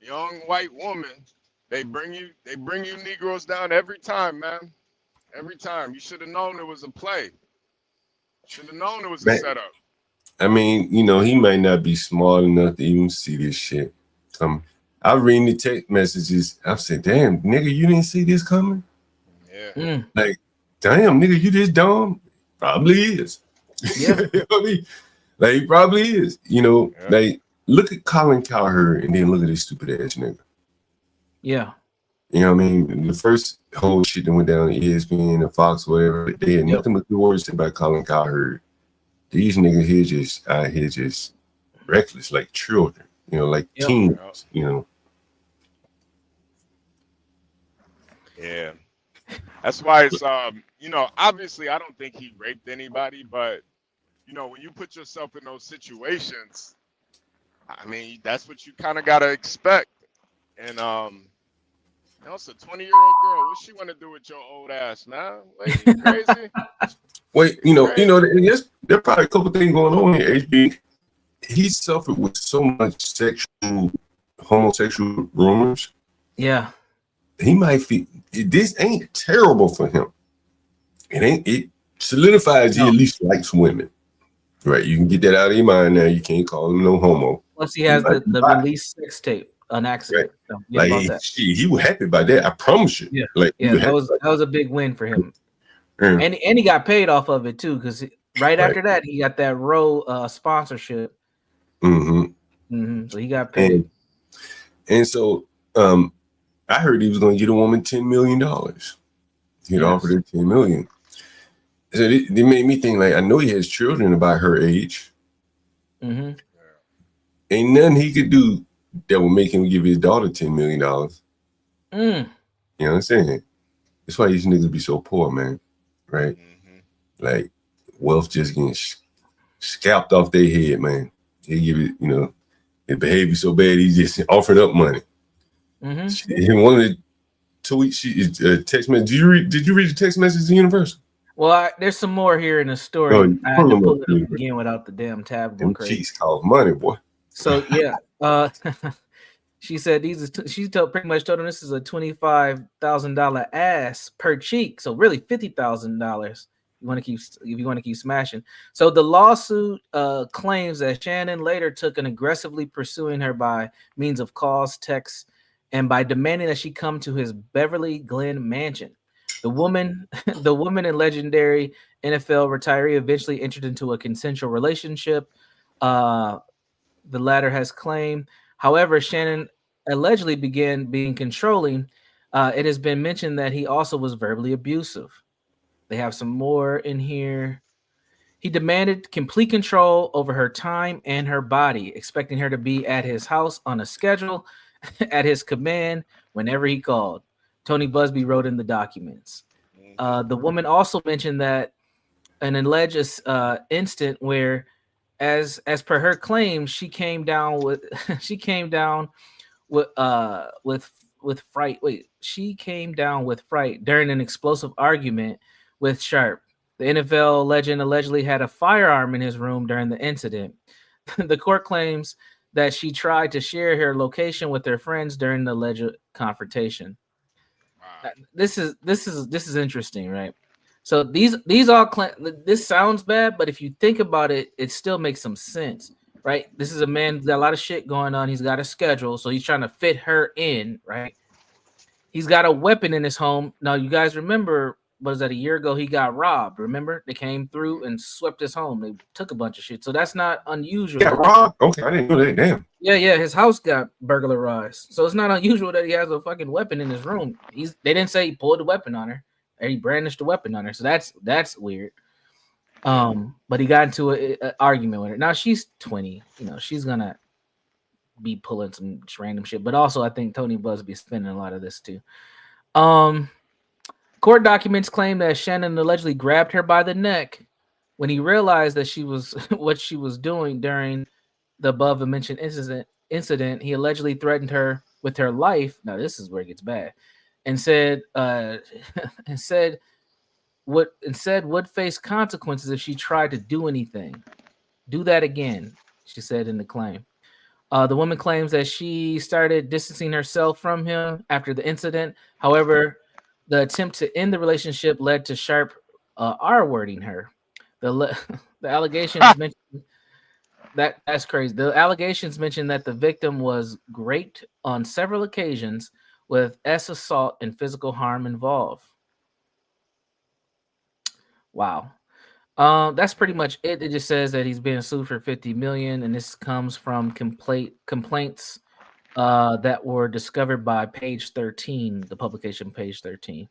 young white woman. They bring you Negroes down every time, man. Every time. You should have known it was a play. Should have known it was a setup. I mean, he might not be smart enough to even see this shit. I read the text messages. I said, "Damn, nigga, you didn't see this coming." Yeah. Like, damn, nigga, you this dumb? Probably is. Yeah. You know what I mean? Like, he probably is. Like, look at Colin Cowherd and then look at this stupid ass nigga. Yeah. You know what I mean? The first whole shit that went down at ESPN and Fox, whatever, they had nothing but good words to say about Colin Cowherd. These niggas here just out here just reckless, like children, like teens, Yeah. That's why it's obviously I don't think he raped anybody, but when you put yourself in those situations, I mean, that's what you kind of gotta expect. And it's a 20-year-old girl. What she want to do with your old ass, man? Like, you crazy? Wait, there's probably a couple things going on here, HB. He suffered with so much homosexual rumors. Yeah. He might feel this ain't terrible for him. It solidifies he at least likes women. Right. You can get that out of your mind now. You can't call him no homo. Plus he has the release sex tape. An accident. Right. Like he was happy about that. I promise you. Yeah. Like that was a big win for him. And he got paid off of it too, because after that he got that Roe sponsorship. So he got paid. And so I heard he was going to get a woman $10 million. He'd offered her $10 million. So they made me think, like, I know he has children about her age. Ain't nothing he could do that would make him give his daughter $10 million. You know what I'm saying? That's why these niggas be so poor, man. Right? Like, wealth just getting scalped off their head, man. They give it, their behavior so bad, he just offered up money. One of the tweets, text message. Did you read the text message to Universal? Well, there's some more here in the story. I had to pull it up again without the damn tab. Them cheeks cost money, boy. So yeah, she said pretty much told him this is a $25,000 ass per cheek, so really $50,000 if you want to keep smashing. So the lawsuit claims that Shannon later took an aggressively pursuing her by means of calls, texts, and by demanding that she come to his Beverly Glen mansion. The woman, the woman and legendary NFL retiree eventually entered into a consensual relationship. The latter has claimed. However, Shannon allegedly began being controlling. It has been mentioned that he also was verbally abusive. They have some more in here. He demanded complete control over her time and her body, expecting her to be at his house on a schedule, at his command, whenever he called. Tony Busby wrote in the documents. The woman also mentioned that an alleged instant where, as per her claim, she came down with with fright. Wait, she came down with fright during an explosive argument with Sharp. The NFL legend allegedly had a firearm in his room during the incident. The court claims that she tried to share her location with her friends during the alleged confrontation. Wow. This is interesting, right? So these all this sounds bad, but if you think about it, it still makes some sense, right? This is a man who's got a lot of shit going on. He's got a schedule, so he's trying to fit her in, right? He's got a weapon in his home. Now, you guys remember, was that a year ago he got robbed? Remember? They came through and swept his home. They took a bunch of shit. So that's not unusual. Yeah, robbed? Okay, I didn't know that. Damn. Yeah, his house got burglarized. So it's not unusual that he has a fucking weapon in his room. They didn't say he pulled the weapon on her. Or he brandished the weapon on her. So that's weird. But he got into an argument with her. Now she's 20. You know, she's gonna be pulling some random shit. But also, I think Tony Busby's spending a lot of this too. Court documents claim that Shannon allegedly grabbed her by the neck when he realized that she was what she was doing during the above mentioned incident. He allegedly threatened her with her life. Now this is where it gets bad, and said would face consequences if she tried to do anything. Do that again, she said in the claim. The woman claims that she started distancing herself from him after the incident. However, the attempt to end the relationship led to Sharp R-wording her. The allegations mentioned that's crazy. The allegations mentioned that the victim was raped on several occasions with assault and physical harm involved. Wow. That's pretty much it. It just says that he's being sued for $50 million, and this comes from complaints that were discovered by Page 13, the publication Page 13.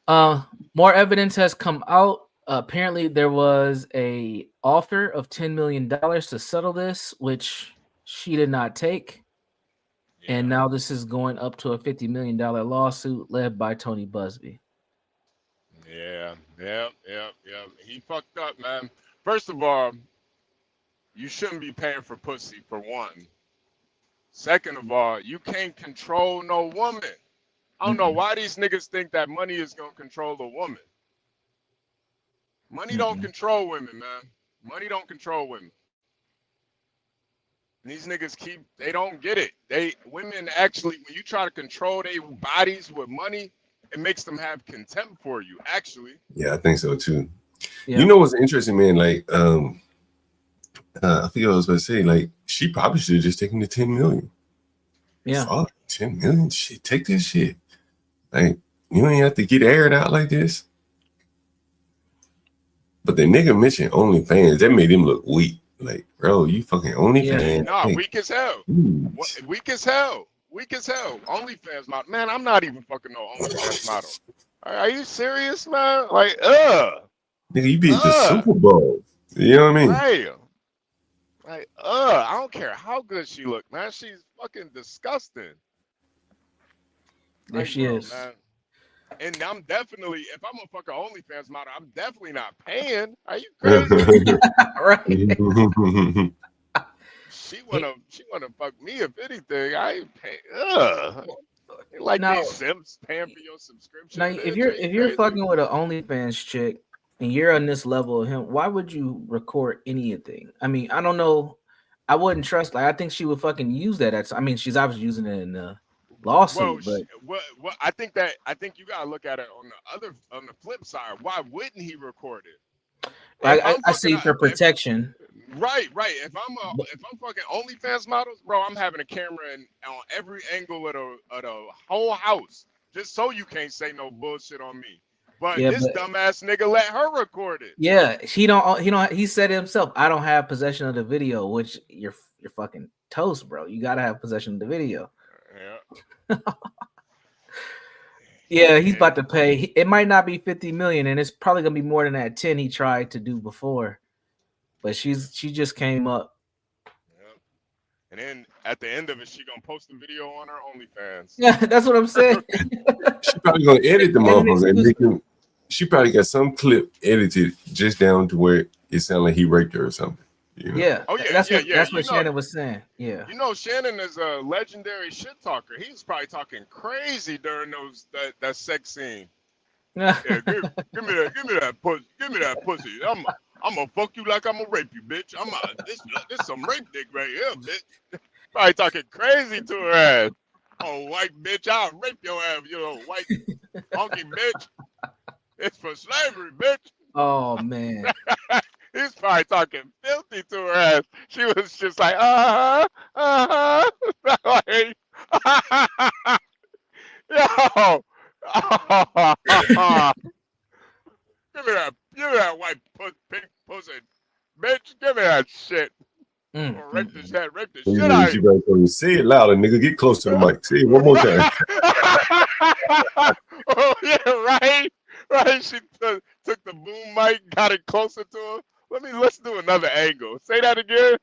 More evidence has come out. Apparently, there was a offer of $10 million to settle this, which she did not take. Yeah. And now this is going up to a $50 million lawsuit led by Tony Busby. Yeah. He fucked up, man. First of all, you shouldn't be paying for pussy, for one. Second of all, you can't control no woman. I don't know why these niggas think that money is gonna control a woman. Money don't control women, man. Money don't control women. And these niggas they don't get it. Women actually, when you try to control their bodies with money, it makes them have contempt for you, actually. Yeah, I think so too. Yeah. You know what's interesting, man? Like, I think I was about to say, like, she probably should have just taken the 10 million. Yeah. Fuck, 10 million? Shit, take this shit. Like, you ain't have to get aired out like this. But the nigga mentioned OnlyFans. That made him look weak. Like, bro, you fucking OnlyFans. Yeah. Nah, weak as hell. Weak as hell. Weak as hell. OnlyFans model. Man, I'm not even fucking no OnlyFans model. Are you serious, man? Like, Nigga, you beat the Super Bowl. You know what I mean? Right. Like, I don't care how good she look, man. She's fucking disgusting. There she is. Man. And I'm definitely, if I'm a fucking OnlyFans model, I'm definitely not paying. Are you crazy? Right. She wanna fuck me if anything. I ain't pay. Like now, these simps paying for your subscription. Now, if you're fucking with an OnlyFans chick and you're on this level of him, why would you record anything? I mean, I don't know. I wouldn't trust. Like, I think she would fucking use that. I mean, she's obviously using it in lawsuit. Well, But what I think you gotta look at it on the flip side. Why wouldn't he record it? I see for protection. Right. If I'm fucking OnlyFans models, bro, I'm having a camera on every angle of the whole house, just so you can't say no bullshit on me. But this dumbass nigga let her record it. Yeah, he said it himself. I don't have possession of the video, which you're fucking toast, bro. You gotta have possession of the video. Yeah. Yeah, he's about to pay. It might not be 50 million, and it's probably gonna be more than that 10 he tried to do before. But she just came up. Yep. And then at the end of it, she gonna post a video on her OnlyFans. Yeah, that's what I'm saying. She probably gonna edit the motherfuckers. She probably got some clip edited just down to where it sounded like he raped her or something. You know? Yeah. Oh yeah. That's what Shannon was saying. Yeah. You know, Shannon is a legendary shit talker. He was probably talking crazy during that sex scene. Yeah, give me that pussy. Give me that pussy. I'm gonna fuck you like I'm gonna rape you, bitch. This some rape dick right here, bitch. Probably talking crazy to her ass. Oh, white bitch, I'll rape your ass, you know, white honky bitch. It's for slavery, bitch. Oh man. He's probably talking filthy to her ass. She was just like, like, yo. Give me that white pink pussy, bitch. Give me that shit. Rape the shit out of you. Say it louder, nigga. Get close to the mic. Say it one more time. Oh yeah, right. She took the boom mic, got it closer to her. Let's do another angle. Say that again.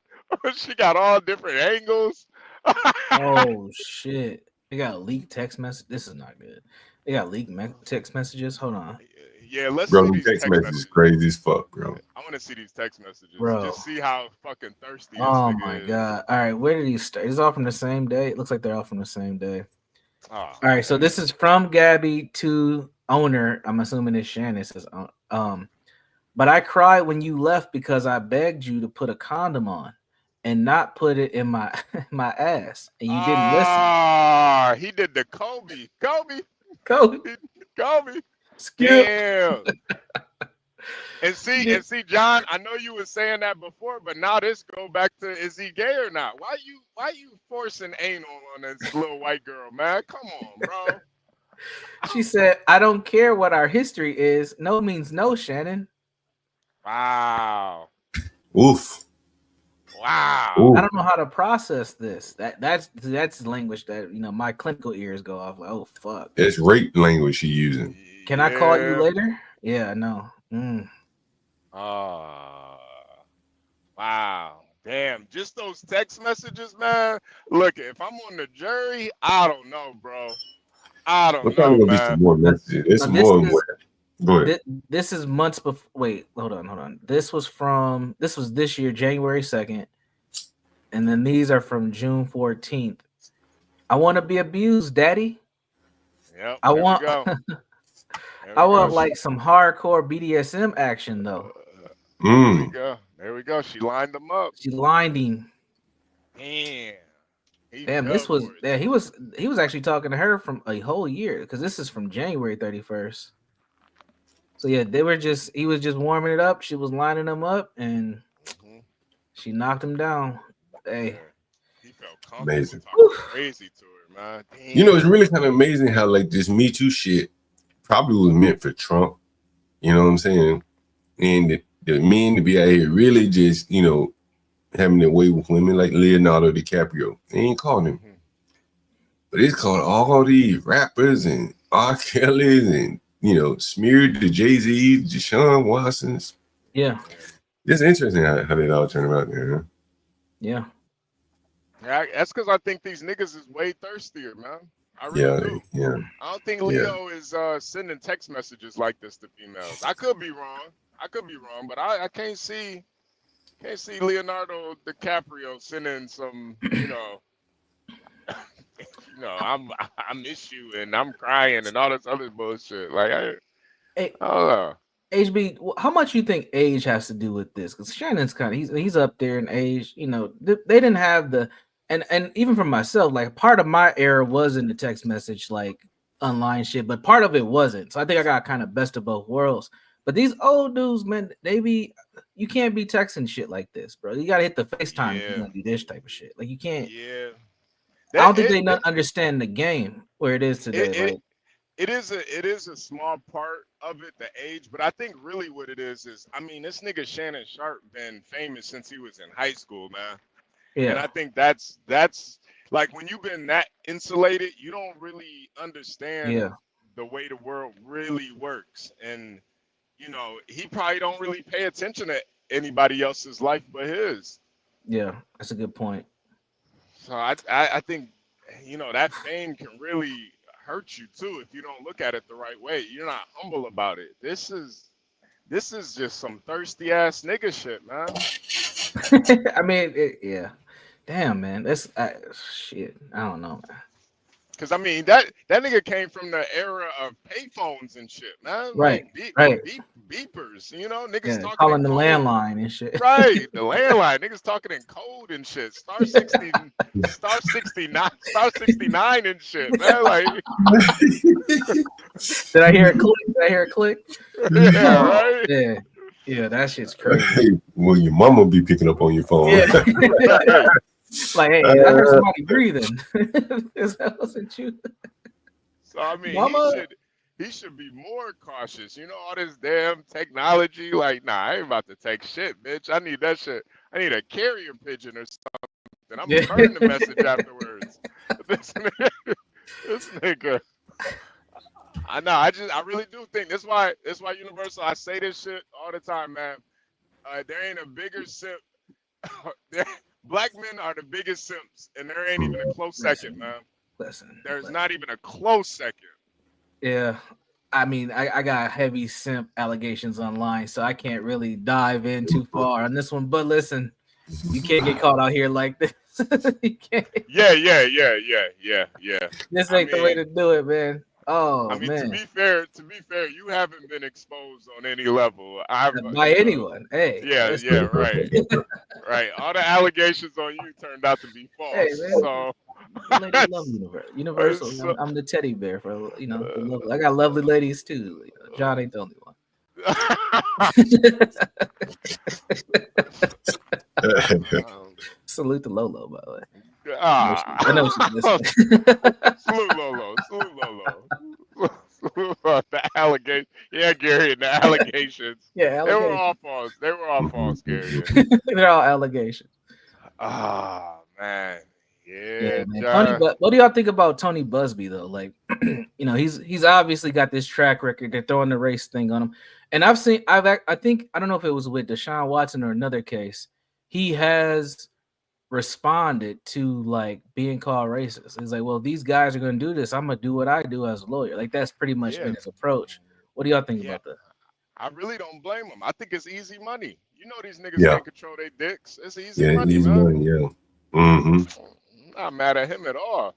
She got all different angles. Oh shit! They got leaked text message. This is not good. They got leaked text messages. Hold on. Yeah, let's bro, see these text messages crazy as fuck, bro. I want to see these text messages. Bro. Just see how fucking thirsty this Oh nigga my is. god! All right, where did he start? Is all from the same day? It looks like they're all from the same day. Oh, all right, so this is from Gabby to owner. I'm assuming it's Shannon. It says but I cried when you left because I begged you to put a condom on and not put it in my ass, and you didn't listen. Ah, he did the Kobe. Skip. Damn. And see, John, I know you were saying that before, but now this go back to, is he gay or not? Why you forcing anal on this little white girl, man? Come on, bro. She said, I don't care what our history is. No means no, Shannon. Wow. Oof. Wow. Ooh. I don't know how to process this. That's language that, my clinical ears go off like, oh fuck. It's rape language she using. Can I call you later? Yeah, no. Wow. Damn. Just those text messages, man. Look, if I'm on the jury, I don't know, bro. I don't know, man. Some more messages. It's more. Go ahead. This is months before. Wait, hold on. This was this year, January 2nd. And then these are from June 14th. I want to be abused, daddy. Yep. I want like some hardcore BDSM action though. There we go. She lined them up. She lined him. Damn. He was actually talking to her from a whole year, because this is from January 31st. So yeah, he was just warming it up. She was lining them up, and she knocked him down. Hey, he felt amazing. Crazy to her, man. Damn. You know, it's really kind of amazing how like this Me Too shit probably was meant for Trump. You know what I'm saying? And the men to be out here really just, having their way with women like Leonardo DiCaprio. They ain't called him. But it's called all these rappers and R. Kelly's and, smeared to Jay-Z, Deshaun Watson's. Yeah. It's interesting how they all turn out there, huh? Yeah. Yeah, that's because I think these niggas is way thirstier, man. I really do. Yeah. I don't think Leo is sending text messages like this to females. I could be wrong, but I can't see Leonardo DiCaprio sending some, I miss you and I'm crying and all this other bullshit. Like I don't know. HB, how much you think age has to do with this? Because Shannon's he's up there in age. They didn't have the and even for myself, like part of my era was in the text message, like online shit, but part of it wasn't. So I think I got kind of best of both worlds. But these old dudes, man, you can't be texting shit like this, bro. You gotta hit the FaceTime if you're gonna do this type of shit. Like you can't. Yeah. I don't think they understand the game where it is today. It is a small part of it, the age, but I think really what it is I mean, this nigga Shannon Sharp been famous since he was in high school, man. Yeah. And I think that's like when you've been that insulated, you don't really understand the way the world really works. And you know, he probably don't really pay attention to anybody else's life but his. Yeah, that's a good point. So I think, you know, that fame can really hurt you too if you don't look at it the right way. You're not humble about it. This is just some thirsty ass nigga shit, man. I mean, yeah. Damn, man. That's shit. I don't know, man. Cause I mean that nigga came from the era of payphones and shit, man. Right, like beepers, you know, niggas talking calling the landline and shit. Right, the landline, niggas talking in code and shit. Star 69 and shit, man. Like, did I hear it click? Yeah, right. Yeah, that shit's crazy. Hey, well, your mama be picking up on your phone. Yeah. Like, hey, I heard somebody breathing. That wasn't you. So I mean, Mama, he should be more cautious. You know, all this damn technology. Like, nah, I ain't about to take shit, bitch. I need that shit. I need a carrier pigeon or something. I'm gonna burn the message afterwards. This nigga. I know. I really do think that's why Universal. I say this shit all the time, man. There ain't a bigger simp. Black men are the biggest simps, and there ain't even a close second, man. There's not even a close second. Yeah. I mean, I got heavy simp allegations online, so I can't really dive in too far on this one. But listen, you can't get caught out here like this. You can't. Yeah. This ain't the way to do it, man. Oh, I mean, man. to be fair, you haven't been exposed on any level. By anyone. Hey. Yeah, right. Right. All the allegations on you turned out to be false. Hey, man. So ladies love Universal. So, I'm the teddy bear for I got lovely ladies too. John ain't the only one. Salute to Lolo, by the way. I know she's listening. Salute Lolo. The allegation. Yeah, Gary, and the allegations. Yeah, they were all false, Gary. They're all allegations. Ah, man. Yeah, man. What do y'all think about Tony Busby though? Like, you know, he's obviously got this track record. They're throwing the race thing on him, and I think I don't know if it was with Deshaun Watson or another case. He has responded to like being called racist. He's like, well, these guys are going to do this. I'm going to do what I do as a lawyer. Like that's pretty much been his approach. What do y'all think about that? I really don't blame him. I think it's easy money. You know, these niggas can't control their dicks. It's easy money, easy man. money, yeah. Mm-hmm. I'm not mad at him at all.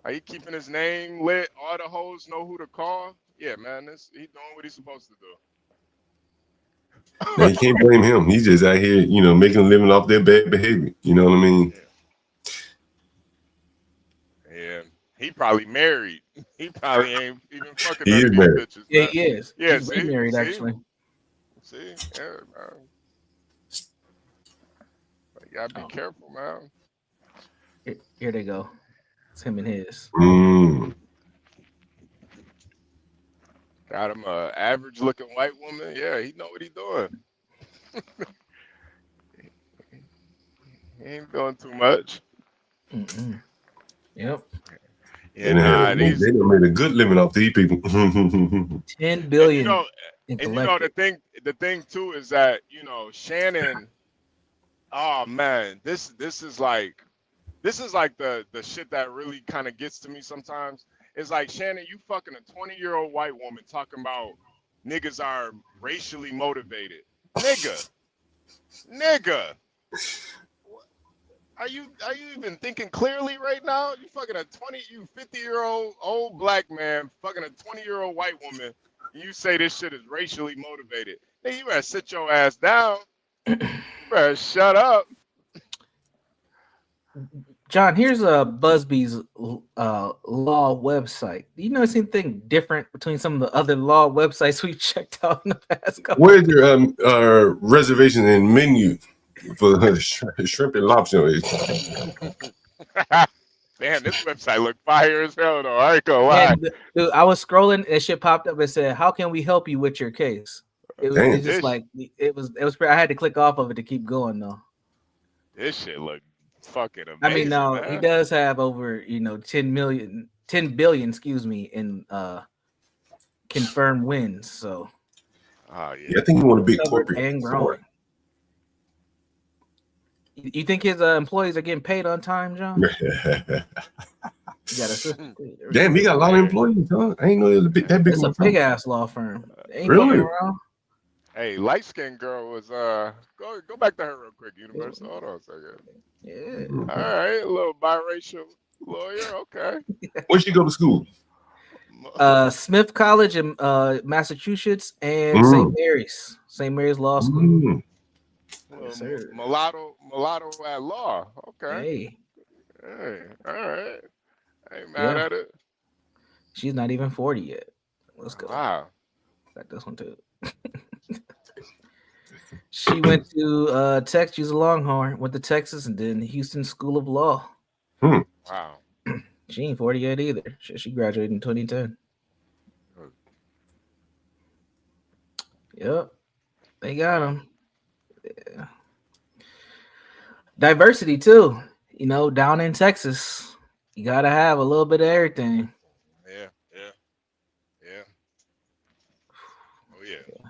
Are he keeping his name lit? All the hoes know who to call. Yeah, man, he's doing what he's supposed to do. You can't blame him. He's just out here, you know, making a living off their bad behavior. You know what I mean? Yeah. He probably married. He probably ain't even fucking he is married. Bitches. Yeah, he is. Yeah, he's married actually. See, yeah, man. You gotta be careful, man. Here they go. It's him and his. Got him a average looking white woman. Yeah, he know what he doing. He ain't doing too much. Yep. Yeah, they done made a good living off these people. 10 billion. And you know the thing too is that, you know, Shannon, oh man, this is like the shit that really kind of gets to me sometimes. It's like, Shannon, you fucking a 20-year-old white woman talking about niggas are racially motivated. Nigga. Are you even thinking clearly right now? You fucking a 50-year-old old black man fucking a 20-year-old white woman. You say this shit is racially motivated. Hey, you better sit your ass down. You better shut up. John, here's a Busby's law website. Do you notice anything different between some of the other law websites we've checked out in the past couple? Where's your reservation and menu for shrimp and lobster? Damn, this website look fire as hell though. I ain't gonna lie. Dude, I was scrolling and shit popped up and said, "How can we help you with your case?" It was it's just like it was. I had to click off of it to keep going though. This shit look fucking amazing. I mean, no, man. he does have over 10 billion, excuse me, in confirmed wins. So, yeah, I think you want a big corporate and growing. You think his employees are getting paid on time, John? Damn, he got a lot of employees, huh? I ain't know it was that big. It's a big ass law firm. Ain't really? Hey, light skinned girl was go back to her real quick, Universal. Hold on a second. Yeah. All right, a little biracial lawyer. Okay. Where'd she go to school? Smith College in Massachusetts and St. Mary's Law School. Mulatto at law. Okay. Hey, all right. Ain't mad at it. She's not even 40 yet. Let's go. Wow. Got this one too. She went to Texas. She's a Longhorn. Went to Texas and then Houston School of Law. Wow. She ain't 40 yet either. She graduated in 2010. Yep. They got him. Yeah. Diversity too. Down in Texas, you gotta have a little bit of everything. Yeah. Oh yeah.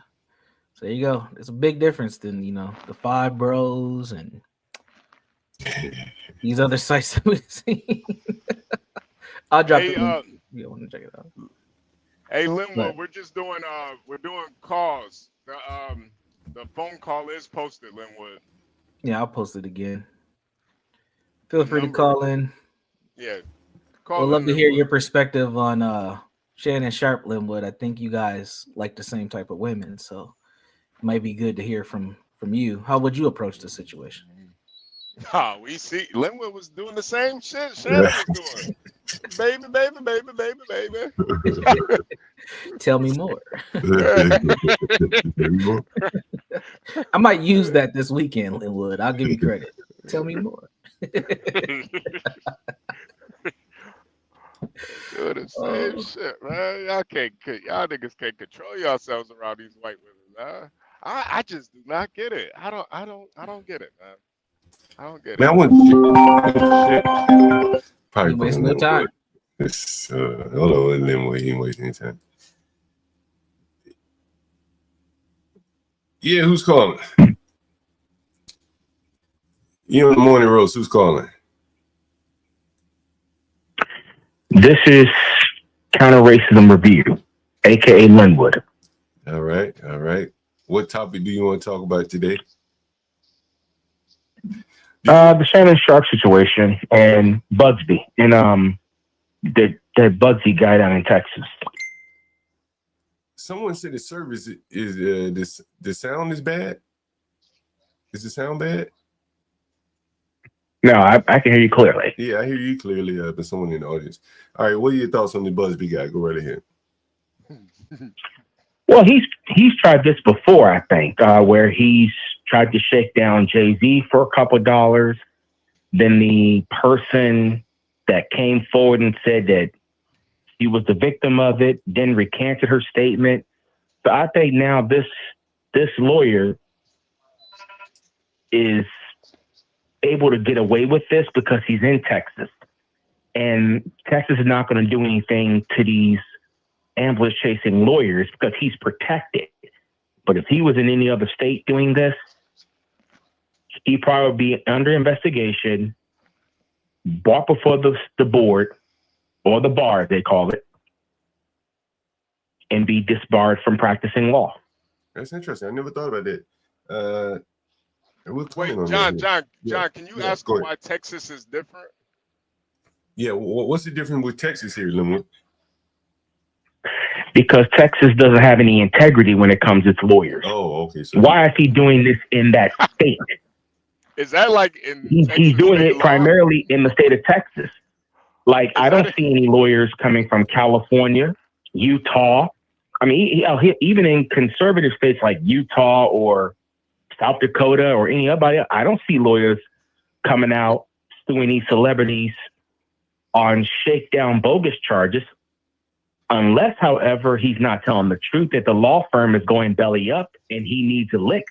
So there you go. It's a big difference than the Five Bros and these other sites that we've seen. I'll drop it. You want to check it out. Hey, Linwood, we're doing calls. The phone call is posted, Linwood. Yeah, I'll post it again. Feel free to call in. Yeah. We'd love to hear your perspective on Shannon Sharp, Linwood. I think you guys like the same type of women, so it might be good to hear from you. How would you approach the situation? We see Linwood was doing the same shit Shannon was doing. Baby. Tell me more. I might use that this weekend, Linwood. I'll give you credit. Tell me more. Doing the same shit, man. Y'all niggas can't control yourselves around these white women, man. I just do not get it. I don't get it, man. I don't get it. Man, I want probably wasting no time. Hold on, Linwood. He ain't wasting any time. Yeah, who's calling? You on the morning roast? Who's calling? This is Counter Racism Review, aka Linwood. All right. What topic do you want to talk about today? The Shannon Sharp situation and Bugsby and the Bugsy guy down in Texas. Someone said the service is the sound is bad. Is the sound bad? No, I can hear you clearly. Yeah, I hear you clearly. But someone in the audience. All right, what are your thoughts on the Busby guy? Go right ahead. Well, he's tried this before, I think, where he's tried to shake down Jay-Z for a couple of dollars. Then the person that came forward and said that he was the victim of it, then recanted her statement. So I think now this lawyer is able to get away with this because he's in Texas. And Texas is not going to do anything to these ambush chasing lawyers because he's protected. But if he was in any other state doing this, he'd probably be under investigation, brought before the board or the bar, they call it, and be disbarred from practicing law. That's interesting. I never thought about that. Wait, John, can you ask why Texas is different? Yeah, what's the difference with Texas here, Linwood? Because Texas doesn't have any integrity when it comes to its lawyers. Oh, okay. So why is he doing this in that state? Is that like in He's doing it primarily in the state of Texas. Like, I don't see any lawyers coming from California, Utah. I mean, even in conservative states like Utah or South Dakota or any other, I don't see lawyers coming out suing these celebrities on shakedown bogus charges, unless, however, he's not telling the truth that the law firm is going belly up and he needs a lick.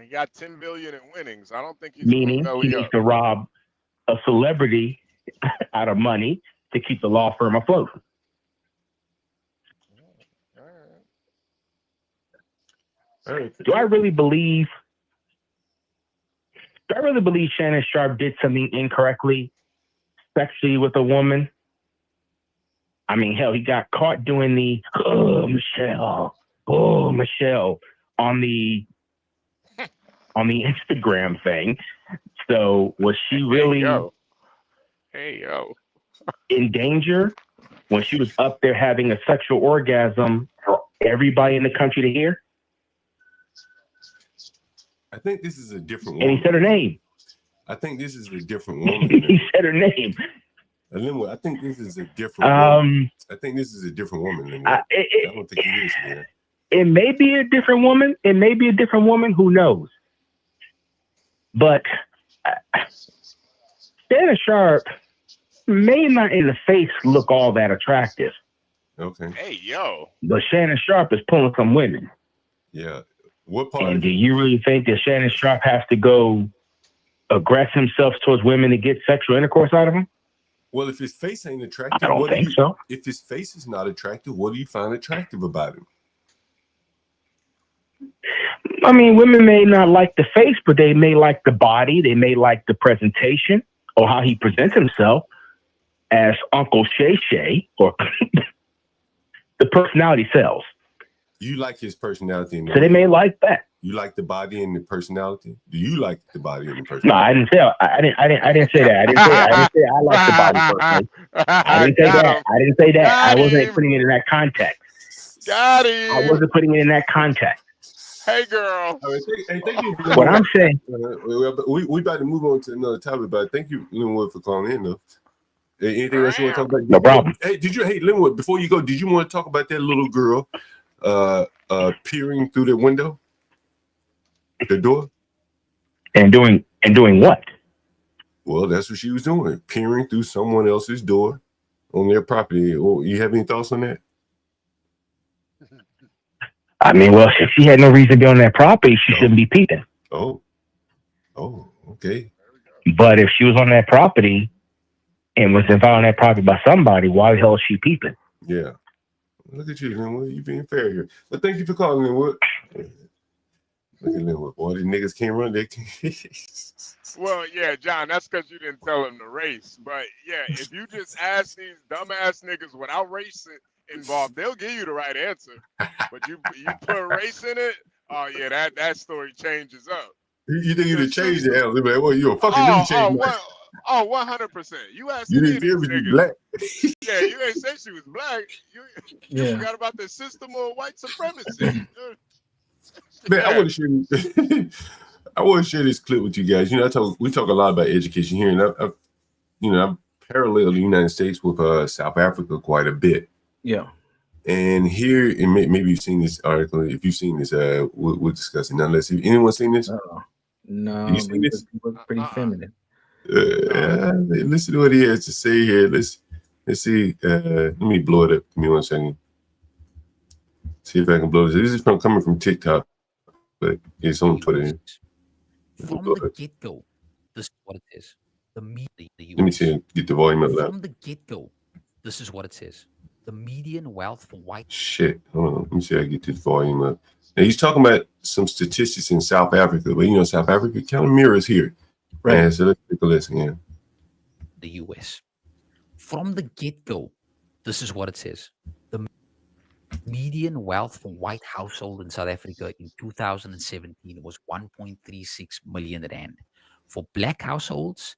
He got 10 billion in winnings. I don't think he's meaning he needs to rob a celebrity out of money to keep the law firm afloat. All right. Do I really believe Shannon Sharp did something incorrectly sexually with a woman? I mean, hell, he got caught doing the Michelle on the Instagram thing. So was she really in danger when she was up there having a sexual orgasm for everybody in the country to hear? I think this is a different woman. And he said her name. I think this is a different woman. He said her name. I think this is a different woman. I think this is a different woman. I don't think it is, man. It may be a different woman. It may be a different woman. Who knows? But Shannon Sharp may not in the face look all that attractive. Okay. Hey, yo. But Shannon Sharp is pulling some women. Yeah. What part? And do you really think that Shannon Sharp has to go aggress himself towards women to get sexual intercourse out of them? Well, if his face ain't attractive, I don't think so. If his face is not attractive, what do you find attractive about him? I mean, women may not like the face, but they may like the body. They may like the presentation or how he presents himself as Uncle Shay Shay, or the personality sells. You like his personality. So they may like that. You like the body and the personality? Do you like the body and the personality? No, I didn't say that. I didn't say that. I didn't say I like the body personally. I didn't say that. I didn't say that. I wasn't putting it in that context. Got it. I wasn't putting it in that context. Hey, girl. Thank you. What I'm saying. We about to move on to another topic, but thank you, Linwood, for calling in, though. Anything else you want to talk about? No problem. Hey, Linwood, before you go, did you want to talk about that little girl peering through the window? The door? And doing what? Well, that's what she was doing, peering through someone else's door on their property. Oh, you have any thoughts on that? I mean, well, if she had no reason to be on that property, she shouldn't be peeping. Oh, okay. But if she was on that property and was involved on that property by somebody, why the hell is she peeping? Yeah. Look at you, Linwood. You being fair here. But thank you for calling, Linwood. Look at Linwood, boy. These niggas can't run their Well, yeah, John, that's because you didn't tell them to race. But yeah, if you just ask these dumbass niggas without race involved, they'll give you the right answer. But you put race in it, oh yeah, that story changes up. You think you'd change the answer? Like, well, you a fucking change. 100%. You asked you didn't care if she was black. Yeah, you ain't say she was black. You forgot about the system of white supremacy. Man, I want to share this clip with you guys. You know, we talk a lot about education here, and I've paralleled the United States with South Africa quite a bit. Yeah. And here, and maybe you've seen this article. If you've seen this, we'll discuss it. Now, let's see. Anyone seen this? No. You seen this? Pretty feminine. Listen to what he has to say here. Let's see. Let me blow it up. Give me 1 second. See if I can blow this. This is coming from TikTok, but it's on Twitter. From the get-go, this is what it is. The media, the US. Let me see. Get the volume up loud. From the get-go, this is what it says. The median wealth for white. Shit. Hold on. Let me see. I get this volume up. Now he's talking about some statistics in South Africa, but South Africa kind of mirrors here. Right. And so let's take a listen here. The US. From the get-go, this is what it says. The median wealth for white household in South Africa in 2017 was 1.36 million rand. For black households,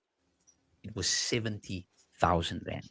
it was 70,000 rand.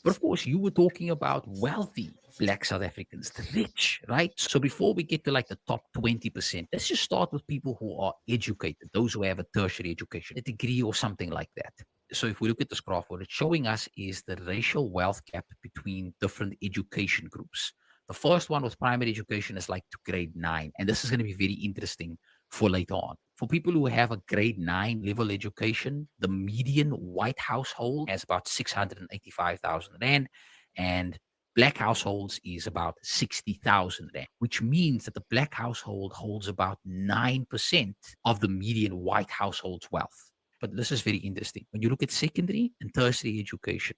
But of course, you were talking about wealthy Black South Africans, the rich, right? So before we get to like the top 20%, let's just start with people who are educated, those who have a tertiary education, a degree or something like that. So if we look at this graph, what it's showing us is the racial wealth gap between different education groups. The first one with primary education is like to grade 9. And this is going to be very interesting for later on. For people who have a grade 9 level education, the median white household has about 685,000 Rand, and Black households is about 60,000 Rand, which means that the Black household holds about 9% of the median white household's wealth. But this is very interesting. When you look at secondary and tertiary education,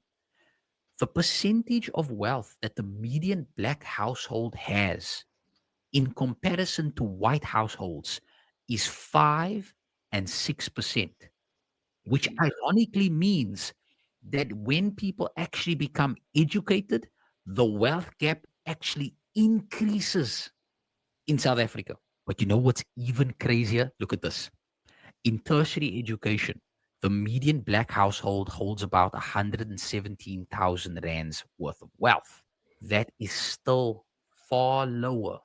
the percentage of wealth that the median Black household has in comparison to white households is 5 and 6%, which ironically means that when people actually become educated, the wealth gap actually increases in South Africa. But you know what's even crazier? Look at this. In tertiary education, the median Black household holds about 117,000 Rands worth of wealth. That is still far lower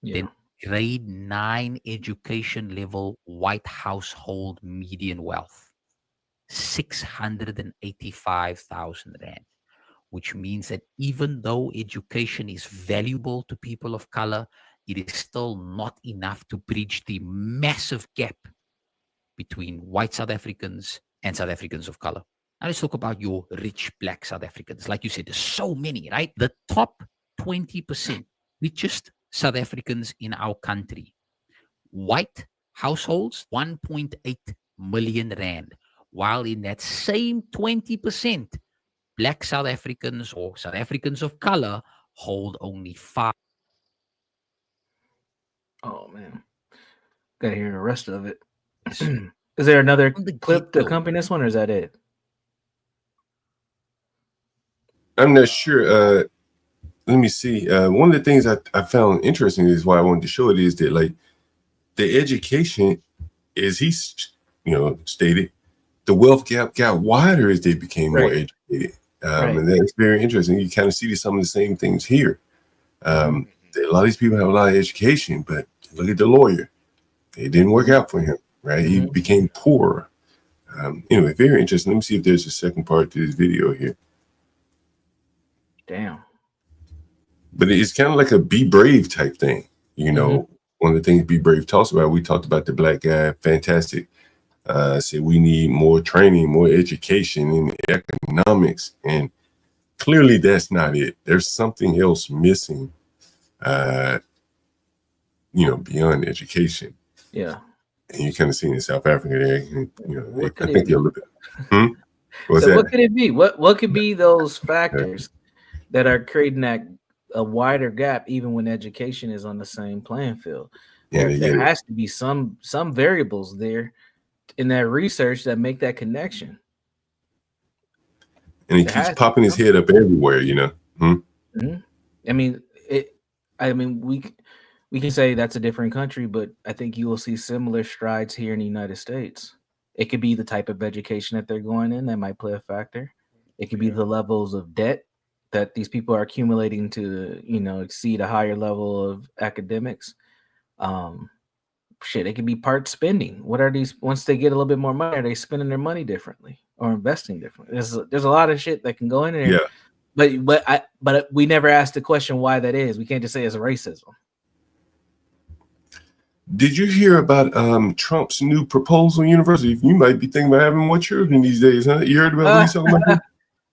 than grade 9 education level white household median wealth. 685,000 Rand, which means that even though education is valuable to people of color, it is still not enough to bridge the massive gap between white South Africans and South Africans of color. Now let's talk about your rich Black South Africans. Like you said, there's so many, right? The top 20% richest South Africans in our country. White households, 1.8 million Rand. While in that same 20%, Black South Africans or South Africans of color hold only 5. Oh, man. Gotta hear the rest of it. Is there another clip to accompany this one, or is that it? I'm not sure. Let me see. One of the things I found interesting is why I wanted to show it is that like the education, as he stated, the wealth gap got wider as they became more educated. And that's very interesting. You kind of see some of the same things here. A lot of these people have a lot of education, but look at the lawyer. It didn't work out for him, right? He became poor. Anyway, very interesting. Let me see if there's a second part to this video here. Damn. But it's kind of like a be brave type thing. One of the things Be Brave talks about, we talked about the Black guy, fantastic. Said we need more training, more education in economics. And clearly that's not it. There's something else missing, beyond education. Yeah. And you kind of see in South Africa there, I think they're a little bit. So what could it be? What could be those factors that are creating a wider gap even when education is on the same playing field? There has to be some variables there in that research that make that connection. And he keeps popping his head up everywhere, I mean, we can say that's a different country, but I think you will see similar strides here in the United States. It could be the type of education that they're going in that might play a factor. It could be the levels of debt that these people are accumulating to, exceed a higher level of academics. It could be part spending. What are these? Once they get a little bit more money, are they spending their money differently or investing differently? There's a lot of shit that can go in there. Yeah. But we never asked the question why that is. We can't just say it's racism. Did you hear about Trump's new proposal university? You might be thinking about having more children these days, huh? You heard about what he's talking about?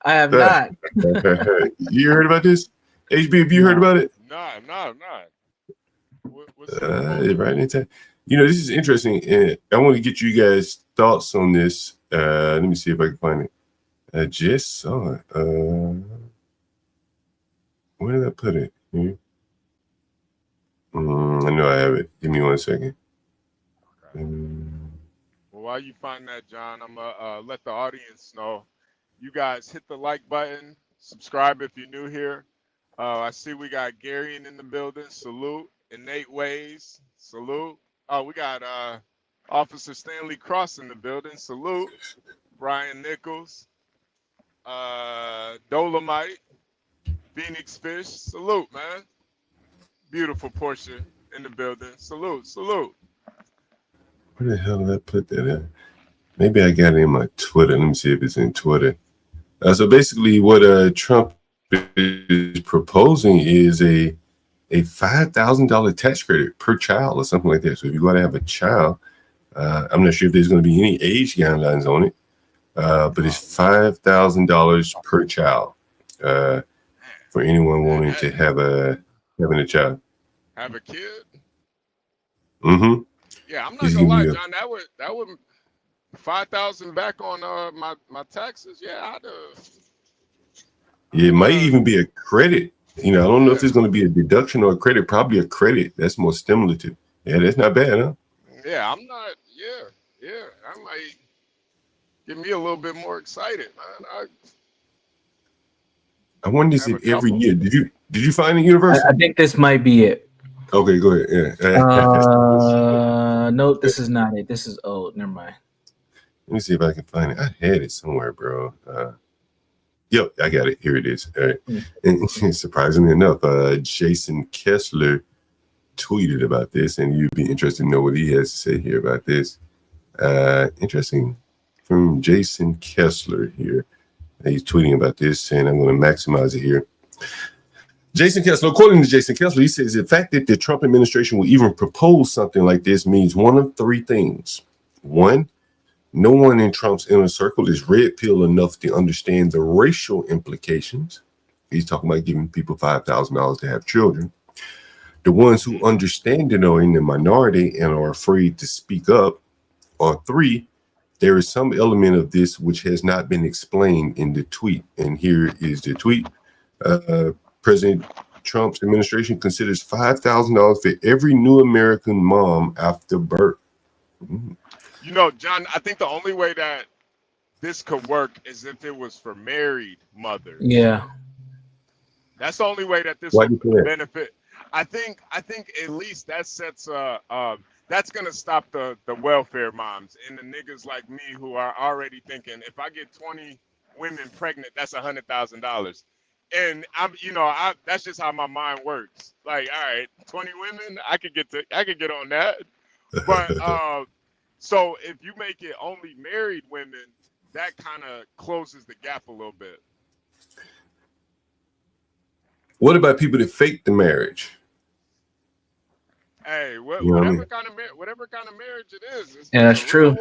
I have not. You heard about this? HB, have you heard about it? No. Right in time. This is interesting, and I want to get you guys' thoughts on this. Let me see if I can find it. I just saw it. Where did I put it? I know I have it. Give me 1 second. Well, while you find that, John, I'm gonna let the audience know. You guys hit the like button, subscribe if you're new here. I see we got Garion in the building. Salute. Innate Ways. Salute. Oh, we got Officer Stanley Cross in the building. Salute. Brian Nichols. Dolomite, Phoenix Fish. Salute, man. Beautiful Portia in the building. Salute, salute. Where the hell did I put that in? Maybe I got it in my Twitter. Let me see if it's in Twitter. So basically, what Trump is proposing is a $5,000 tax credit per child or something like that. So if you got to have a child, I'm not sure if there's going to be any age guidelines on it, but it's $5,000 per child for anyone wanting to having a child. Have a kid? Mm-hmm. Yeah, I'm not gonna lie, John. That would 5,000 back on my taxes. Yeah, I'd. Yeah, it might even be a credit. You know, I don't know if it's going to be a deduction or a credit. Probably a credit. That's more stimulative. Yeah, that's not bad, huh? Yeah, I'm not. Yeah. I might get me a little bit more excited, man. I wonder if every year. Did you find a university? I think this might be it. Okay, go ahead. Yeah. No, this is not it. This is never mind. Let me see if I can find it. I had it somewhere, bro. Yep, I got it. Here it is. All right. And surprisingly enough, Jason Kessler tweeted about this, and you'd be interested to know what he has to say here about this. Interesting from Jason Kessler here. He's tweeting about this, and I'm going to maximize it here. Jason Kessler, according to Jason Kessler, he says the fact that the Trump administration will even propose something like this means one of three things. One, no one in Trump's inner circle is red pill enough to understand the racial implications. He's talking about giving people $5,000 to have children. The ones who understand it are in the minority and are afraid to speak up. Or three, there is some element of this which has not been explained in the tweet. And here is the tweet. President Trump's administration considers $5,000 for every new American mom after birth. You know, John, I think the only way that this could work is if it was for married mothers. Yeah. That's the only way that this would benefit. I think at least that sets that's gonna stop the welfare moms and the niggas like me who are already thinking if I get 20 women pregnant, that's $100,000. And that's just how my mind works. Like, all right, 20 women, I could get on that. But so if you make it only married women, that kind of closes the gap a little bit. What about people that fake the marriage? Hey, whatever kind of marriage it is. Yeah, that's true.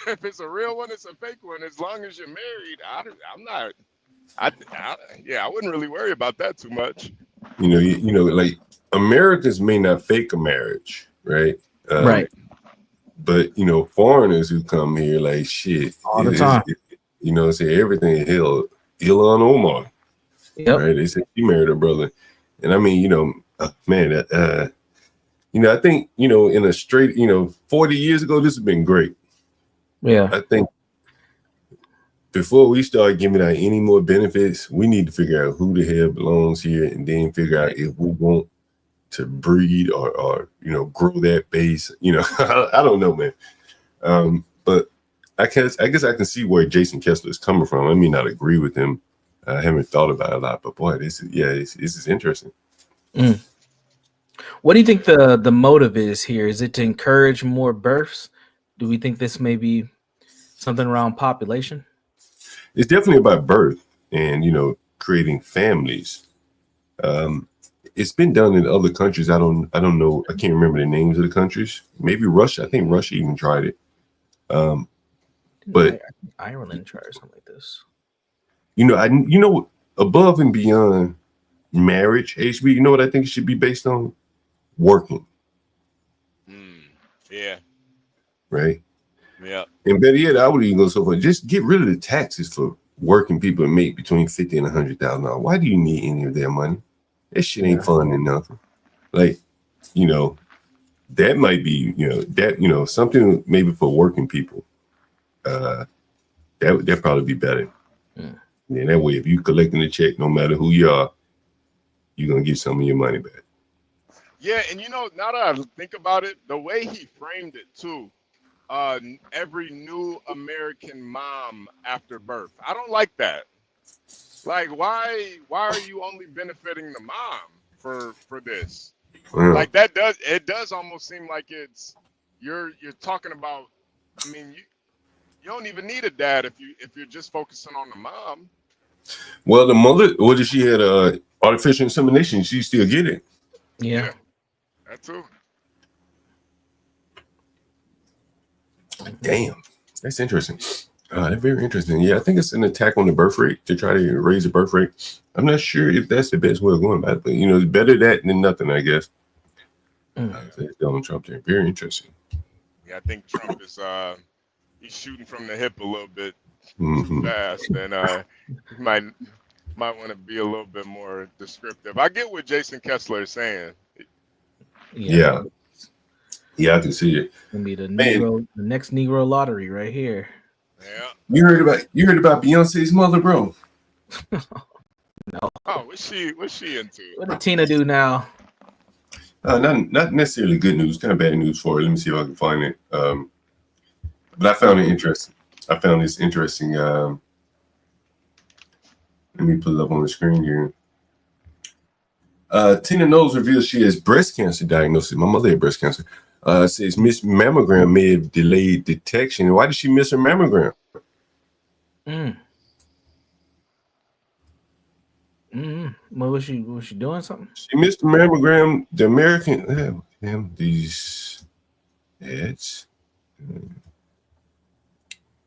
If it's a real one, it's a fake one. As long as you're married, I wouldn't really worry about that too much. You know, like Americans may not fake a marriage, right? Right. But foreigners who come here, like shit, all the time. Say everything. Hell, Ilhan Omar. Yep. Right? They said she married her brother, and I mean, man, I think in a straight, 40 years ago, this has been great. Yeah. I think before we start giving out any more benefits, we need to figure out who the hell belongs here, and then figure out if we want to breed or grow that base. I don't know, man. But I guess I can see where Jason Kessler is coming from. I may not agree with him. I haven't thought about it a lot, but boy, this is interesting. What do you think the motive is here? Is it to encourage more births? Do we think this may be something around population? It's definitely about birth and creating families. It's been done in other countries. I don't know. I can't remember the names of the countries. Maybe Russia. I think Russia even tried it. But Ireland tried something like this. Above and beyond marriage, HB. You know what I think it should be based on? Working. Yeah. Right. Yeah. And better yet, I would even go so far. Just get rid of the taxes for working people and make between $50,000 and $100,000. Why do you need any of their money? That shit ain't fun and nothing. Like, that might be, something maybe for working people. That'd probably be better. And that way, if you collecting a check, no matter who you are, you're gonna get some of your money back. Yeah, and now that I think about it, the way he framed it too, every new American mom after birth. I don't like that. Like, why are you only benefiting the mom for this? Yeah. Like that does almost seem like it's you're talking about. I mean, you don't even need a dad if you're just focusing on the mom. Well, the mother, what if she had artificial insemination? She still get it. Yeah. That too. Damn, that's interesting. That's very interesting. Yeah, I think it's an attack on the birth rate to try to raise the birth rate. I'm not sure if that's the best way of going about it, but it's better that than nothing, I guess. Donald Trump there. Very interesting. Yeah, I think Trump is he's shooting from the hip a little bit too fast, and he might want to be a little bit more descriptive. I get what Jason Kessler is saying. Yeah, I can see it. Gonna be the next Negro lottery right here. Yeah. You heard about Beyonce's mother, bro? No. Oh, what's she into? What did Tina do now? Not necessarily good news, kind of bad news for her. Let me see if I can find it. But I found it interesting. I found this interesting. Let me put it up on the screen here. Tina Knowles reveals she has breast cancer diagnosis. My mother had breast cancer. Says missed mammogram may have delayed detection. Why did she miss her mammogram? What was she doing something? She missed the mammogram. The American these ads.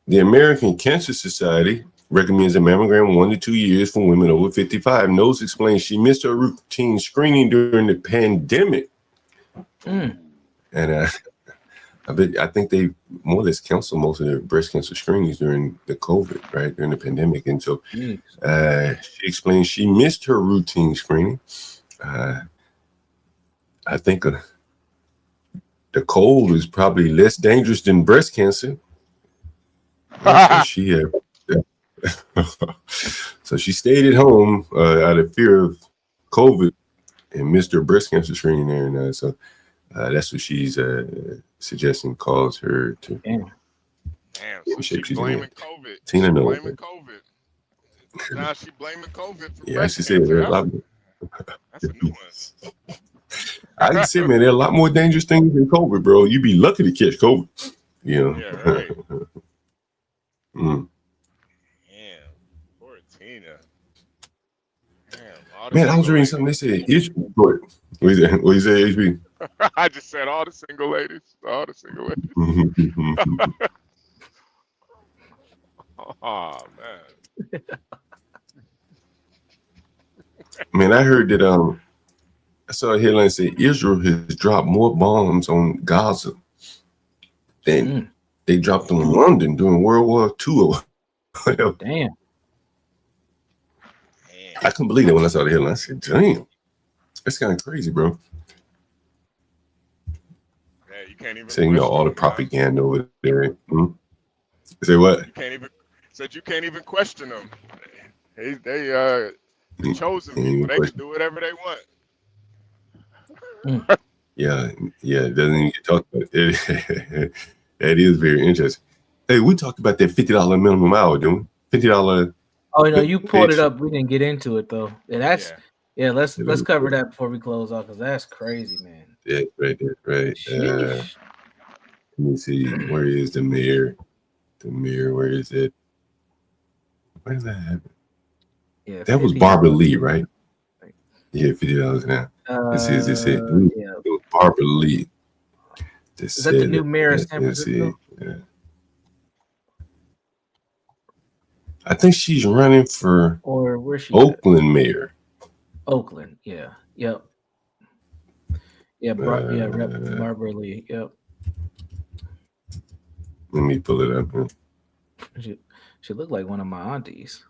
The American Cancer Society recommends a mammogram 1 to 2 years for women over 55. Knowles explains she missed her routine screening during the pandemic. And I think they more or less canceled most of their breast cancer screenings during the COVID, right, during the pandemic. And so she explains she missed her routine screening. I think the cold is probably less dangerous than breast cancer. So she had, so she stayed at home out of fear of COVID and missed her breast cancer screening there. And so that's what she's suggesting caused her to. Damn, so she's blaming COVID. Tina knows. Blaming COVID. Now she's blaming COVID for Yeah, breast she said cancer. a lot. That's a new one. I can say, man, there are a lot more dangerous things than COVID, bro. You'd be lucky to catch COVID. Yeah, right. Damn, poor Tina. Man, I was reading something. They said what you say, HB? I just said all the single ladies. All the single ladies. Oh man. Man, I heard that I saw a headline say Israel has dropped more bombs on Gaza than they dropped on London during World War II or whatever. Damn. I couldn't believe it when I saw the headline. I said, damn, that's kind of crazy, bro. Yeah, you can't even saying all the propaganda over there. Say what? You can't even question them. They chosen people. They can do whatever they want. Yeah, it doesn't even get talked about. That is very interesting. Hey, we talked about that $50 minimum hour, didn't we? $50. Oh no, you pulled it up. We didn't get into it though. Let's cover that before we close off because that's crazy, man. Yeah, right. Let me see. Where is the mayor? The mayor, where is it? Where does that happen? Yeah, that was Barbara Lee, right? Yeah, $50 an hour. This is it. Yeah. It was Barbara Lee. Is that the new mayor of San Francisco? Yeah. I think she's running for Oakland mayor. Oakland, yeah. Yep. Yeah, Rep Barbara Lee. Yep. Let me pull it up. Man. She looked like one of my aunties.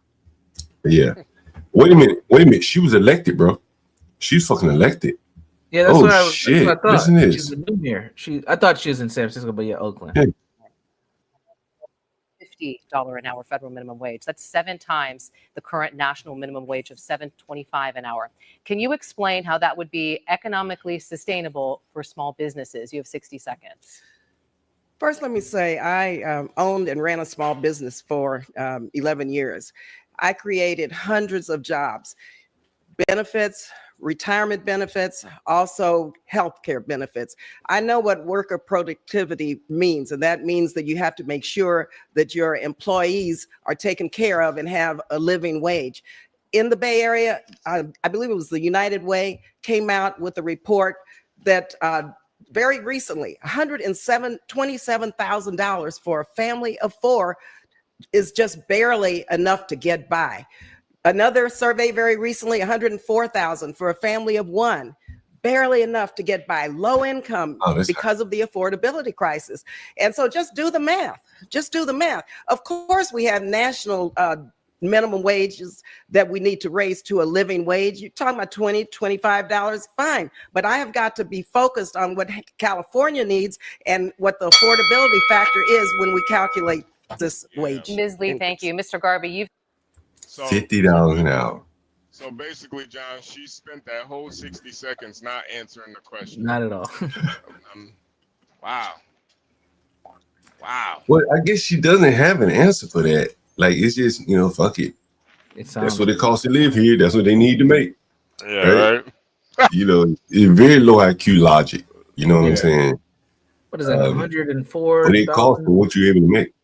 Yeah. Wait a minute. She was elected, bro. She's fucking elected. Yeah, that's what I thought. Listen to this. She's a new mayor. I thought she was in San Francisco, but yeah, Oakland. Yeah. $50 an hour federal minimum wage. That's 7 times the current national minimum wage of $7.25 an hour. Can you explain how that would be economically sustainable for small businesses? You have 60 seconds. First, let me say I owned and ran a small business for 11 years. I created hundreds of jobs, benefits, retirement benefits, also healthcare benefits. I know what worker productivity means, and that means that you have to make sure that your employees are taken care of and have a living wage. In the Bay Area, I believe it was the United Way, came out with a report that very recently, $127,000 for a family of 4 is just barely enough to get by. Another survey very recently, 104,000 for a family of 1, barely enough to get by. Low income because of the affordability crisis. And so just do the math. Just do the math. Of course, we have national minimum wages that we need to raise to a living wage. You're talking about $20, $25, fine. But I have got to be focused on what California needs and what the affordability factor is when we calculate this wage. Ms. Lee, thank you. Mr. Garvey, you've $50 an hour. So basically, John, she spent that whole 60 seconds not answering the question. Not at all. Wow. Wow. Well, I guess she doesn't have an answer for that. Like, it's just, fuck it. That's what it costs to live here. That's what they need to make. Yeah, right. It's very low IQ logic. You know what I'm saying? What is that? 104. What it costs for what you're able to make.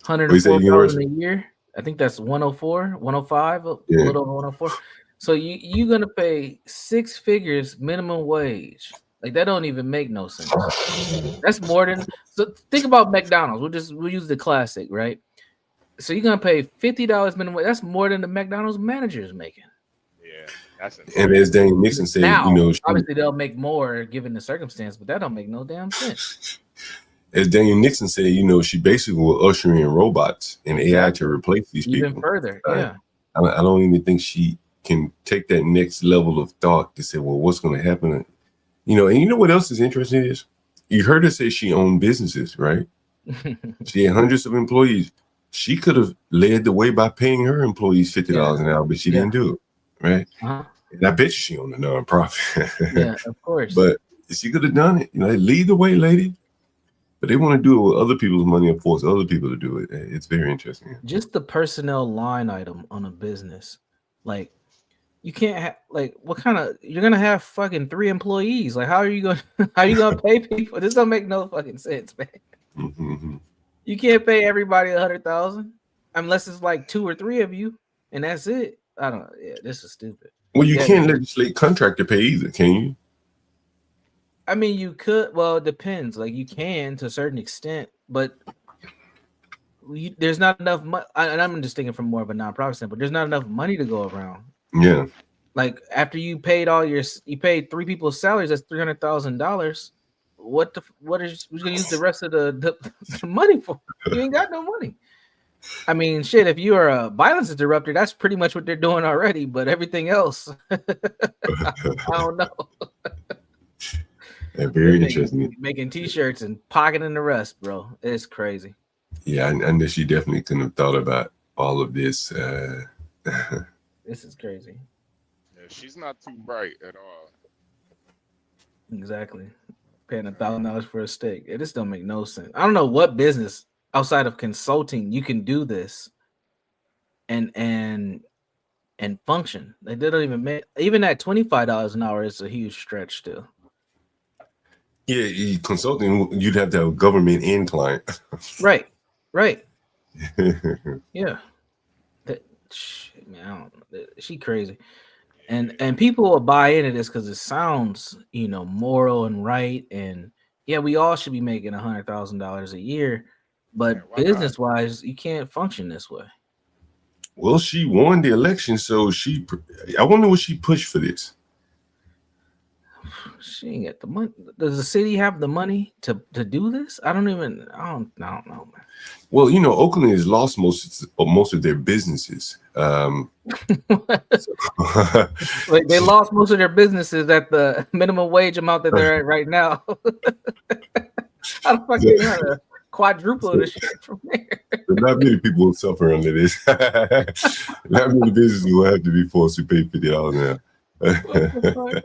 104,000 a year. I think that's 104, 105, a little over 104. So you're gonna pay 6 figures minimum wage. Like, that don't even make no sense. That's more than. So think about McDonald's. We'll use the classic, right? So you're gonna pay $50 minimum wage. That's more than the McDonald's manager is making. Yeah, that's it. And as Daniel Nixon said, now, obviously they'll make more given the circumstance, but that don't make no damn sense. As Daniel Nixon said, she basically will usher in robots and AI to replace these people. Even further, yeah. I don't even think she can take that next level of thought to say, well, what's going to happen? And you know what else is interesting is you heard her say she owned businesses, right? She had hundreds of employees. She could have led the way by paying her employees $50 an hour, but she didn't do it, right? And I bet you she owned a nonprofit. Yeah, of course. But she could have done it. Lead the way, lady. But they want to do it with other people's money and force other people to do it. It's very interesting. Just the personnel line item on a business. Like, you can't have, like, what kind of, you're going to have fucking 3 employees. Like, how are you going to pay people? This don't make no fucking sense, man. Mm-hmm. You can't pay everybody $100,000 unless it's like 2 or 3 of you, and that's it. I don't know. Yeah, this is stupid. Well, you can't legislate contractor pay either, can you? I mean, you could. Well, it depends. Like, you can to a certain extent, but there's not enough money. And I'm just thinking from more of a nonprofit standpoint. There's not enough money to go around. Yeah. Like, after you paid you paid 3 people's salaries. That's $300,000. Who's gonna use the rest of the money for? You ain't got no money. I mean, shit. If you are a violence interrupter, that's pretty much what they're doing already. But everything else, I don't know. Very interesting. Making T-shirts and pocketing the rest, bro. It's crazy. Yeah, and she definitely couldn't have thought about all of this. This is crazy. Yeah, she's not too bright at all. Exactly. Paying $1,000 for a steak. It just don't make no sense. I don't know what business outside of consulting you can do this and function. Like, they don't even make, even at $25 an hour is a huge stretch still. Yeah, consulting, you'd have to have a government and client. Right. Yeah. Shit, man, I don't know. She crazy. And people will buy into this because it sounds, moral and right. And yeah, we all should be making $100,000 a year. But business wise, you can't function this way. Well, she won the election, so I wonder what she pushed for this. She ain't got the money. Does the city have the money to do this? I don't know, man. Well, Oakland has lost most of their businesses. Like, they lost most of their businesses at the minimum wage amount that they're at right now. How the fuck they gonna quadruple this shit from there? Not many people will suffer under this. Not many businesses will have to be forced to pay $50 an hour.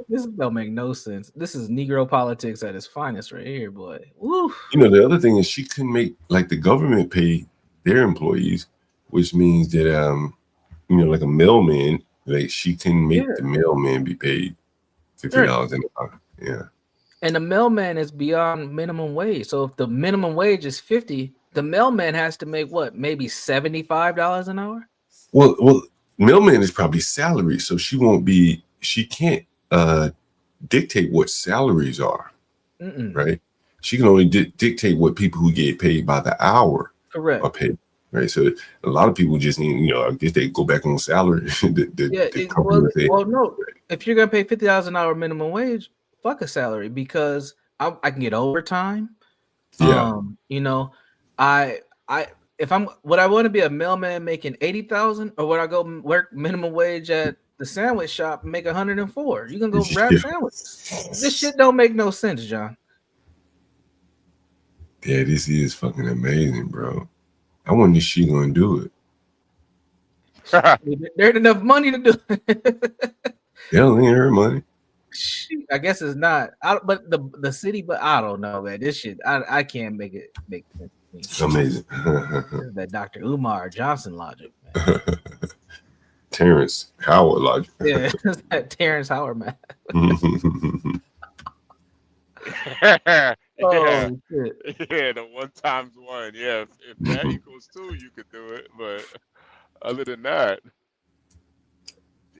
This don't make no sense. This is Negro politics at its finest right here, boy. Woo. The other thing is she couldn't make, like, the government pay their employees, which means that like a mailman, like she can make the mailman be paid $50 an hour. Yeah. And the mailman is beyond minimum wage. So if the minimum wage is 50, the mailman has to make what? Maybe $75 an hour? Well, mailman is probably salary, so she can't dictate what salaries are. Right? She can only dictate what people who get paid by the hour are paid. Right. So a lot of people just need, I guess they go back on salary. No. If you're gonna pay $50 an hour minimum wage, fuck a salary, because I can get overtime. Yeah. Would I want to be a mailman making 80,000, or would I go work minimum wage at the sandwich shop and make 104? You can go wrap sandwiches. This shit don't make no sense, John. Yeah, this is fucking amazing, bro. I wonder if she gonna do it. There ain't enough money to do it. They don't need her money. I guess it's not. But the city, but I don't know, man. This shit, I can't make sense. Amazing. That Dr. Umar Johnson logic, man. Terrence Howard logic. Yeah, it's that Terrence Howard math. Yeah, the 1 times 1. Yeah, if that equals 2, you could do it. But other than that.